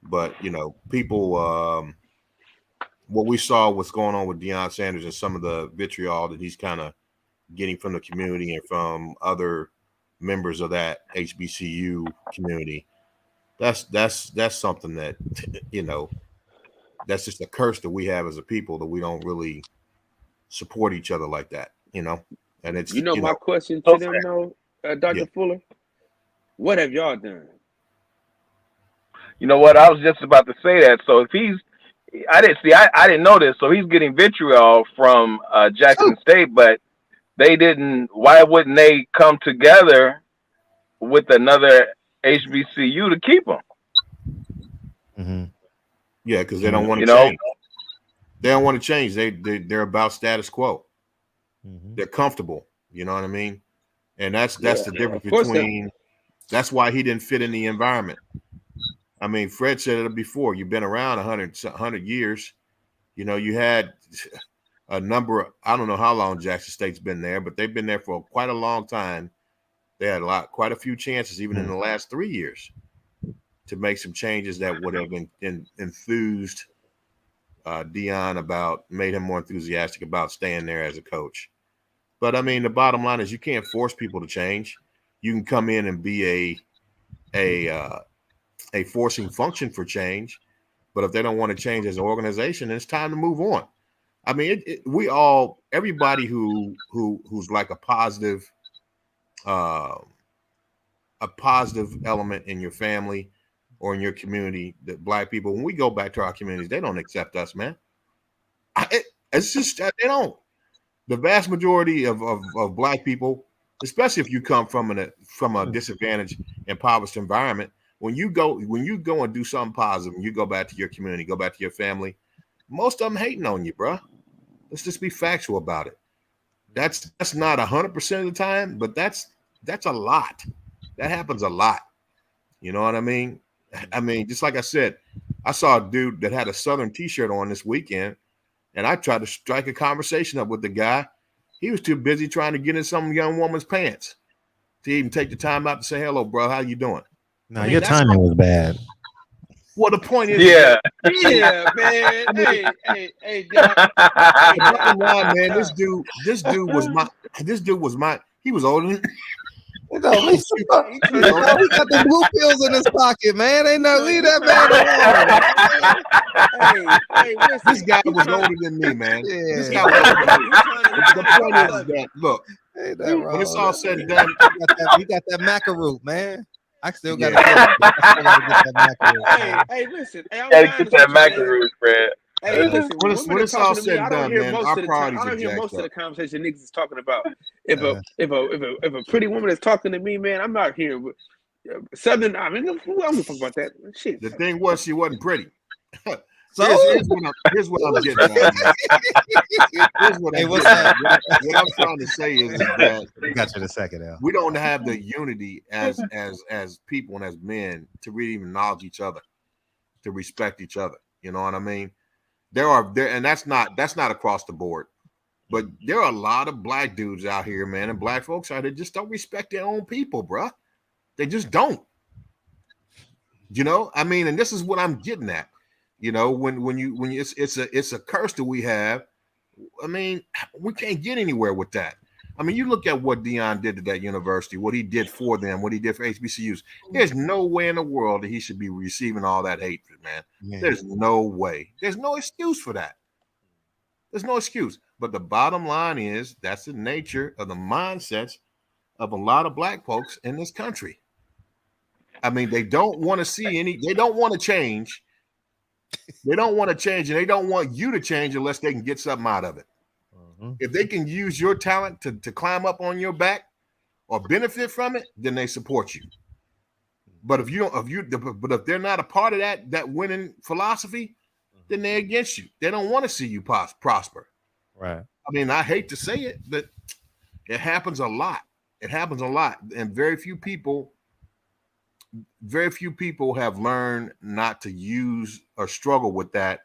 Speaker 8: but you know, people, what we saw, what's going on with Deion Sanders and some of the vitriol that he's kind of getting from the community and from other members of that HBCU community. That's something that, you know, that's just a curse that we have as a people, that we don't really support each other like that, you know. And it's
Speaker 18: my question to them though, Dr. Fuller, what have y'all done?
Speaker 20: You know what? I was just about to say that. So if I didn't know this. So he's getting vitriol from Jackson State, but they didn't. Why wouldn't they come together with another HBCU to keep them?
Speaker 8: Mm-hmm. Yeah, because they don't want to change. They don't want to change. They're about status quo. Mm-hmm. They're comfortable. You know what I mean? And that's the difference between That's why he didn't fit in the environment. I mean, Fred said it before. You've been around 100 years. You know, you had a number of, I don't know how long Jackson State's been there, but they've been there for quite a long time. They had quite a few chances, even in the last 3 years, to make some changes that would have enthused Deion made him more enthusiastic about staying there as a coach. But I mean, the bottom line is you can't force people to change. You can come in and be a forcing function for change, but if they don't want to change as an organization, then it's time to move on. I mean, everybody who's like a positive element in your family or in your community, that Black people, when we go back to our communities, they don't accept us, man. It's just they don't. The vast majority of Black people, especially if you come from a disadvantaged, impoverished environment, when you go and do something positive, and you go back to your community, go back to your family, most of them hating on you, bro. Let's just be factual about it. That's not 100% of the time, but that's a lot. That happens a lot. You know what I mean? I mean, just like I said, I saw a dude that had a Southern T-shirt on this weekend, and I tried to strike a conversation up with the guy. He was too busy trying to get in some young woman's pants to even take the time out to say, "Hello, bro. How you doing?"
Speaker 1: No, your timing was bad.
Speaker 8: Well, the point is,
Speaker 18: yeah, man. Hey, Doc.
Speaker 8: Bottom line, man, this dude was my. He was older than.
Speaker 15: We got the blue pills in his pocket, man. Ain't no leave that man alone.
Speaker 18: Listen,
Speaker 8: this guy was older than me, man. Yeah. This guy was older than me. The point is that look, when it's all said and done,
Speaker 15: you got that macaroon, man. I still got to get that macaroon.
Speaker 18: Hey, listen.
Speaker 20: Gotta get that macaroon, Fred.
Speaker 18: Hey, listen,
Speaker 8: when it's all said and done, man,
Speaker 18: most of the conversation niggas is talking about. If a pretty woman is talking to me, man, I'm out here with Southern. I mean, I'm gonna talk about that shit.
Speaker 8: The thing was, she wasn't pretty.
Speaker 15: So
Speaker 8: here's what I'm getting at. Here's what I'm trying to say is that
Speaker 1: we got you in a second now.
Speaker 8: We don't have the unity as people and as men to really even acknowledge each other, to respect each other. You know what I mean? And that's not across the board, but there are a lot of Black dudes out here, man, and Black folks out there just don't respect their own people, bro. They just don't. You know, I mean, and this is what I'm getting at. You know, when it's a curse that we have. I mean, we can't get anywhere with that. I mean, you look at what Deion did to that university, what he did for them, what he did for HBCUs. There's no way in the world that he should be receiving all that hatred, man. Yeah. There's no way. There's no excuse for that. There's no excuse. But the bottom line is that's the nature of the mindsets of a lot of Black folks in this country. I mean, they don't want to see they don't want to change. They don't want to change, and they don't want you to change unless they can get something out of it. If they can use your talent to climb up on your back or benefit from it, then they support you. But if they're not a part of that winning philosophy, then they're against you. They don't want to see you prosper.
Speaker 1: Right.
Speaker 8: I mean, I hate to say it, but it happens a lot. It happens a lot, and very few people have learned not to use or struggle with that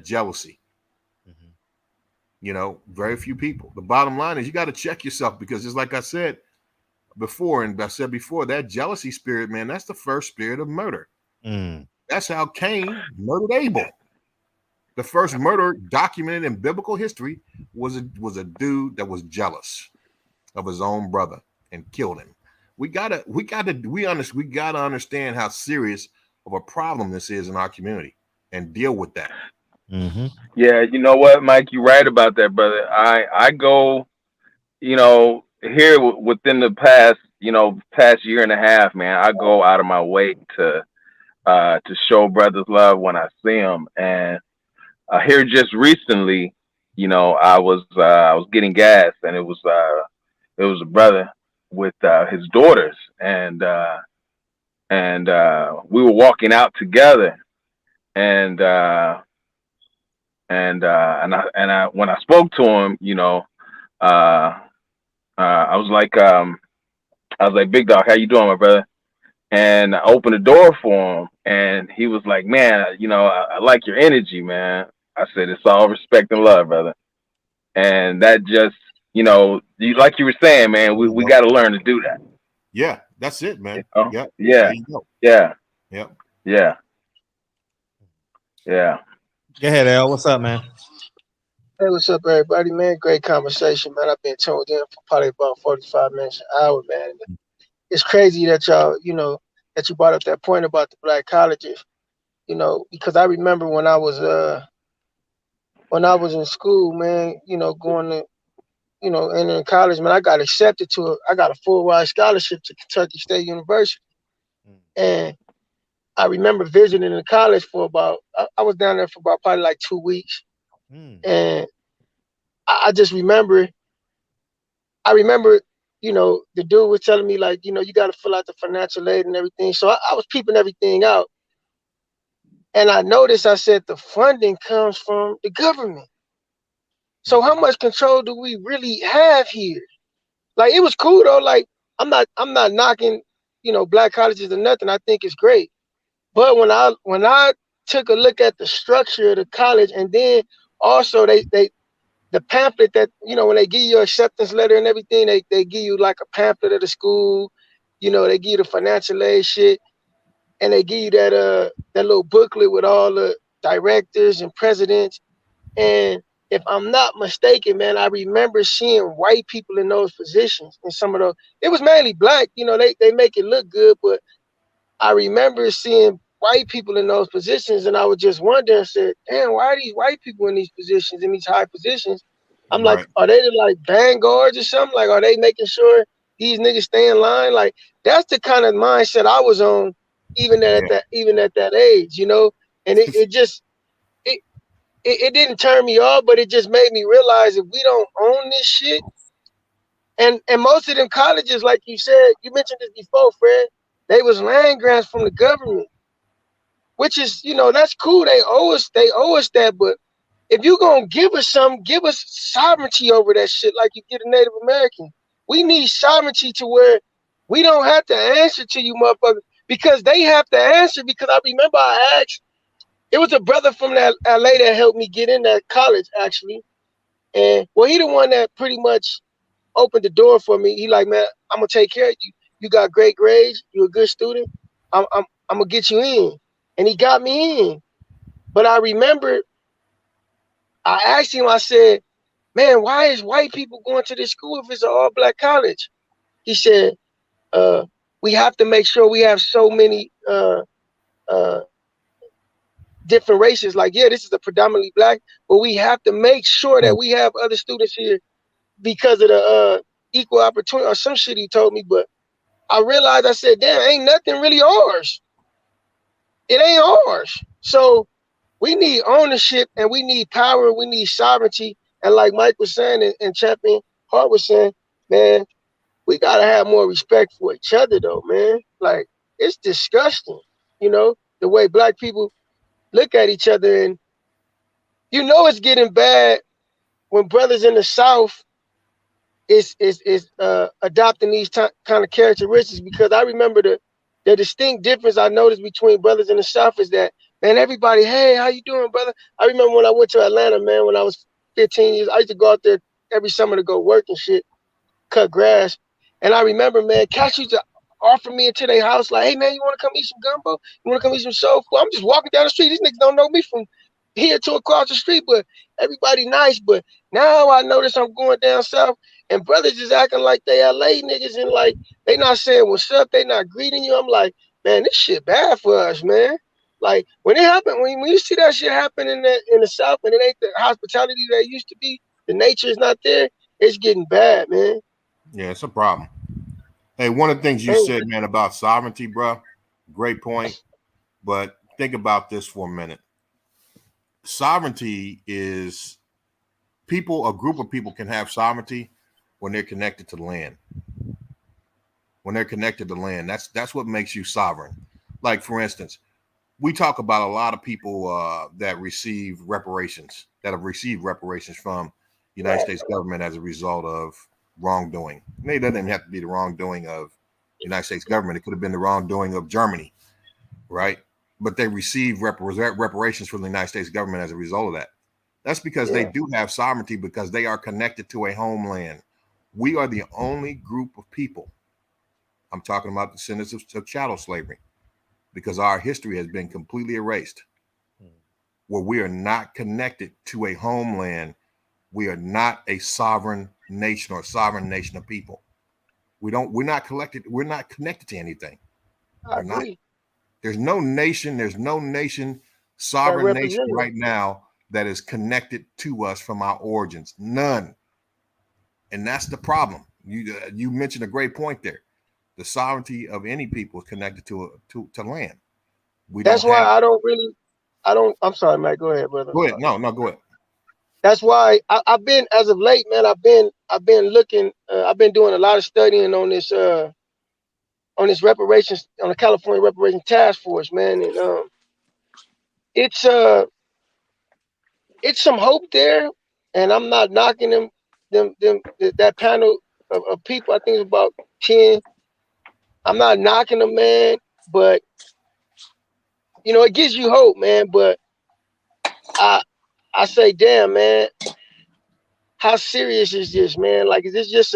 Speaker 8: jealousy. You know, very few people. The bottom line is you got to check yourself, because just like I said before, that jealousy spirit, man, that's the first spirit of murder. That's how Cain murdered Abel. The first murder documented in biblical history was a dude that was jealous of his own brother and killed him. We gotta understand how serious of a problem this is in our community and deal with that.
Speaker 20: Yeah, you know what, Mike, you're right about that, brother. I go, you know, here within the past year and a half, man, I go out of my way to show brothers love when I see them. And here just recently, you know, I was getting gas, and it was a brother with his daughters, and we were walking out together, and I when I spoke to him, you know, I was like, big dog, how you doing, my brother? And I opened the door for him, and he was like, "Man, you know, I like your energy, man." I said, "It's all respect and love, brother." And that just, you know, like you were saying, man, we got to learn to do that.
Speaker 8: Yeah, that's it, man.
Speaker 20: You know?
Speaker 8: Yep.
Speaker 20: Yeah,
Speaker 8: There you go.
Speaker 20: yeah,
Speaker 8: Yep.
Speaker 20: yeah, yeah.
Speaker 1: Go ahead, Al. What's up, man?
Speaker 4: Hey, what's up, everybody, man? Great conversation, man. I've been tuned in for probably about 45 minutes, an hour, man. It's crazy that y'all, you know, that you brought up that point about the black colleges, you know, because I remember when I was in school, man, you know, going to, you know, entering college, man, I got accepted I got a full ride scholarship to Kentucky State University. And I remember visiting the college for about, I was down there for about probably like 2 weeks. And I just remember, you know, the dude was telling me, like, you know, you got to fill out the financial aid and everything. So I was peeping everything out. And I noticed, I said, the funding comes from the government. So how much control do we really have here? Like, it was cool though. Like, I'm not knocking, you know, black colleges or nothing. I think it's great. But when I took a look at the structure of the college, and then also the pamphlet that, you know, when they give you your acceptance letter and everything, they give you like a pamphlet of the school, you know, they give you the financial aid shit, and they give you that little booklet with all the directors and presidents. And if I'm not mistaken, man, I remember seeing white people in those positions, and some of those, it was mainly black, you know, they make it look good, but I remember seeing white people in those positions, and I was just wondering, said, damn, why are these white people in these positions, in these high positions? I'm like, are they like vanguards or something? Like, are they making sure these niggas stay in line? Like, that's the kind of mindset I was on, even at that age, you know. And it didn't turn me off, but it just made me realize, if we don't own this shit, and most of them colleges, like you said, you mentioned this before, Fred, they was land grants from the government, which is, you know, that's cool. They owe us that. But if you're gonna give us something, give us sovereignty over that shit, like you get a Native American. We need sovereignty to where we don't have to answer to you motherfuckers, because they have to answer. Because I remember I asked, it was a brother from that LA that helped me get in that college, actually. And well, he the one that pretty much opened the door for me. He like, man, I'm gonna take care of you. You got great grades. You're a good student. I'm gonna get you in. And he got me in. But I remember I asked him, I said, man, why is white people going to this school if it's an all black college? He said, we have to make sure we have so many different races. Like, yeah, this is a predominantly black, but we have to make sure that we have other students here because of the equal opportunity or some shit he told me. But I realized, I said, damn, ain't nothing really ours. It ain't ours. So we need ownership, and we need power, we need sovereignty. And like Mike was saying, and Champion Hart was saying, man, we gotta have more respect for each other though, man. Like, it's disgusting, you know, the way black people look at each other. And you know it's getting bad when brothers in the South is adopting these kind of characteristics, because I remember the distinct difference I noticed between brothers in the South is that, man, everybody, hey, how you doing, brother? I remember when I went to Atlanta, man, when I was 15 years, I used to go out there every summer to go work and shit, cut grass. And I remember, man, cats used to offer me into their house, like, hey, man, you want to come eat some gumbo? You want to come eat some soul food? I'm just walking down the street. These niggas don't know me from here to across the street, but everybody nice. But now I notice I'm going down south, and brothers is acting like they LA niggas, and like they not saying what's up, they not greeting you. I'm like, man, this shit bad for us, man. Like, when it happened, when you see that shit happen in the South, and it ain't the hospitality that it used to be, the nature is not there, it's getting bad, man.
Speaker 8: Yeah, it's a problem. Hey, one of the things you said, man, about sovereignty, bro, great point. But think about this for a minute. Sovereignty is a group of people can have sovereignty when they're connected to the land. When they're connected to land, that's what makes you sovereign. Like, for instance, we talk about a lot of people that have received reparations from the United States government as a result of wrongdoing. It doesn't even have to be the wrongdoing of United States government. It could have been the wrongdoing of Germany, right? But they received reparations from the United States government as a result of that. That's because they do have sovereignty because they are connected to a homeland. We are the only group of people. I'm talking about the descendants of chattel slavery, because our history has been completely erased. Where we are not connected to a homeland, we are not a sovereign nation or sovereign nation of people. We're not connected to anything.
Speaker 4: I agree.
Speaker 8: There's no nation, sovereign nation right now that is connected to us from our origins. None. And that's the problem. You mentioned a great point there. The sovereignty of any people is connected to land.
Speaker 4: I'm sorry, Matt. Go ahead, brother.
Speaker 8: Go ahead. No, go ahead.
Speaker 4: That's why I've been, as of late, man. I've been looking. I've been doing a lot of studying on this reparations, on the California Reparations Task Force, man. And it's some hope there, and I'm not knocking that panel of people. I think it's about 10. I'm not knocking them, man, but it gives you hope, man. But I say, damn, man, how serious is this, man? Like, is this just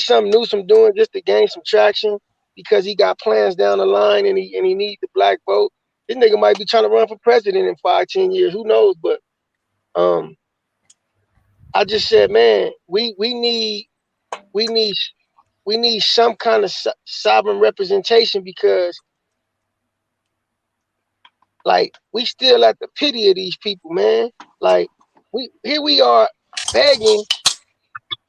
Speaker 4: something Newsom doing just to gain some traction because he got plans down the line and he needs the black vote? This nigga might be trying to run for president in 5-10 years. Who knows? But I just said, man, we need some kind of sovereign representation, because like we still at the pity of these people, man. Like we are begging,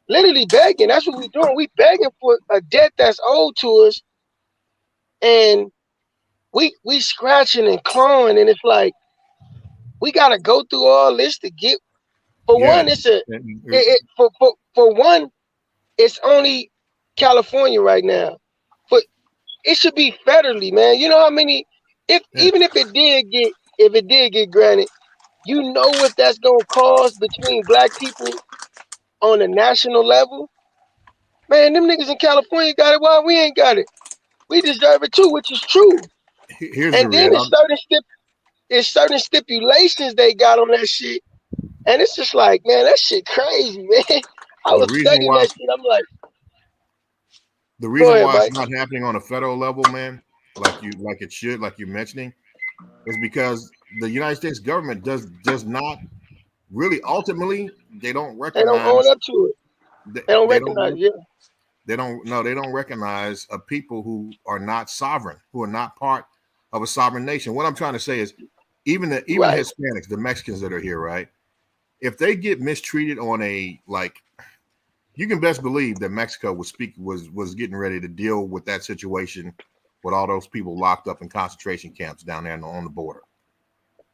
Speaker 4: literally begging. That's what we're doing. We begging for a debt that's owed to us, and we scratching and clawing, and it's like we gotta go through all this to get. For one, it's only California right now, but it should be federally, man. You know how many? Even if it did get granted, you know what that's gonna cost between black people on a national level. Man, them niggas in California got it while we ain't got it. We deserve it too, which is true. And then it's certain stipulations they got on that shit. And it's just like, man, that shit crazy, man. I was studying that shit. I'm like,
Speaker 8: the reason why it's not happening on a federal level, man, like it should, like you're mentioning, is because the United States government does not really, ultimately, they don't recognize.
Speaker 4: They don't own up to it. They don't recognize it.
Speaker 8: They don't recognize a people who are not sovereign, who are not part of a sovereign nation. What I'm trying to say is, even Hispanics, the Mexicans that are here, right? If they get mistreated on you can best believe that Mexico was getting ready to deal with that situation with all those people locked up in concentration camps down there on the border.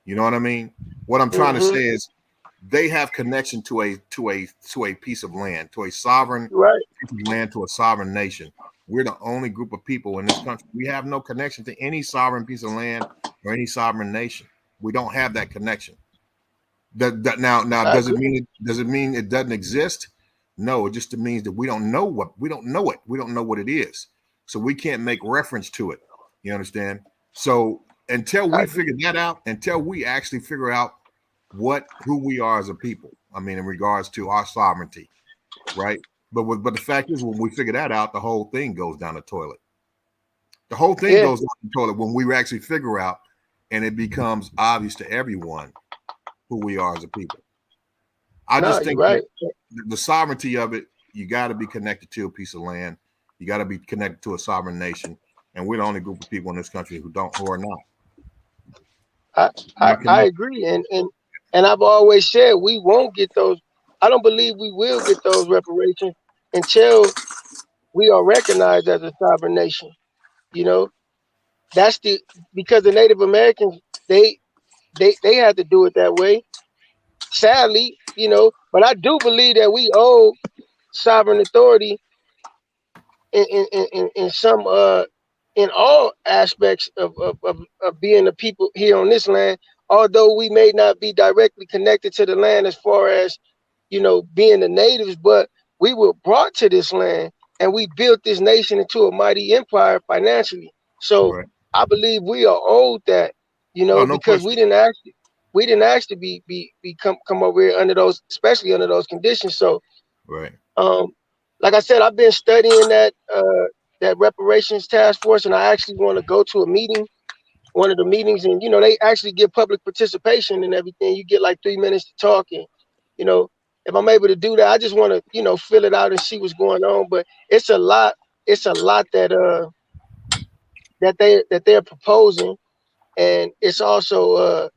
Speaker 8: You know what I mean? What I'm trying to say is, they have connection to a piece of land, to a sovereign piece of land, to a sovereign nation. We're the only group of people in this country. We have no connection to any sovereign piece of land or any sovereign nation. We don't have that connection. Now, does it mean it doesn't exist? No, it just means that we don't know it. We don't know what it is. So we can't make reference to it. You understand? So until we figure that out, until we actually figure out who we are as a people, I mean, in regards to our sovereignty, right? But the fact is, when we figure that out, the whole thing goes down the toilet. The whole thing goes down the toilet when we actually figure out, and it becomes obvious to everyone who we are as a people. I just think that the sovereignty of it, you got to be connected to a piece of land. You got to be connected to a sovereign nation, and we're the only group of people in this country who are not.
Speaker 4: I agree, and I've always said we won't get those. I don't believe we will get those reparations until we are recognized as a sovereign nation. You know, because the Native Americans they had to do it that way. Sadly, but I do believe that we owe sovereign authority in some in all aspects of being a people here on this land. Although we may not be directly connected to the land as far as being the natives, but we were brought to this land and we built this nation into a mighty empire financially. So I believe we are owed that, you know, because we didn't actually come over here under those, especially under those conditions. So like I said, I've been studying that reparations task force, and I actually want to go to a meeting, one of the meetings, and you know, they actually give public participation and everything. You get like 3 minutes to talk, and you know, if I'm able to do that, I just want to, you know, fill it out and see what's going on. But it's a lot that they're proposing, and it's also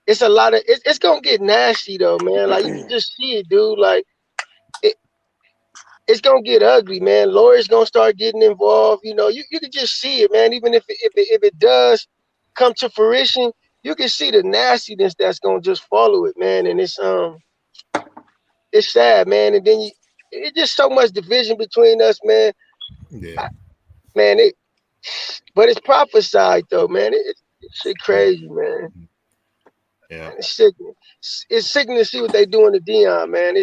Speaker 4: it's a lot of it's gonna get nasty though, man. Like you can just see it, dude. Like it's gonna get ugly, man. Lawyers gonna start getting involved. You know, you can just see it, man. Even if it does come to fruition, you can see the nastiness that's gonna just follow it, man. And it's sad, man. And then it's just so much division between us, man.
Speaker 8: Yeah,
Speaker 4: but it's prophesied though, man. It's shit crazy, man.
Speaker 8: Yeah,
Speaker 4: it's sickening. It's sickening to see what they doing to Deion, man.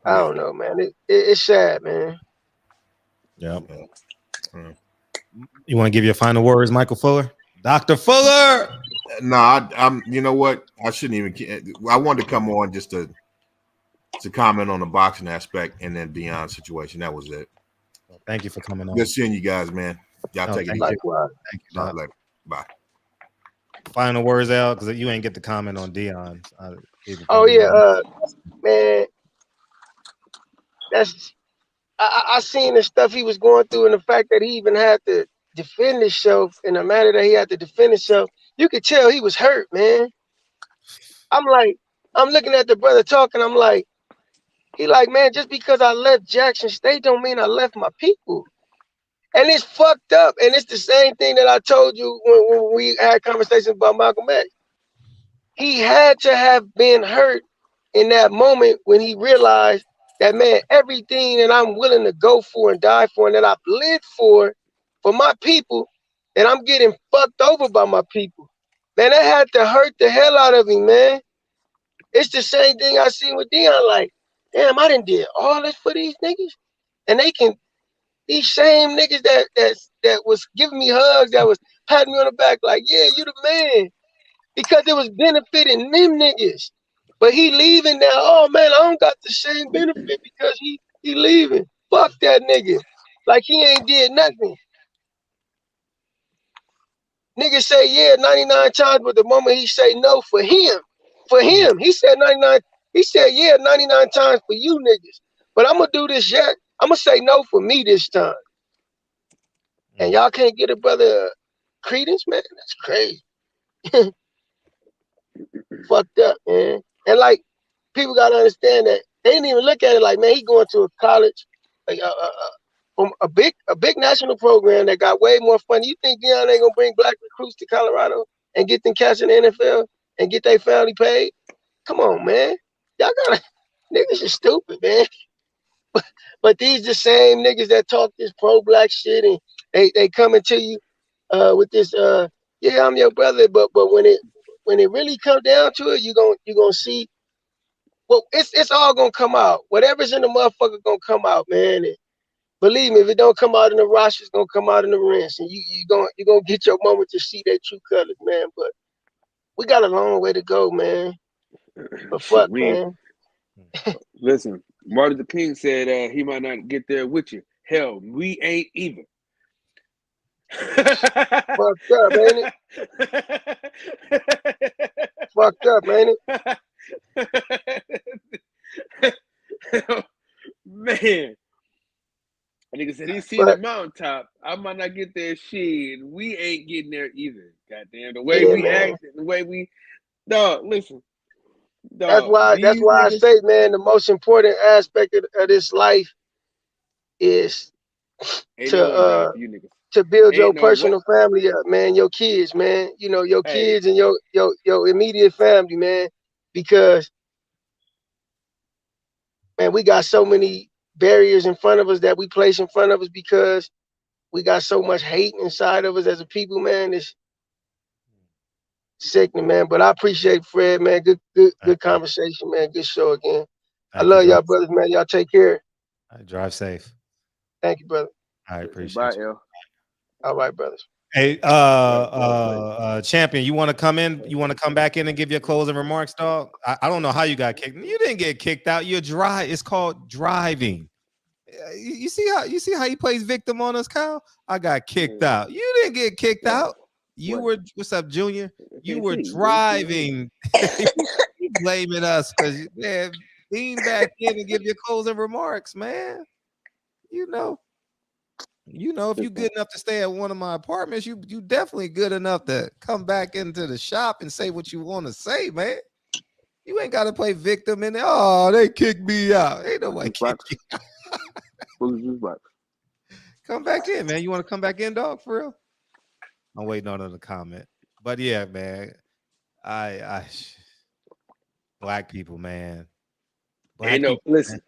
Speaker 4: I don't know, man. It's sad, man.
Speaker 1: Yeah. You want to give your final words, Michael Fuller? Dr. Fuller.
Speaker 8: No, I'm. You know what? I shouldn't even. I wanted to come on just to comment on the boxing aspect and then Deion's situation. That was it.
Speaker 1: Thank you for coming on.
Speaker 8: Good seeing you guys, man. Y'all take it easy.
Speaker 4: Thank
Speaker 1: you.
Speaker 8: All right, later. Bye.
Speaker 1: Final words out, because you ain't get the comment on Deion.
Speaker 4: Oh yeah, man. That's I seen the stuff he was going through, and the fact that he even had to defend himself in the manner that he had to defend himself. You could tell he was hurt, man. I'm looking at the brother talking. I'm like, he like, man, just because I left Jackson State don't mean I left my people. And it's fucked up. And it's the same thing that I told you when we had conversations about Malcolm X. He had to have been hurt in that moment when he realized that, man, everything that I'm willing to go for and die for and that I've lived for my people, and I'm getting fucked over by my people. Man, that had to hurt the hell out of him, man. It's the same thing I seen with Deion. Like, damn, I done did all this for these niggas. And these same niggas that was giving me hugs, that was patting me on the back, like, yeah, you the man. Because it was benefiting them niggas. But he leaving now. Oh man, I don't got the same benefit because he leaving. Fuck that nigga. Like he ain't did nothing. Niggas say yeah 99 times, but the moment he say no for him, he said 99. He said yeah 99 times for you niggas. But I'm gonna do this yet. I'm gonna say no for me this time. And y'all can't get a brother credence, man. That's crazy. Fucked up, man. And like people gotta understand that they didn't even look at it like, man, he going to a college, from a big national program that got way more funny. You think Deion ain't gonna bring black recruits to Colorado and get them cats in the NFL and get their family paid? Come on, man. Y'all gotta niggas are stupid, man. But these the same niggas that talk this pro-black shit and they coming to you with this yeah, I'm your brother, but when it really comes down to it, you're gonna see. Well, it's all gonna come out. Whatever's in the motherfucker gonna come out, man. And believe me, if it don't come out in the rush, it's gonna come out in the rinse, and you're gonna get your moment to see their true colors, man. But we got a long way to go, man. But fuck, man.
Speaker 18: Listen, Martin Luther King said he might not get there with you. Hell, we ain't even.
Speaker 4: Fucked up, ain't it? Fucked up, ain't
Speaker 18: it? Man. A nigga said he seen the mountaintop. I might not get there. Shit, we ain't getting there either. Goddamn, the way we act, the way we. Dog, listen. Dog,
Speaker 4: that's why I say, man, the most important aspect of this life is to build your personal family up, man. Your kids, man. You know, your kids and your immediate family, man. Because, man, we got so many barriers in front of us that we place in front of us because we got so much hate inside of us as a people, man. It's sickening, man. But I appreciate Fred, man. Good conversation, man. Good show again. I love y'all brothers, man. Y'all take care.
Speaker 1: All right, drive safe.
Speaker 4: Thank you, brother.
Speaker 1: I appreciate
Speaker 18: Bye,
Speaker 1: you.
Speaker 18: L.
Speaker 4: All right, brothers.
Speaker 1: Hey, champion, you want to come in? You want to come back in and give your closing remarks, dog? I don't know how you got kicked. You didn't get kicked out. You're dry. It's called driving. You see how he plays victim on us, Kyle? I got kicked out. You didn't get kicked out. You were, what's up, Junior? You were driving. You blaming us because, man, lean back in and give your closing remarks, man. You know, if you're good enough to stay at one of my apartments, you definitely good enough to come back into the shop and say what you want to say, man. You ain't got to play victim in there. Oh, they kicked me out. Ain't nobody kicked you out. Come back in, man. You want to come back in, dog? For real? I'm waiting on another comment. But yeah, man. I black people, man. Black
Speaker 18: Ain't no
Speaker 1: people,
Speaker 18: listen.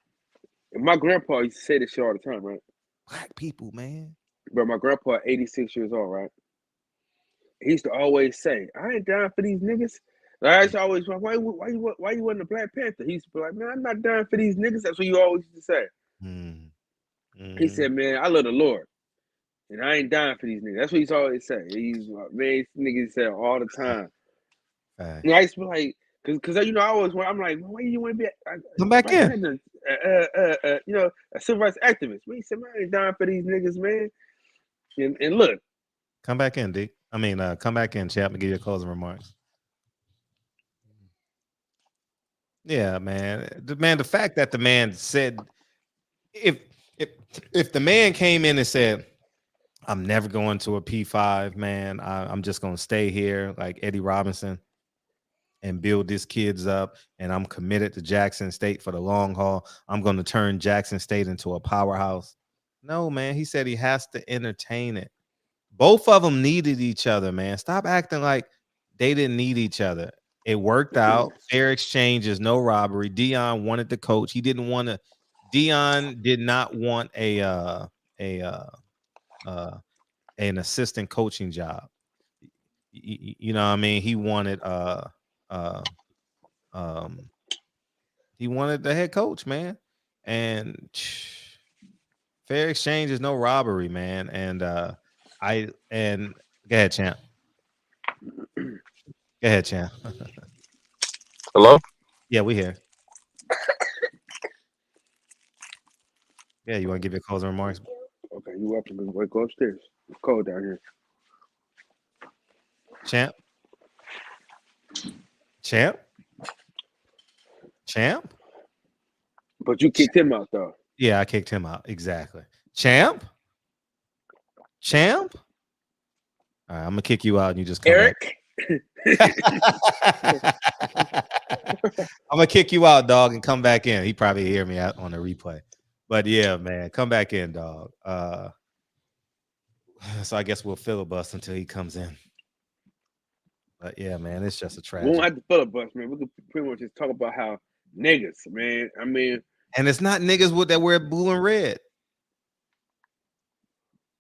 Speaker 18: My grandpa used to say this shit all the time, right?
Speaker 1: Black people, man.
Speaker 18: But my grandpa, 86 years old, right? He used to always say, "I ain't down for these niggas." Like, I used to always, why you wasn't a Black Panther? He used to be like, "Man, I'm not down for these niggas." That's what you always used to say. He said, "Man, I love the Lord, and I ain't dying for these niggas." That's what he's always say. He's man, these niggas say all the time. And I used to be like, because I always I'm like, why you want to be
Speaker 1: come back in?
Speaker 18: A civil rights activist. He said, "Man, I ain't dying for these niggas, man." And look,
Speaker 1: come back in, D. I mean, come back in, chap, and give your closing remarks. Yeah, man. The fact that the man said, if the man came in and said, "I'm never going to a P5, man. I'm just going to stay here like Eddie Robinson and build these kids up, and I'm committed to Jackson State for the long haul. I'm going to turn Jackson State into a powerhouse." No, man. He said he has to entertain it. Both of them needed each other, man. Stop acting like they didn't need each other. It worked out. Fair exchanges, no robbery. Deion wanted to coach. He didn't want to. Deion did not want an assistant coaching job. You know what I mean? He wanted the head coach, man. And fair exchange is no robbery, man. And go ahead, champ. Go ahead, champ.
Speaker 20: Hello?
Speaker 1: Yeah, we here. Yeah, you want to give your closing remarks?
Speaker 18: Okay, you welcome to go upstairs. It's cold down here.
Speaker 1: Champ?
Speaker 18: But you kicked him out, though.
Speaker 1: Yeah, I kicked him out. Exactly. Champ? All right, I'm gonna kick you out and you just come
Speaker 18: Eric.
Speaker 1: back. I'm gonna kick you out, dog, and come back in. He probably hear me out on the replay. But yeah, man, come back in, dog. So I guess we'll filibuster until he comes in. But yeah, man, it's just a
Speaker 18: We
Speaker 1: tragedy.
Speaker 18: won't have to filibuster, man. We can pretty much just talk about how niggas, man. I mean,
Speaker 1: and it's not niggas that wear blue and red.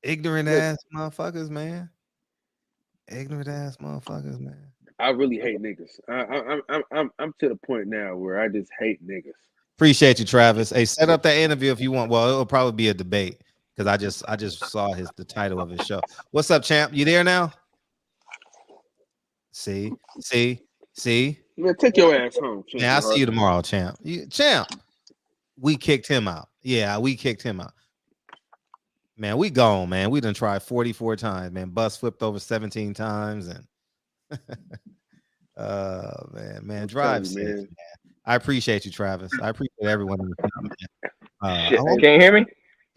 Speaker 1: Ignorant ass motherfuckers, man. Ignorant ass motherfuckers, man.
Speaker 18: I really hate niggas. I'm to the point now where I just hate niggas.
Speaker 1: Appreciate you, Travis. Hey, set up that interview if you want. Well, it'll probably be a debate because I just saw the title of his show. What's up, champ? You there now? See.
Speaker 18: Man, take your ass home.
Speaker 1: Yeah, I'll see you tomorrow, champ. Champ. We kicked him out. Yeah, we kicked him out. Man, we gone, man. We done tried 44 times, man. Bus flipped over 17 times, and man, drive safe, man. I appreciate you, Travis. I appreciate everyone in the comment.
Speaker 20: Can you hear me?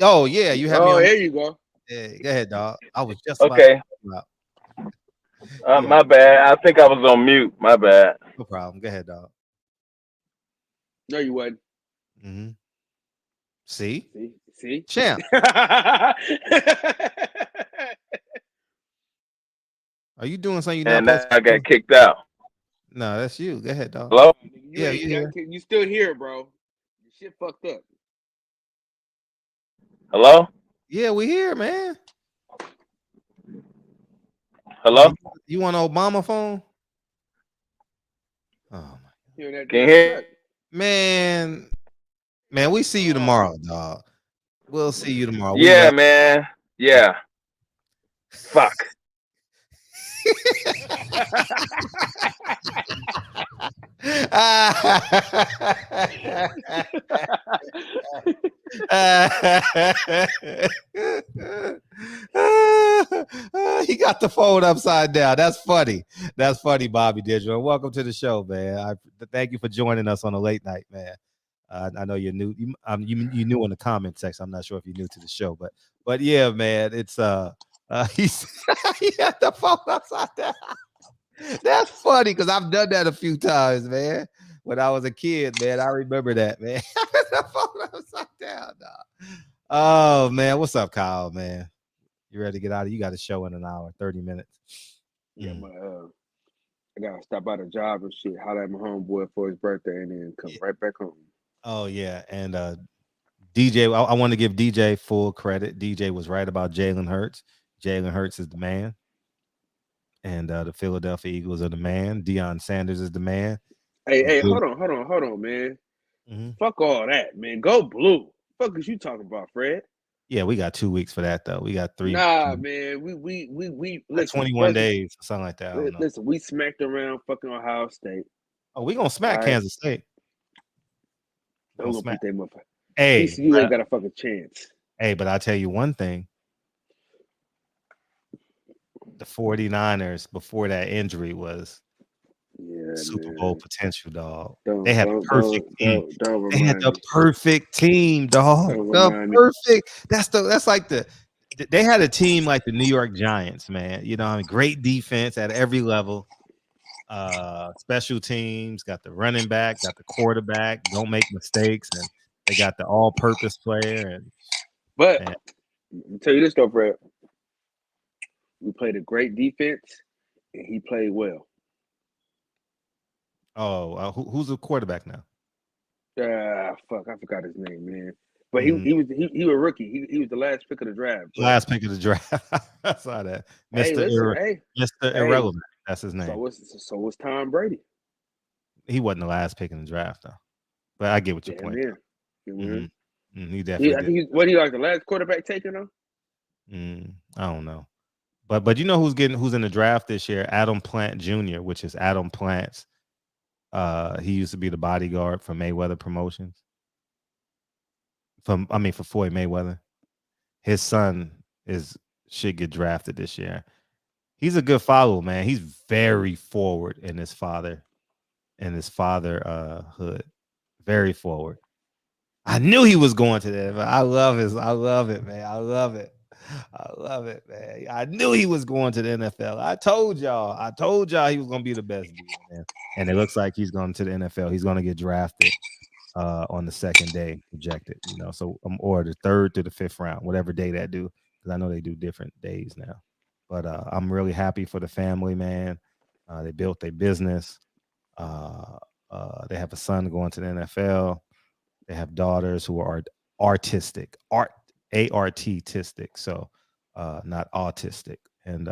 Speaker 1: Oh yeah, you have me.
Speaker 18: Oh, there you go.
Speaker 1: Yeah, go ahead, dog. I was just
Speaker 20: okay. My bad. I think I was on mute. My bad.
Speaker 1: No problem. Go ahead, dog.
Speaker 18: No, you wasn't.
Speaker 1: Mm-hmm. See?
Speaker 18: Champ.
Speaker 1: Are you doing something?
Speaker 20: And I got kicked out.
Speaker 1: No, that's you. Go ahead, dog.
Speaker 20: Hello?
Speaker 18: Yeah, you still here, bro. Your shit fucked up.
Speaker 20: Hello?
Speaker 1: Yeah, we here, man.
Speaker 20: Hello?
Speaker 1: You want an Obama phone? Oh my.
Speaker 20: Can you hear?
Speaker 1: Man, we see you tomorrow, dog. We'll see you tomorrow.
Speaker 20: Yeah, man. Yeah. Fuck.
Speaker 1: He got the phone upside down. That's funny. That's funny, Bobby Digital. Welcome to the show, man. Thank you for joining us on a late night, man. I know you're new. You new in the comment section. I'm not sure if you're new to the show, but yeah, man. It's he had the phone upside down. That's funny because I've done that a few times, man. When I was a kid, man, I remember that, man. The phone upside down, dog. Oh man, what's up, Kyle? Man, you ready to get out of? You got a show in an hour, 30 minutes.
Speaker 18: Yeah, but I gotta stop by the job and shit. Holler at my homeboy for his birthday, and then come right back home.
Speaker 1: Oh yeah, and DJ, I want to give DJ full credit. DJ was right about Jalen Hurts. Jalen Hurts is the man. And the Philadelphia Eagles are the man. Deion Sanders is the man.
Speaker 18: Hey, hold on, man. Fuck all that, man. Go blue. Fuck is you talking about, Fred?
Speaker 1: Yeah, we got 2 weeks for that though. We got 3.
Speaker 18: Nah, man. We listen.
Speaker 1: 21 days, something like that.
Speaker 18: Listen, we smacked around fucking Ohio State.
Speaker 1: Oh, we gonna smack Kansas State.
Speaker 18: Don't gonna beat them up.
Speaker 1: Hey,
Speaker 18: HBCU ain't got a fucking chance.
Speaker 1: Hey, but I'll tell you one thing. The 49ers before that injury was Super Bowl potential, dog. They had a perfect team. They had the perfect team, dog. The perfect. That's like they had a team like the New York Giants, man. You know, I mean, great defense at every level. Special teams, got the running back, got the quarterback, don't make mistakes, and they got the all-purpose player.
Speaker 18: But I'll tell you this though, Fred. We played a great defense, and he played well.
Speaker 1: Oh, who's the quarterback now?
Speaker 18: Fuck, I forgot his name, man. But he was a rookie. He was the last pick of the draft. Bro.
Speaker 1: Last pick of the draft. I saw that. Mr. Irrelevant. That's his name.
Speaker 18: So was Tom Brady.
Speaker 1: He wasn't the last pick in the draft though. But I get what your point.
Speaker 18: Yeah.
Speaker 1: He definitely.
Speaker 18: What he like the last quarterback taken though?
Speaker 1: I don't know. But you know who's in the draft this year? Adam Plant Jr., which is Adam Plant's. He used to be the bodyguard for Mayweather Promotions. For Floyd Mayweather. His son should get drafted this year. He's a good follow, man. He's very forward in his fatherhood. Very forward. I knew he was going to that. I love it, man. I love it, man. I knew he was going to the NFL. I told y'all he was gonna be the best dude, man. And it looks like he's going to the NFL. He's gonna get drafted on the second day, projected, you know. So or the 3rd to the 5th round, whatever day that do, because I know they do different days now. But I'm really happy for the family, man. They built their business. They have a son going to the NFL. They have daughters who are artistic, ART-tistic, so not autistic. And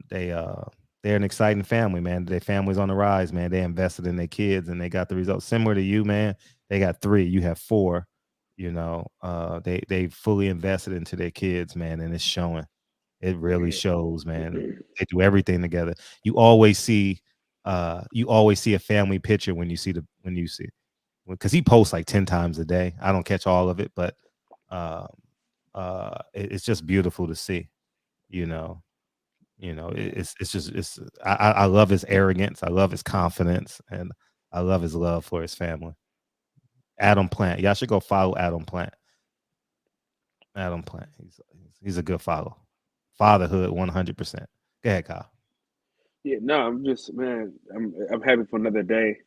Speaker 1: they're an exciting family, man. Their family's on the rise, man. They invested in their kids and they got the results. Similar to you, man. They got 3, you have 4. You know, they fully invested into their kids, man, and it's showing. It really shows, man. They do everything together. You always see a family picture when you see because he posts like 10 times a day. I don't catch all of it, but it's just beautiful to see. I love his arrogance. I love his confidence, and I love his love for his family. Adam Plant. Y'all should go follow Adam Plant. Adam Plant. He's a good follow. Fatherhood 100%. Go ahead, Kyle.
Speaker 18: Yeah, no, I'm just, man, I'm happy for another day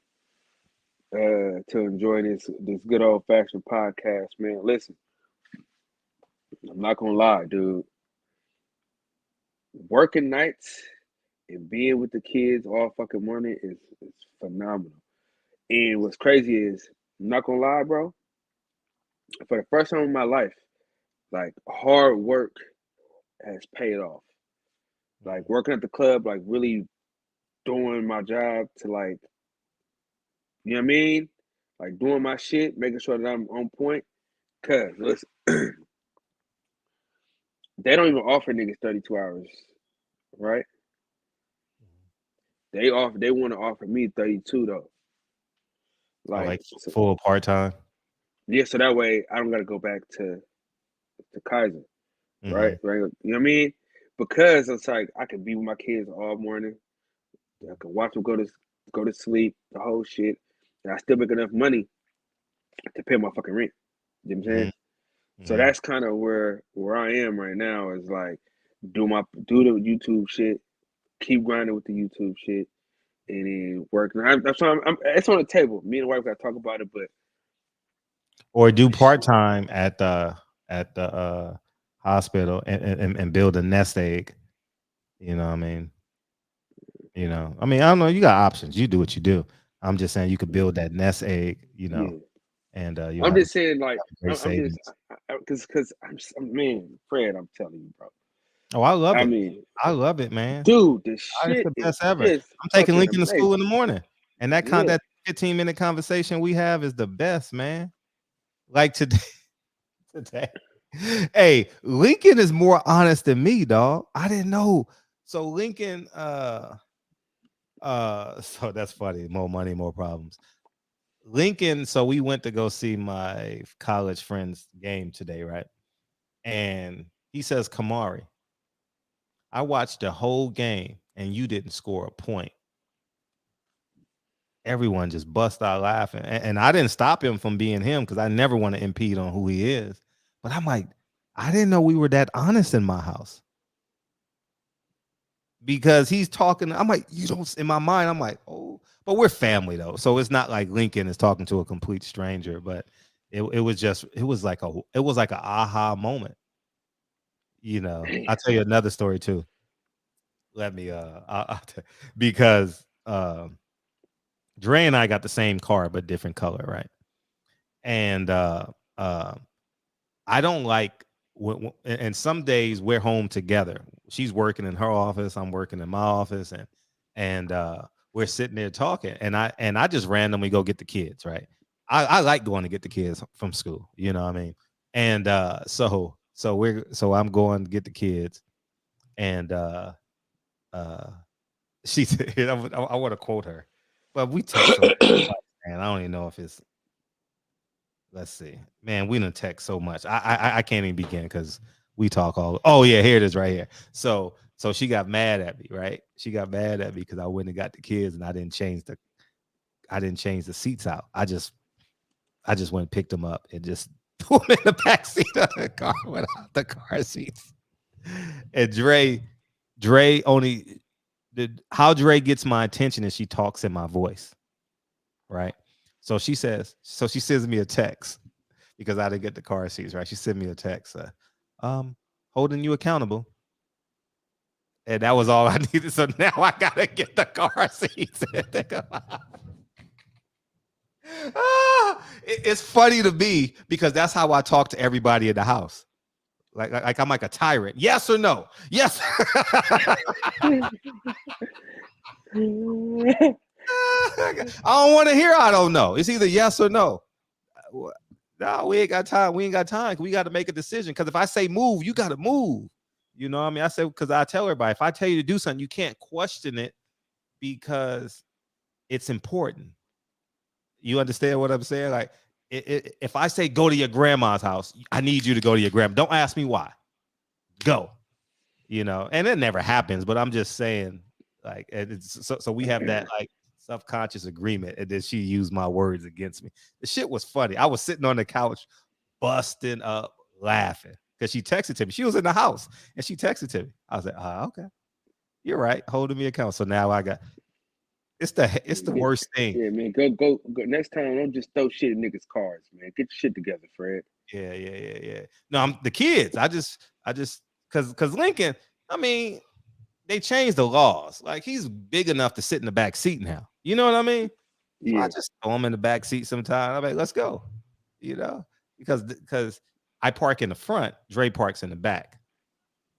Speaker 18: to enjoy this good old fashioned podcast, man. Listen, I'm not gonna lie, dude. Working nights and being with the kids all fucking morning is phenomenal. And what's crazy is, I'm not gonna lie, bro. For the first time in my life, like hard work has paid off. Like working at the club, like really doing my job to like, you know what I mean? Like doing my shit, making sure that I'm on point, Cause listen, they don't even offer niggas 32 hours, right? They want to offer me 32 though.
Speaker 1: Like
Speaker 18: So,
Speaker 1: full part-time.
Speaker 18: yeah, so that way I don't gotta go back to Kaiser, right?
Speaker 1: Mm-hmm.
Speaker 18: Right? You know what I mean? Because it's like I can be with my kids all morning. I can watch them go to sleep, the whole shit, and I still make enough money to pay my fucking rent. You know what I'm saying? So that's kind of where I am right now. Is like do the YouTube shit, keep grinding with the YouTube shit, and then work. It's on the table. Me and the wife got to talk about it, but
Speaker 1: or do part-time at the hospital and build a nest egg. You know what I mean? You know, I don't know. You got options. You do what you do. I'm just saying you could build that nest egg, you know,
Speaker 18: yeah.
Speaker 1: and
Speaker 18: I'm just saying, like,
Speaker 1: great savings.
Speaker 18: because man, Fred, I'm telling you, bro.
Speaker 1: Oh, I love
Speaker 18: I
Speaker 1: it.
Speaker 18: mean,
Speaker 1: I love it, man.
Speaker 18: Dude, this
Speaker 1: It's
Speaker 18: shit
Speaker 1: the
Speaker 18: is
Speaker 1: best ever.
Speaker 18: just
Speaker 1: I'm taking
Speaker 18: fucking
Speaker 1: Lincoln to school in
Speaker 18: amazing.
Speaker 1: the morning, and that
Speaker 18: Yeah.
Speaker 1: that 15-minute conversation we have is the best, man. Like today. Hey, Lincoln is more honest than me, dog. I didn't know. So Lincoln, so that's funny. More money, more problems. Lincoln, so we went to go see my college friend's game today, right? And he says, Kamari, I watched the whole game and you didn't score a point. Everyone just bust out laughing. And I didn't stop him from being him because I never want to impede on who he is. But I'm like, I didn't know we were that honest in my house. Because he's talking, I'm like, you don't, in my mind, I'm like, oh, but we're family though. So it's not like Lincoln is talking to a complete stranger, but it was like an aha moment. You know, I'll tell you another story too. Let me, because Dre and I got the same car, but different color, right? And I don't like, and some days we're home together. She's working in her office, I'm working in my office, and we're sitting there talking, and I just randomly go get the kids, right? I like going to get the kids from school, you know what I mean? And so I'm going to get the kids, and she said, I want to quote her, but we text so much, man. I don't even know if it's. Let's see, man. We done text so much. I can't even begin because we talk all. Oh yeah, here it is right here. So she got mad at me, right? She got mad at me because I went and got the kids and I didn't change the seats out. I just went and picked them up and just put them in the back seat of the car without the car seats. And Dre only how Dre gets my attention is she talks in my voice, right? So she sends me a text because I didn't get the car seats, right? She sent me a text, holding you accountable. And that was all I needed. So now I gotta get the car seats. It's funny to me because that's how I talk to everybody in the house. Like I'm like a tyrant. Yes or no? Yes. I don't want to hear I don't know. It's either yes or no. No, we ain't got time. We ain't got time. We got to make a decision. Because if I say move, you got to move. You know what I mean? I say, because I tell everybody, if I tell you to do something, you can't question it because it's important. You understand what I'm saying? Like, if I say go to your grandma's house, I need you to go to your grandma. Don't ask me why. Go. You know, and it never happens, but I'm just saying, like, so we have that like subconscious agreement, and then she used my words against me. The shit was funny. I was sitting on the couch, busting up laughing because she texted to me. She was in the house and she texted to me. I was like, okay, you're right, holding me accountable. So now I got it's the worst thing.
Speaker 18: Yeah, man. Go. Next time, don't just throw shit in niggas' cars, man. Get your shit together, Fred.
Speaker 1: Yeah. No, I'm the kids. I just because Lincoln, I mean, they changed the laws. Like he's big enough to sit in the back seat now. You know what I mean? So I just throw him in the back seat sometime. I'm like, let's go. You know, because I park in the front, Dre parks in the back,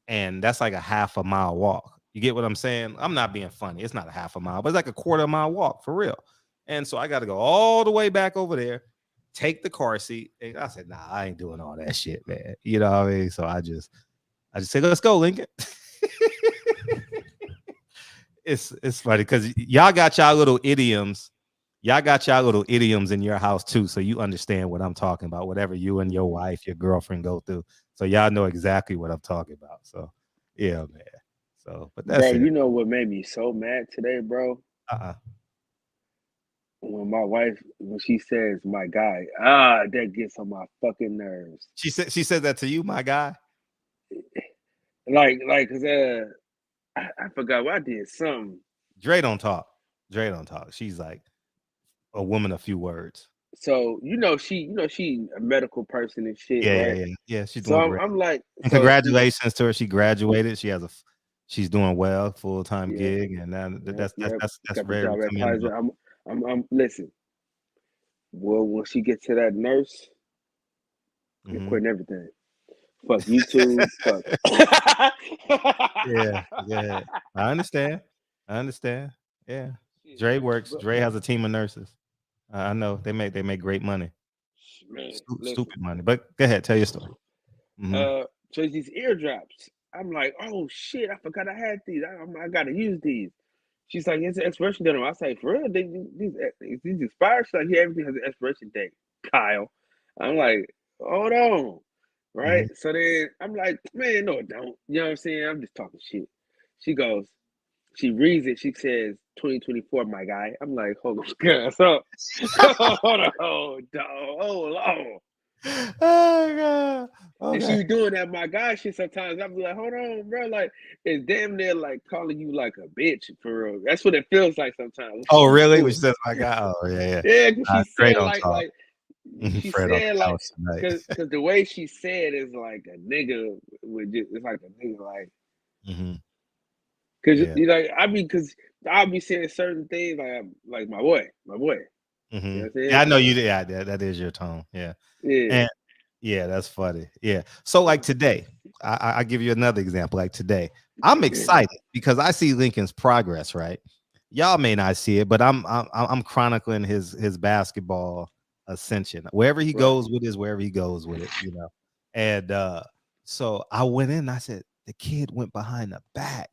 Speaker 1: and that's like a half a mile walk. You get what I'm saying? I'm not being funny. It's not a half a mile, but it's like a quarter mile walk for real. And so I got to go all the way back over there, take the car seat. And I said, nah, I ain't doing all that shit, man. You know what I mean? So I just said, let's go, Lincoln. It's funny because y'all got y'all little idioms. Y'all got y'all little idioms in your house too, so you understand what I'm talking about. Whatever you and your wife, your girlfriend go through, so y'all know exactly what I'm talking about. So, yeah, man. So, but that's
Speaker 18: Bro,
Speaker 1: it.
Speaker 18: you know what made me so mad today, bro? When my wife, when she says my guy, that gets on my fucking nerves.
Speaker 1: She said that to you, my guy.
Speaker 18: Like, cause I forgot what I did something.
Speaker 1: Dre don't talk. She's like a woman of few words.
Speaker 18: So she a medical person and shit,
Speaker 1: Yeah,
Speaker 18: right?
Speaker 1: yeah. She's
Speaker 18: So
Speaker 1: doing great.
Speaker 18: I'm like,
Speaker 1: and congratulations to her. She graduated. She's doing well, full-time gig, and that's
Speaker 18: got the
Speaker 1: very
Speaker 18: job at
Speaker 1: commendable.
Speaker 18: Kaiser. I'm listen. Well, when she gets to that nurse, I'm quitting everything. Fuck YouTube. Fuck.
Speaker 1: Yeah. I understand. Yeah. Dre works. Dre has a team of nurses. I know they make great money.
Speaker 18: Man,
Speaker 1: Stupid money. But go ahead, tell your story.
Speaker 18: So these eardrops. I'm like, oh shit, I forgot I had these. I gotta use these. She's like, it's an expiration date. I say, for real, these expired? She's like, yeah, everything has an expiration date, Kyle. I'm like, hold on. Right? So then I'm like, man, no, it don't. You know what I'm saying? I'm just talking shit. She goes, she reads it. She says, 2024, my guy. I'm like, hold on. So, hold on.
Speaker 1: Oh, God.
Speaker 18: And
Speaker 1: Okay.
Speaker 18: she doing that my guy shit sometimes. I'm like, hold on, bro. Like, it's damn near like calling you like a bitch for real. That's what it feels like sometimes.
Speaker 1: Oh, really? When she says my God. Oh, yeah.
Speaker 18: Yeah, because she
Speaker 1: Dre
Speaker 18: said
Speaker 1: don't
Speaker 18: like
Speaker 1: talk.
Speaker 18: she
Speaker 1: Fred on
Speaker 18: said
Speaker 1: the
Speaker 18: like
Speaker 1: couch tonight.
Speaker 18: because the way she said is like a nigga would just, it's like a nigga like because you like because I'll be saying certain things like my boy. You know what I'm saying?
Speaker 1: Yeah, I know you. Yeah, that is your tone. Yeah.
Speaker 18: Yeah.
Speaker 1: And yeah, that's funny. Yeah. So like today, I give you another example. Like today, I'm excited because I see Lincoln's progress. Right. Y'all may not see it, but I'm chronicling his basketball ascension. Wherever he goes with wherever he goes with it, you know. And so I went in and I said, the kid went behind the back,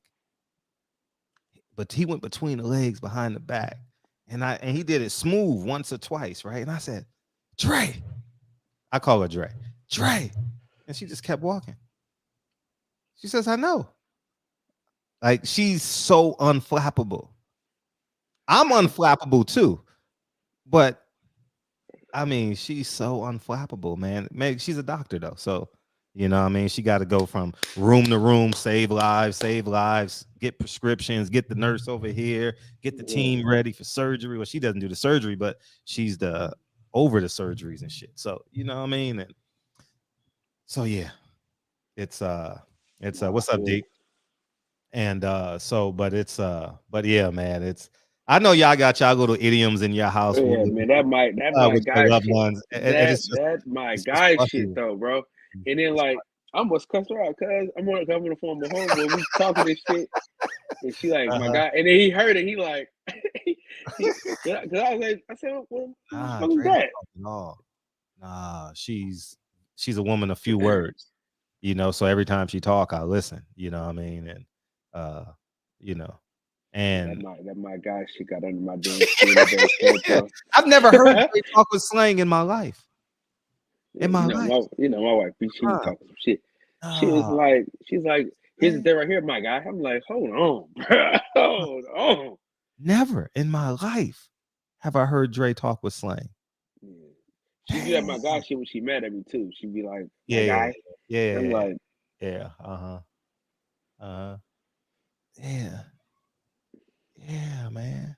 Speaker 1: but he went between the legs behind the back. And he did it smooth once or twice, right? And I said, Dre. I call her Dre. Dre. And she just kept walking. She says, I know. Like, she's so unflappable. I'm unflappable too. But I mean, she's so unflappable, man. Maybe she's a doctor though. So, you know what I mean? She got to go from room to room, save lives, get prescriptions, get the nurse over here, get the team ready for surgery. Well, she doesn't do the surgery, but she's over the surgeries and shit. So, you know what I mean? And so yeah, it's what's up, Deke? And but yeah, man, I know y'all got y'all little idioms in your house.
Speaker 18: Yeah, man, that my guy
Speaker 1: loved
Speaker 18: shit.
Speaker 1: ones.
Speaker 18: That's my guy shit though, bro. And then like I almost cussed her out because I'm on the phone with my homeboy. We talking this shit, and she like my guy. And then he heard it. He like, because I was like, I said, well, what was that?
Speaker 1: Nah, she's a woman of few words, you know. So every time she talk, I listen. You know what I mean? And you know. And
Speaker 18: that my guy, she got under my damn skin.
Speaker 1: I've never heard Dre talk with slang in my life. My
Speaker 18: wife, she talking some shit. She's like, here's the thing right here, my guy. I'm like, hold on, bro. Hold on.
Speaker 1: Never in my life have I heard Dre talk with slang.
Speaker 18: She do that my guy shit when she mad at me too. She'd be like, my
Speaker 1: yeah,
Speaker 18: guy.
Speaker 1: Yeah.
Speaker 18: I'm like,
Speaker 1: yeah, yeah, man.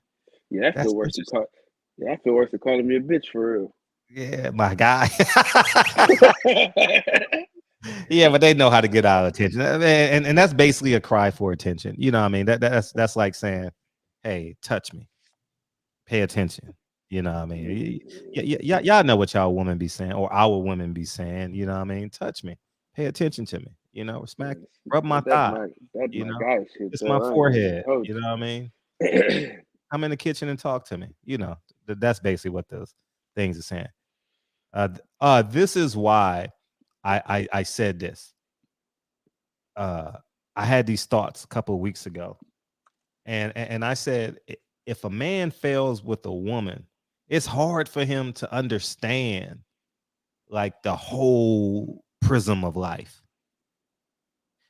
Speaker 18: Yeah, I feel worse than calling me a bitch for real.
Speaker 1: Yeah, my guy. Yeah, but they know how to get our attention, and that's basically a cry for attention. You know what I mean? That's like saying, "Hey, touch me, pay attention." You know what I mean? Y'all know what y'all women be saying, or our women be saying. You know what I mean? Touch me, pay attention to me. You know, smack, rub my thigh.
Speaker 18: That's my guy shit.
Speaker 1: It's my forehead. You know what I mean? Come in the kitchen and talk to me. You know, that's basically what those things are saying. This is why I said this. I had these thoughts a couple of weeks ago, and I said, if a man fails with a woman, it's hard for him to understand like the whole prism of life.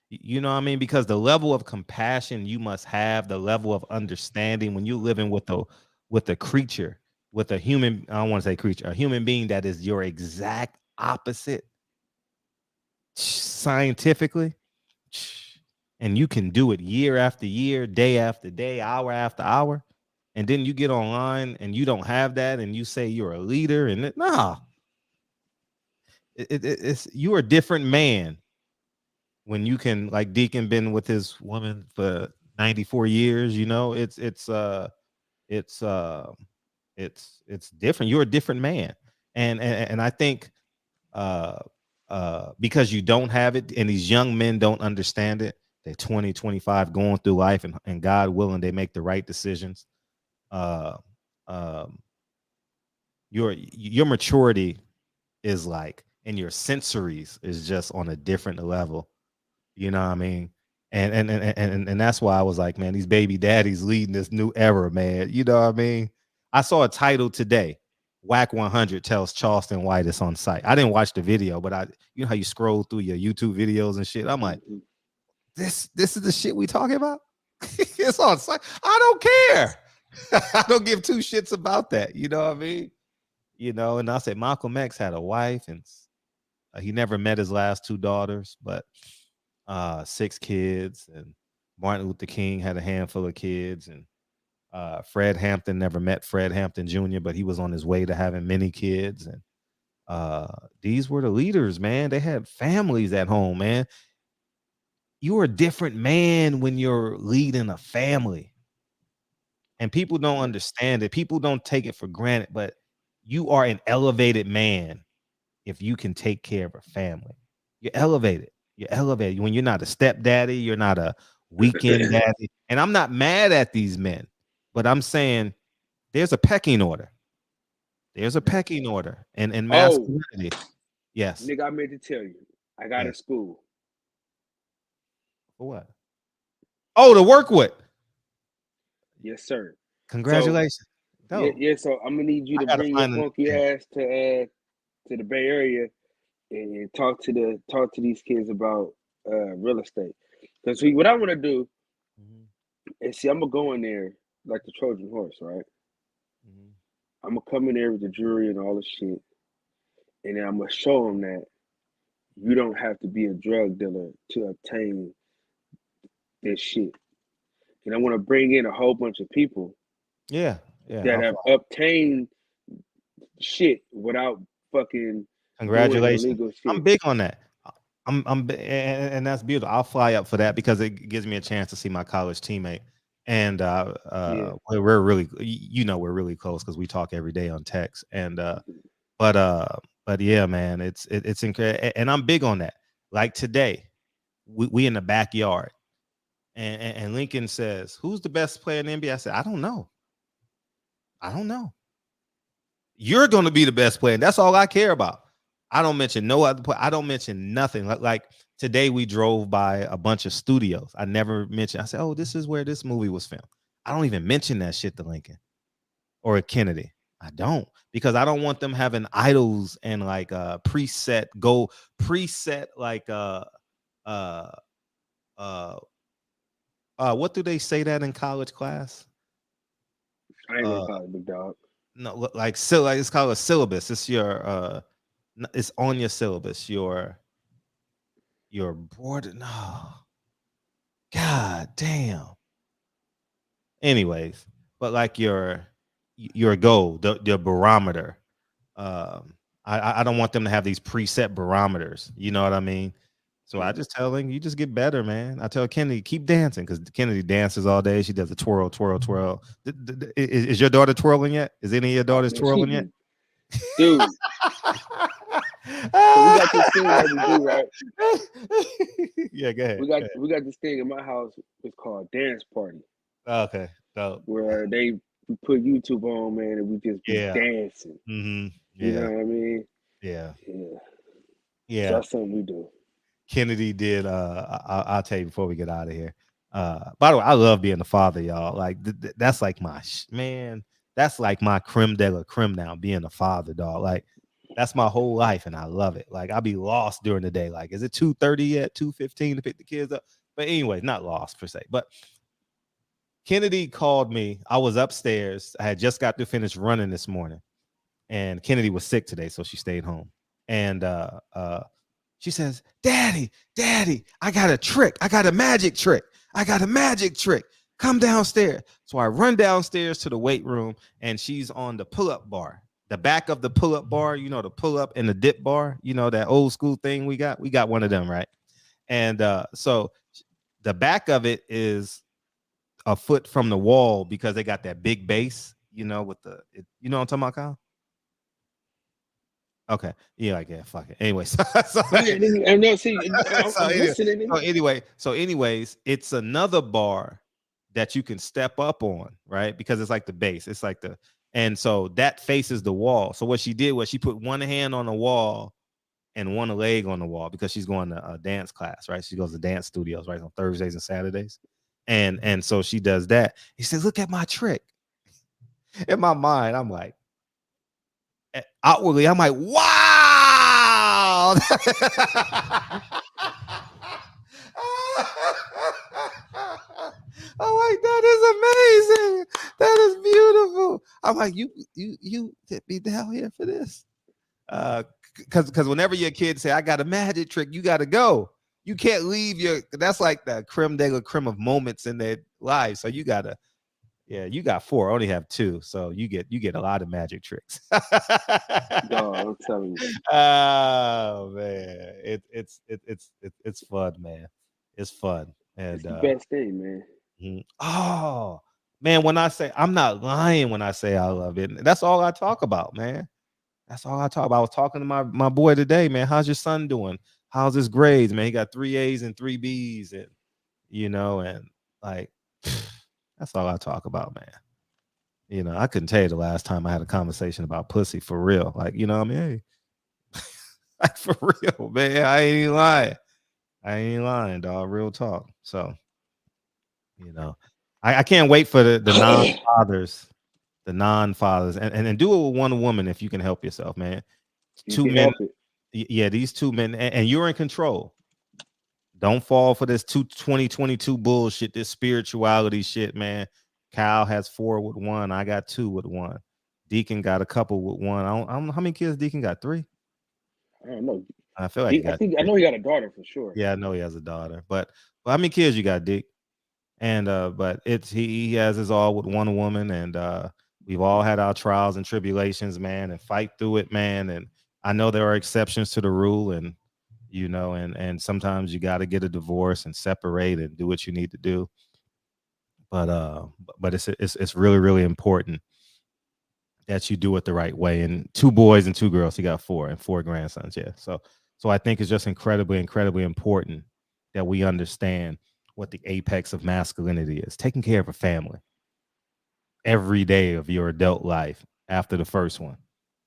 Speaker 1: You know what I mean? Because the level of compassion you must have, the level of understanding when you're living with a creature, with a human, I don't want to say creature, a human being that is your exact opposite scientifically, and you can do it year after year, day after day, hour after hour, and then you get online and you don't have that, and you say you're a leader, and it's you're a different man when you can, like Deacon been with his woman for 94 years, you know, it's different. You're a different man. And I think because you don't have it, and these young men don't understand it, they're 20, 25 going through life, and God willing, they make the right decisions. Your maturity is like, and your sensories is just on a different level. You know what I mean? And that's why I was like, man, these baby daddies leading this new era, man. You know what I mean? I saw a title today. Whack 100 tells Charleston why it's on site. I didn't watch the video, but you know how you scroll through your YouTube videos and shit. I'm like, this is the shit we talking about? It's on site. I don't care. I don't give two shits about that. You know what I mean? You know, and I said Malcolm X had a wife, and he never met his last two daughters, but 6 kids, and Martin Luther King had a handful of kids, and Fred Hampton never met Fred Hampton Jr., but he was on his way to having many kids. And these were the leaders, man. They had families at home, man. You're a different man when you're leading a family, and people don't understand it. People don't take it for granted, but you are an elevated man if you can take care of a family. You're elevated. You're elevated when you're not a stepdaddy, you're not a weekend daddy. And I'm not mad at these men, but I'm saying there's a pecking order. There's a pecking order and masculinity. Yes.
Speaker 18: Nigga, I meant to tell you, I got a school.
Speaker 1: For what? Oh, to work with.
Speaker 18: Yes, sir.
Speaker 1: Congratulations.
Speaker 18: So, yeah, so I'm gonna need you to bring your funky ass to the Bay Area and talk to these kids about real estate. Because what I want to do is I'm gonna go in there like the Trojan horse, right? I'm gonna come in there with the jewelry and all the shit, and then I'm gonna show them that you don't have to be a drug dealer to obtain this shit. And I want to bring in a whole bunch of people, that have obtained shit without fucking.
Speaker 1: Congratulations. I'm big on that. And that's beautiful. I'll fly up for that because it gives me a chance to see my college teammate. And we're really, we're really close because we talk every day on text. And but yeah, man, it's incredible. And I'm big on that. Like today, we in the backyard, and Lincoln says, "Who's the best player in the NBA?" I said, "I don't know. You're going to be the best player. And that's all I care about. I don't mention no other player. I don't mention nothing. Like today we drove by a bunch of studios. I never mentioned. I said, "Oh, this is where this movie was filmed." I don't even mention that shit to Lincoln or Kennedy. I don't, because I don't want them having idols and like preset like what do they say that in college class?
Speaker 18: I ain't gonna call it, big dog.
Speaker 1: No, like it's called a syllabus. It's your it's on your syllabus. Your board. No, God damn. Anyways, but like your goal, the barometer. I don't want them to have these preset barometers. You know what I mean? So I just tell them, you just get better, man. I tell Kennedy, keep dancing, because Kennedy dances all day. She does a twirl, twirl, twirl. Is your daughter twirling yet? Is any of your daughters twirling yet?
Speaker 18: Dude. So we got this thing that we do, right?
Speaker 1: Yeah, go ahead.
Speaker 18: We got this thing in my house. It's called dance party.
Speaker 1: Okay, dope.
Speaker 18: Where we put YouTube on, man, and we just be dancing.
Speaker 1: Mm-hmm.
Speaker 18: You know what I mean?
Speaker 1: Yeah.
Speaker 18: Yeah.
Speaker 1: Yeah.
Speaker 18: So that's something we do.
Speaker 1: Kennedy did. I'll tell you before we get out of here. By the way, I love being a father, y'all. Like that's like my man. That's like my creme de la creme now. Being a father, dog. Like that's my whole life, and I love it. Like I'll be lost during the day. Like, is it 2:30 yet? 2:15 to pick the kids up. But anyway, not lost per se. But Kennedy called me. I was upstairs. I had just got to finish running this morning, and Kennedy was sick today, so she stayed home. And she says, Daddy, I got a trick. I got a magic trick. Come downstairs. So I run downstairs to the weight room, and she's on the pull-up bar. The back of the pull-up bar, you know, the pull-up and the dip bar, you know, that old school thing we got. We got one of them, right? And so the back of it is a foot from the wall because they got that big base, you know, with you know what I'm talking about, Kyle? Okay. Yeah, like, yeah, fuck it. Anyway, so anyways, it's another bar that you can step up on, right? Because it's like the base. It's like and so that faces the wall. So what she did was she put one hand on the wall and one leg on the wall because she's going to a dance class, right? She goes to dance studios, right, on Thursdays and Saturdays. And so she does that. He says, look at my trick. In my mind, I'm like, outwardly, I'm like, wow. I'm like, that is amazing. That is beautiful. I'm like, you hit me down here for this. Because whenever your kids say, I got a magic trick, you got to go. You can't leave that's like the creme de la creme of moments in their lives. So you got to, yeah, you got 4. I only have 2. So you get a lot of magic tricks.
Speaker 18: No, I'm telling you.
Speaker 1: Oh man. It's fun, man. It's fun. And
Speaker 18: it's the best thing, man.
Speaker 1: Oh man, when I say, I'm not lying when I say I love it. That's all I talk about, man. That's all I talk about. I was talking to my boy today, man. How's your son doing? How's his grades, man? He got 3 A's and 3 B's, and you know, and like that's all I talk about, man. You know, I couldn't tell you the last time I had a conversation about pussy for real. Like, you know what I mean? Hey, like for real, man. I ain't lying, dog. Real talk. So, you know, I can't wait for the non-fathers. The non-fathers, and do it with one woman if you can help yourself, man. 2 men, yeah, these 2 men, and you're in control. Don't fall for this 2022 bullshit, this spirituality shit, man. Kyle has 4 with 1. I got 2 with 1. Deacon got a couple with 1. I don't know how many kids Deacon got. 3.
Speaker 18: I don't know.
Speaker 1: I feel like
Speaker 18: I know he got a daughter for sure.
Speaker 1: Yeah, I know he has a daughter, but how many kids you got, Dick? And but it's he has his all with one woman, and we've all had our trials and tribulations, man, and fight through it, man. And I know there are exceptions to the rule, and you know, and sometimes you got to get a divorce and separate and do what you need to do. But it's really, really important that you do it the right way. And 2 boys and 2 girls. He got 4 and 4 grandsons. Yeah. So I think it's just incredibly, incredibly important that we understand what the apex of masculinity is. Taking care of a family every day of your adult life after the first one.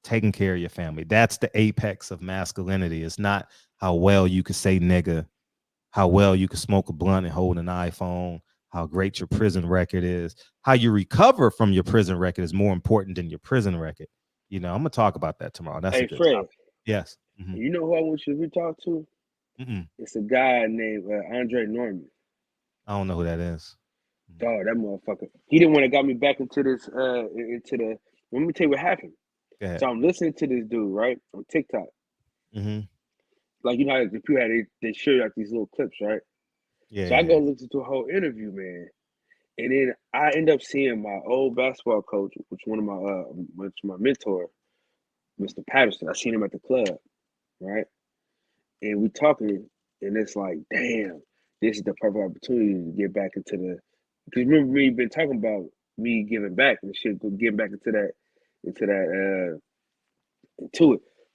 Speaker 1: Taking care of your family. That's the apex of masculinity. It's not how well you can say nigga, how well you can smoke a blunt and hold an iPhone, how great your prison record is. How you recover from your prison record is more important than your prison record. You know, I'm going to talk about that tomorrow. That's
Speaker 18: hey,
Speaker 1: a good
Speaker 18: Fred.
Speaker 1: topic. Yes.
Speaker 18: Mm-hmm. You know who I want you to talk to?
Speaker 1: Mm-mm.
Speaker 18: It's a guy named Andre Norman.
Speaker 1: I don't know who that is.
Speaker 18: Dog, that motherfucker. He the one that got me back into this, let me tell you what happened. So I'm listening to this dude, right, on TikTok.
Speaker 1: Mm-hmm.
Speaker 18: Like, you know how the people they share like these little clips, right?
Speaker 1: Yeah.
Speaker 18: So I go listen to a whole interview, man. And then I end up seeing my old basketball coach, which one of my mentor, Mr. Patterson. I seen him at the club, right? And we talking, and it's like, damn, this is the perfect opportunity to get back into the. Because remember me been talking about me giving back and shit, getting back into it.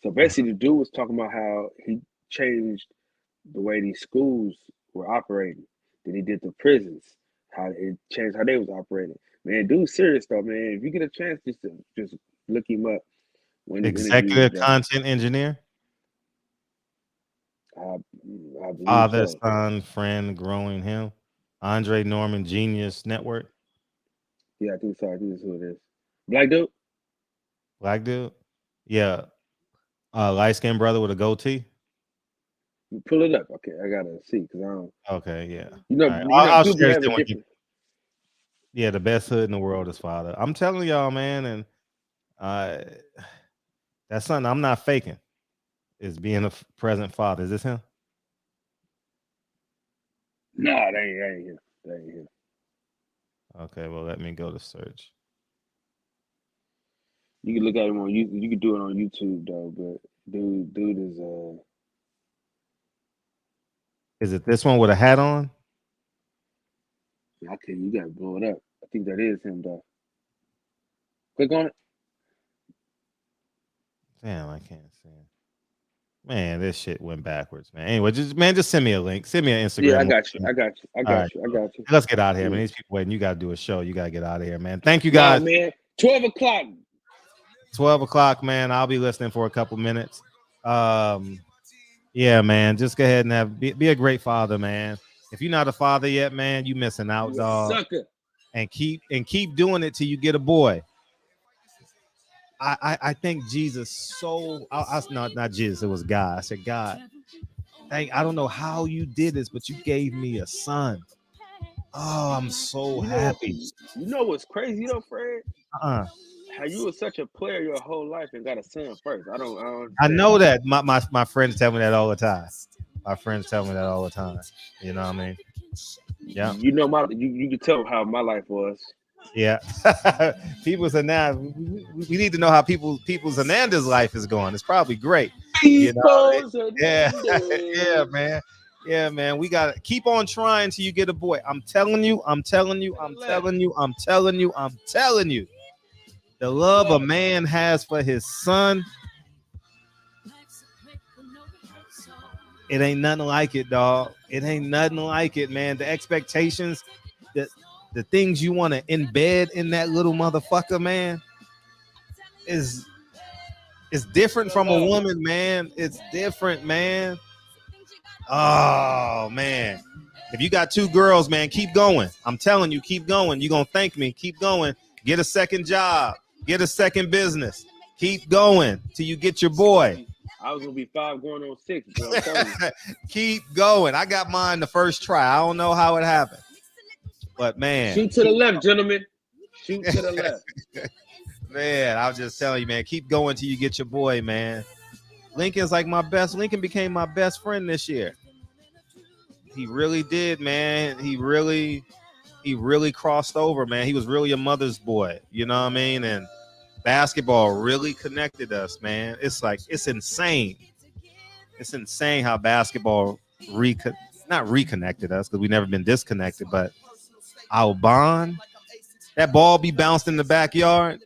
Speaker 18: So basically, the dude was talking about how he changed the way these schools were operating. Then he did the prisons, how it changed how they was operating. Man, dude's serious though, man. If you get a chance, just look him up.
Speaker 1: Executive content engineer.
Speaker 18: I believe
Speaker 1: Father,
Speaker 18: so.
Speaker 1: son, friend, growing him. Andre Norman Genius Network.
Speaker 18: Yeah, I think so. I think that's who it is. Black dude?
Speaker 1: Black dude? Yeah. Light skinned brother with a goatee.
Speaker 18: Pull it up. Okay, I gotta see because I don't.
Speaker 1: Okay, yeah.
Speaker 18: You know,
Speaker 1: All right. I'll
Speaker 18: people
Speaker 1: share
Speaker 18: have
Speaker 1: this
Speaker 18: a
Speaker 1: with you.
Speaker 18: different.
Speaker 1: Yeah, the best hood in the world is Father. I'm telling y'all, man, and that's something I'm not faking. Is being a present father. Is this him?
Speaker 18: No, they ain't here. They ain't here.
Speaker 1: Okay, well, let me go to search.
Speaker 18: You can look at him on YouTube. You can do it on YouTube though, but dude is
Speaker 1: Is it this one with a hat on?
Speaker 18: I can't. You gotta blow it up. I think that is him though. Click on it.
Speaker 1: Damn, I can't see it. Man, this shit went backwards, man. Anyway, just send me a link. Send me an Instagram.
Speaker 18: Yeah, I got you. I got you.
Speaker 1: Let's get out of here, man. These people waiting. You got to do a show. You got to get out of here, man. Thank you, guys.
Speaker 18: Nah, man. 12 o'clock.
Speaker 1: 12 o'clock, man. I'll be listening for a couple minutes. Yeah, man. Just go ahead and be a great father, man. If you're not a father yet, man, you missing out, dog.
Speaker 18: Sucker.
Speaker 1: And keep doing it till you get a boy. I think Jesus not Jesus, it was God. I said, God, I don't know how you did this, but you gave me a son. Oh, I'm so happy.
Speaker 18: You know what's crazy though, Fred?
Speaker 1: How
Speaker 18: you were such a player your whole life and got a son first. I don't
Speaker 1: I know that. My friends tell me that all the time. My friends tell me that all the time. You know what I mean? Yeah.
Speaker 18: You know you can tell how my life was.
Speaker 1: Yeah. People said now we need to know how people's Hernandez life is going. It's probably great. You know? Yeah. Yeah, man. Yeah, man. We gotta keep on trying till you get a boy. I'm telling you. The love a man has for his son, it ain't nothing like it, dog. It ain't nothing like it, man. The expectations, the things you want to embed in that little motherfucker, man, is different from a woman, man. It's different, man. Oh, man. If you got two girls, man, keep going. I'm telling you, keep going. You're going to thank me. Keep going. Get a second job. Get a second business. Keep going till you get your boy.
Speaker 18: I was going to be 5 going on 6.
Speaker 1: Keep going. I got mine the first try. I don't know how it happened. But, man.
Speaker 18: Shoot to the left, gentlemen. Shoot to the left.
Speaker 1: Man, I was just telling you, man, keep going till you get your boy, man. Lincoln became my best friend this year. He really did, man. He really crossed over, man. He was really a mother's boy, you know what I mean? And basketball really connected us, man. It's insane. It's insane how basketball not reconnected us, because we've never been disconnected, but our bond, that ball be bounced in the backyard,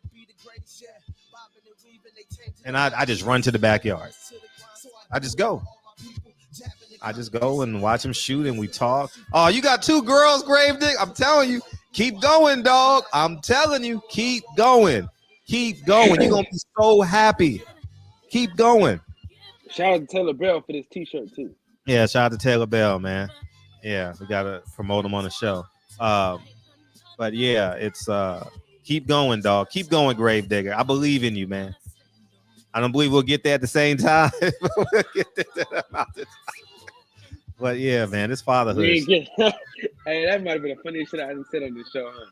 Speaker 1: and I just run to the backyard. I just go and watch him shoot, and we talk. Oh, you got two girls, Gravedigger? I'm telling you, keep going, dog. I'm telling you, keep going. Keep going. You're going to be so happy. Keep going.
Speaker 18: Shout out to Taylor Bell for this t-shirt, too.
Speaker 1: Yeah, shout out to Taylor Bell, man. Yeah, we got to promote him on the show. But, yeah, it's keep going, dog. Keep going, Gravedigger. I believe in you, man. I don't believe we'll get there at the same time. But yeah, man, it's fatherhood.
Speaker 18: Hey, that might have been the funniest shit I ever said on this show, huh?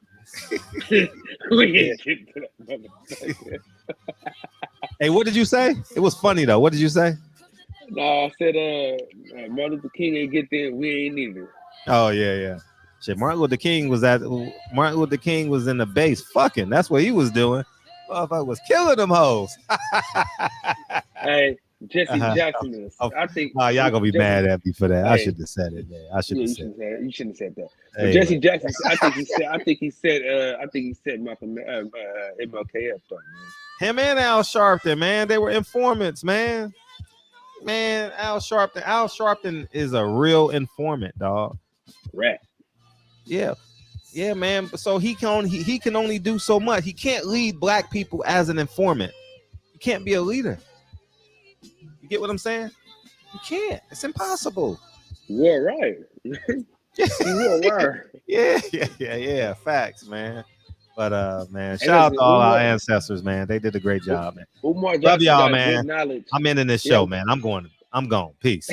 Speaker 18: We ain't get to that motherfucker.
Speaker 1: Hey, what did you say? It was funny though. What did you say?
Speaker 18: No, I said Martin Luther King ain't get there, we ain't either.
Speaker 1: Oh yeah. Shit, Martin Luther King was in the base fucking. That's what he was doing. Motherfucker was killing them hoes.
Speaker 18: Hey, Jesse Jackson is. I think.
Speaker 1: Oh, y'all gonna be mad at me for that. Hey, I should have said it, man. I should have said it.
Speaker 18: You shouldn't have said that. Hey, Jesse Jackson. I think he said Malcolm MLK up though, man.
Speaker 1: Him and Al Sharpton, man. They were informants, man. Man, Al Sharpton is a real informant, dog.
Speaker 18: Rat.
Speaker 1: Yeah, man. So he can only do so much. He can't lead black people as an informant. You can't be a leader. You get what I'm saying? You can't. It's impossible.
Speaker 18: You are right. You are right.
Speaker 1: Yeah. Facts, man. But man, shout out to all our ancestors, man. They did a great job, man. Love y'all, man. I'm ending this show, man. I'm gone. Peace.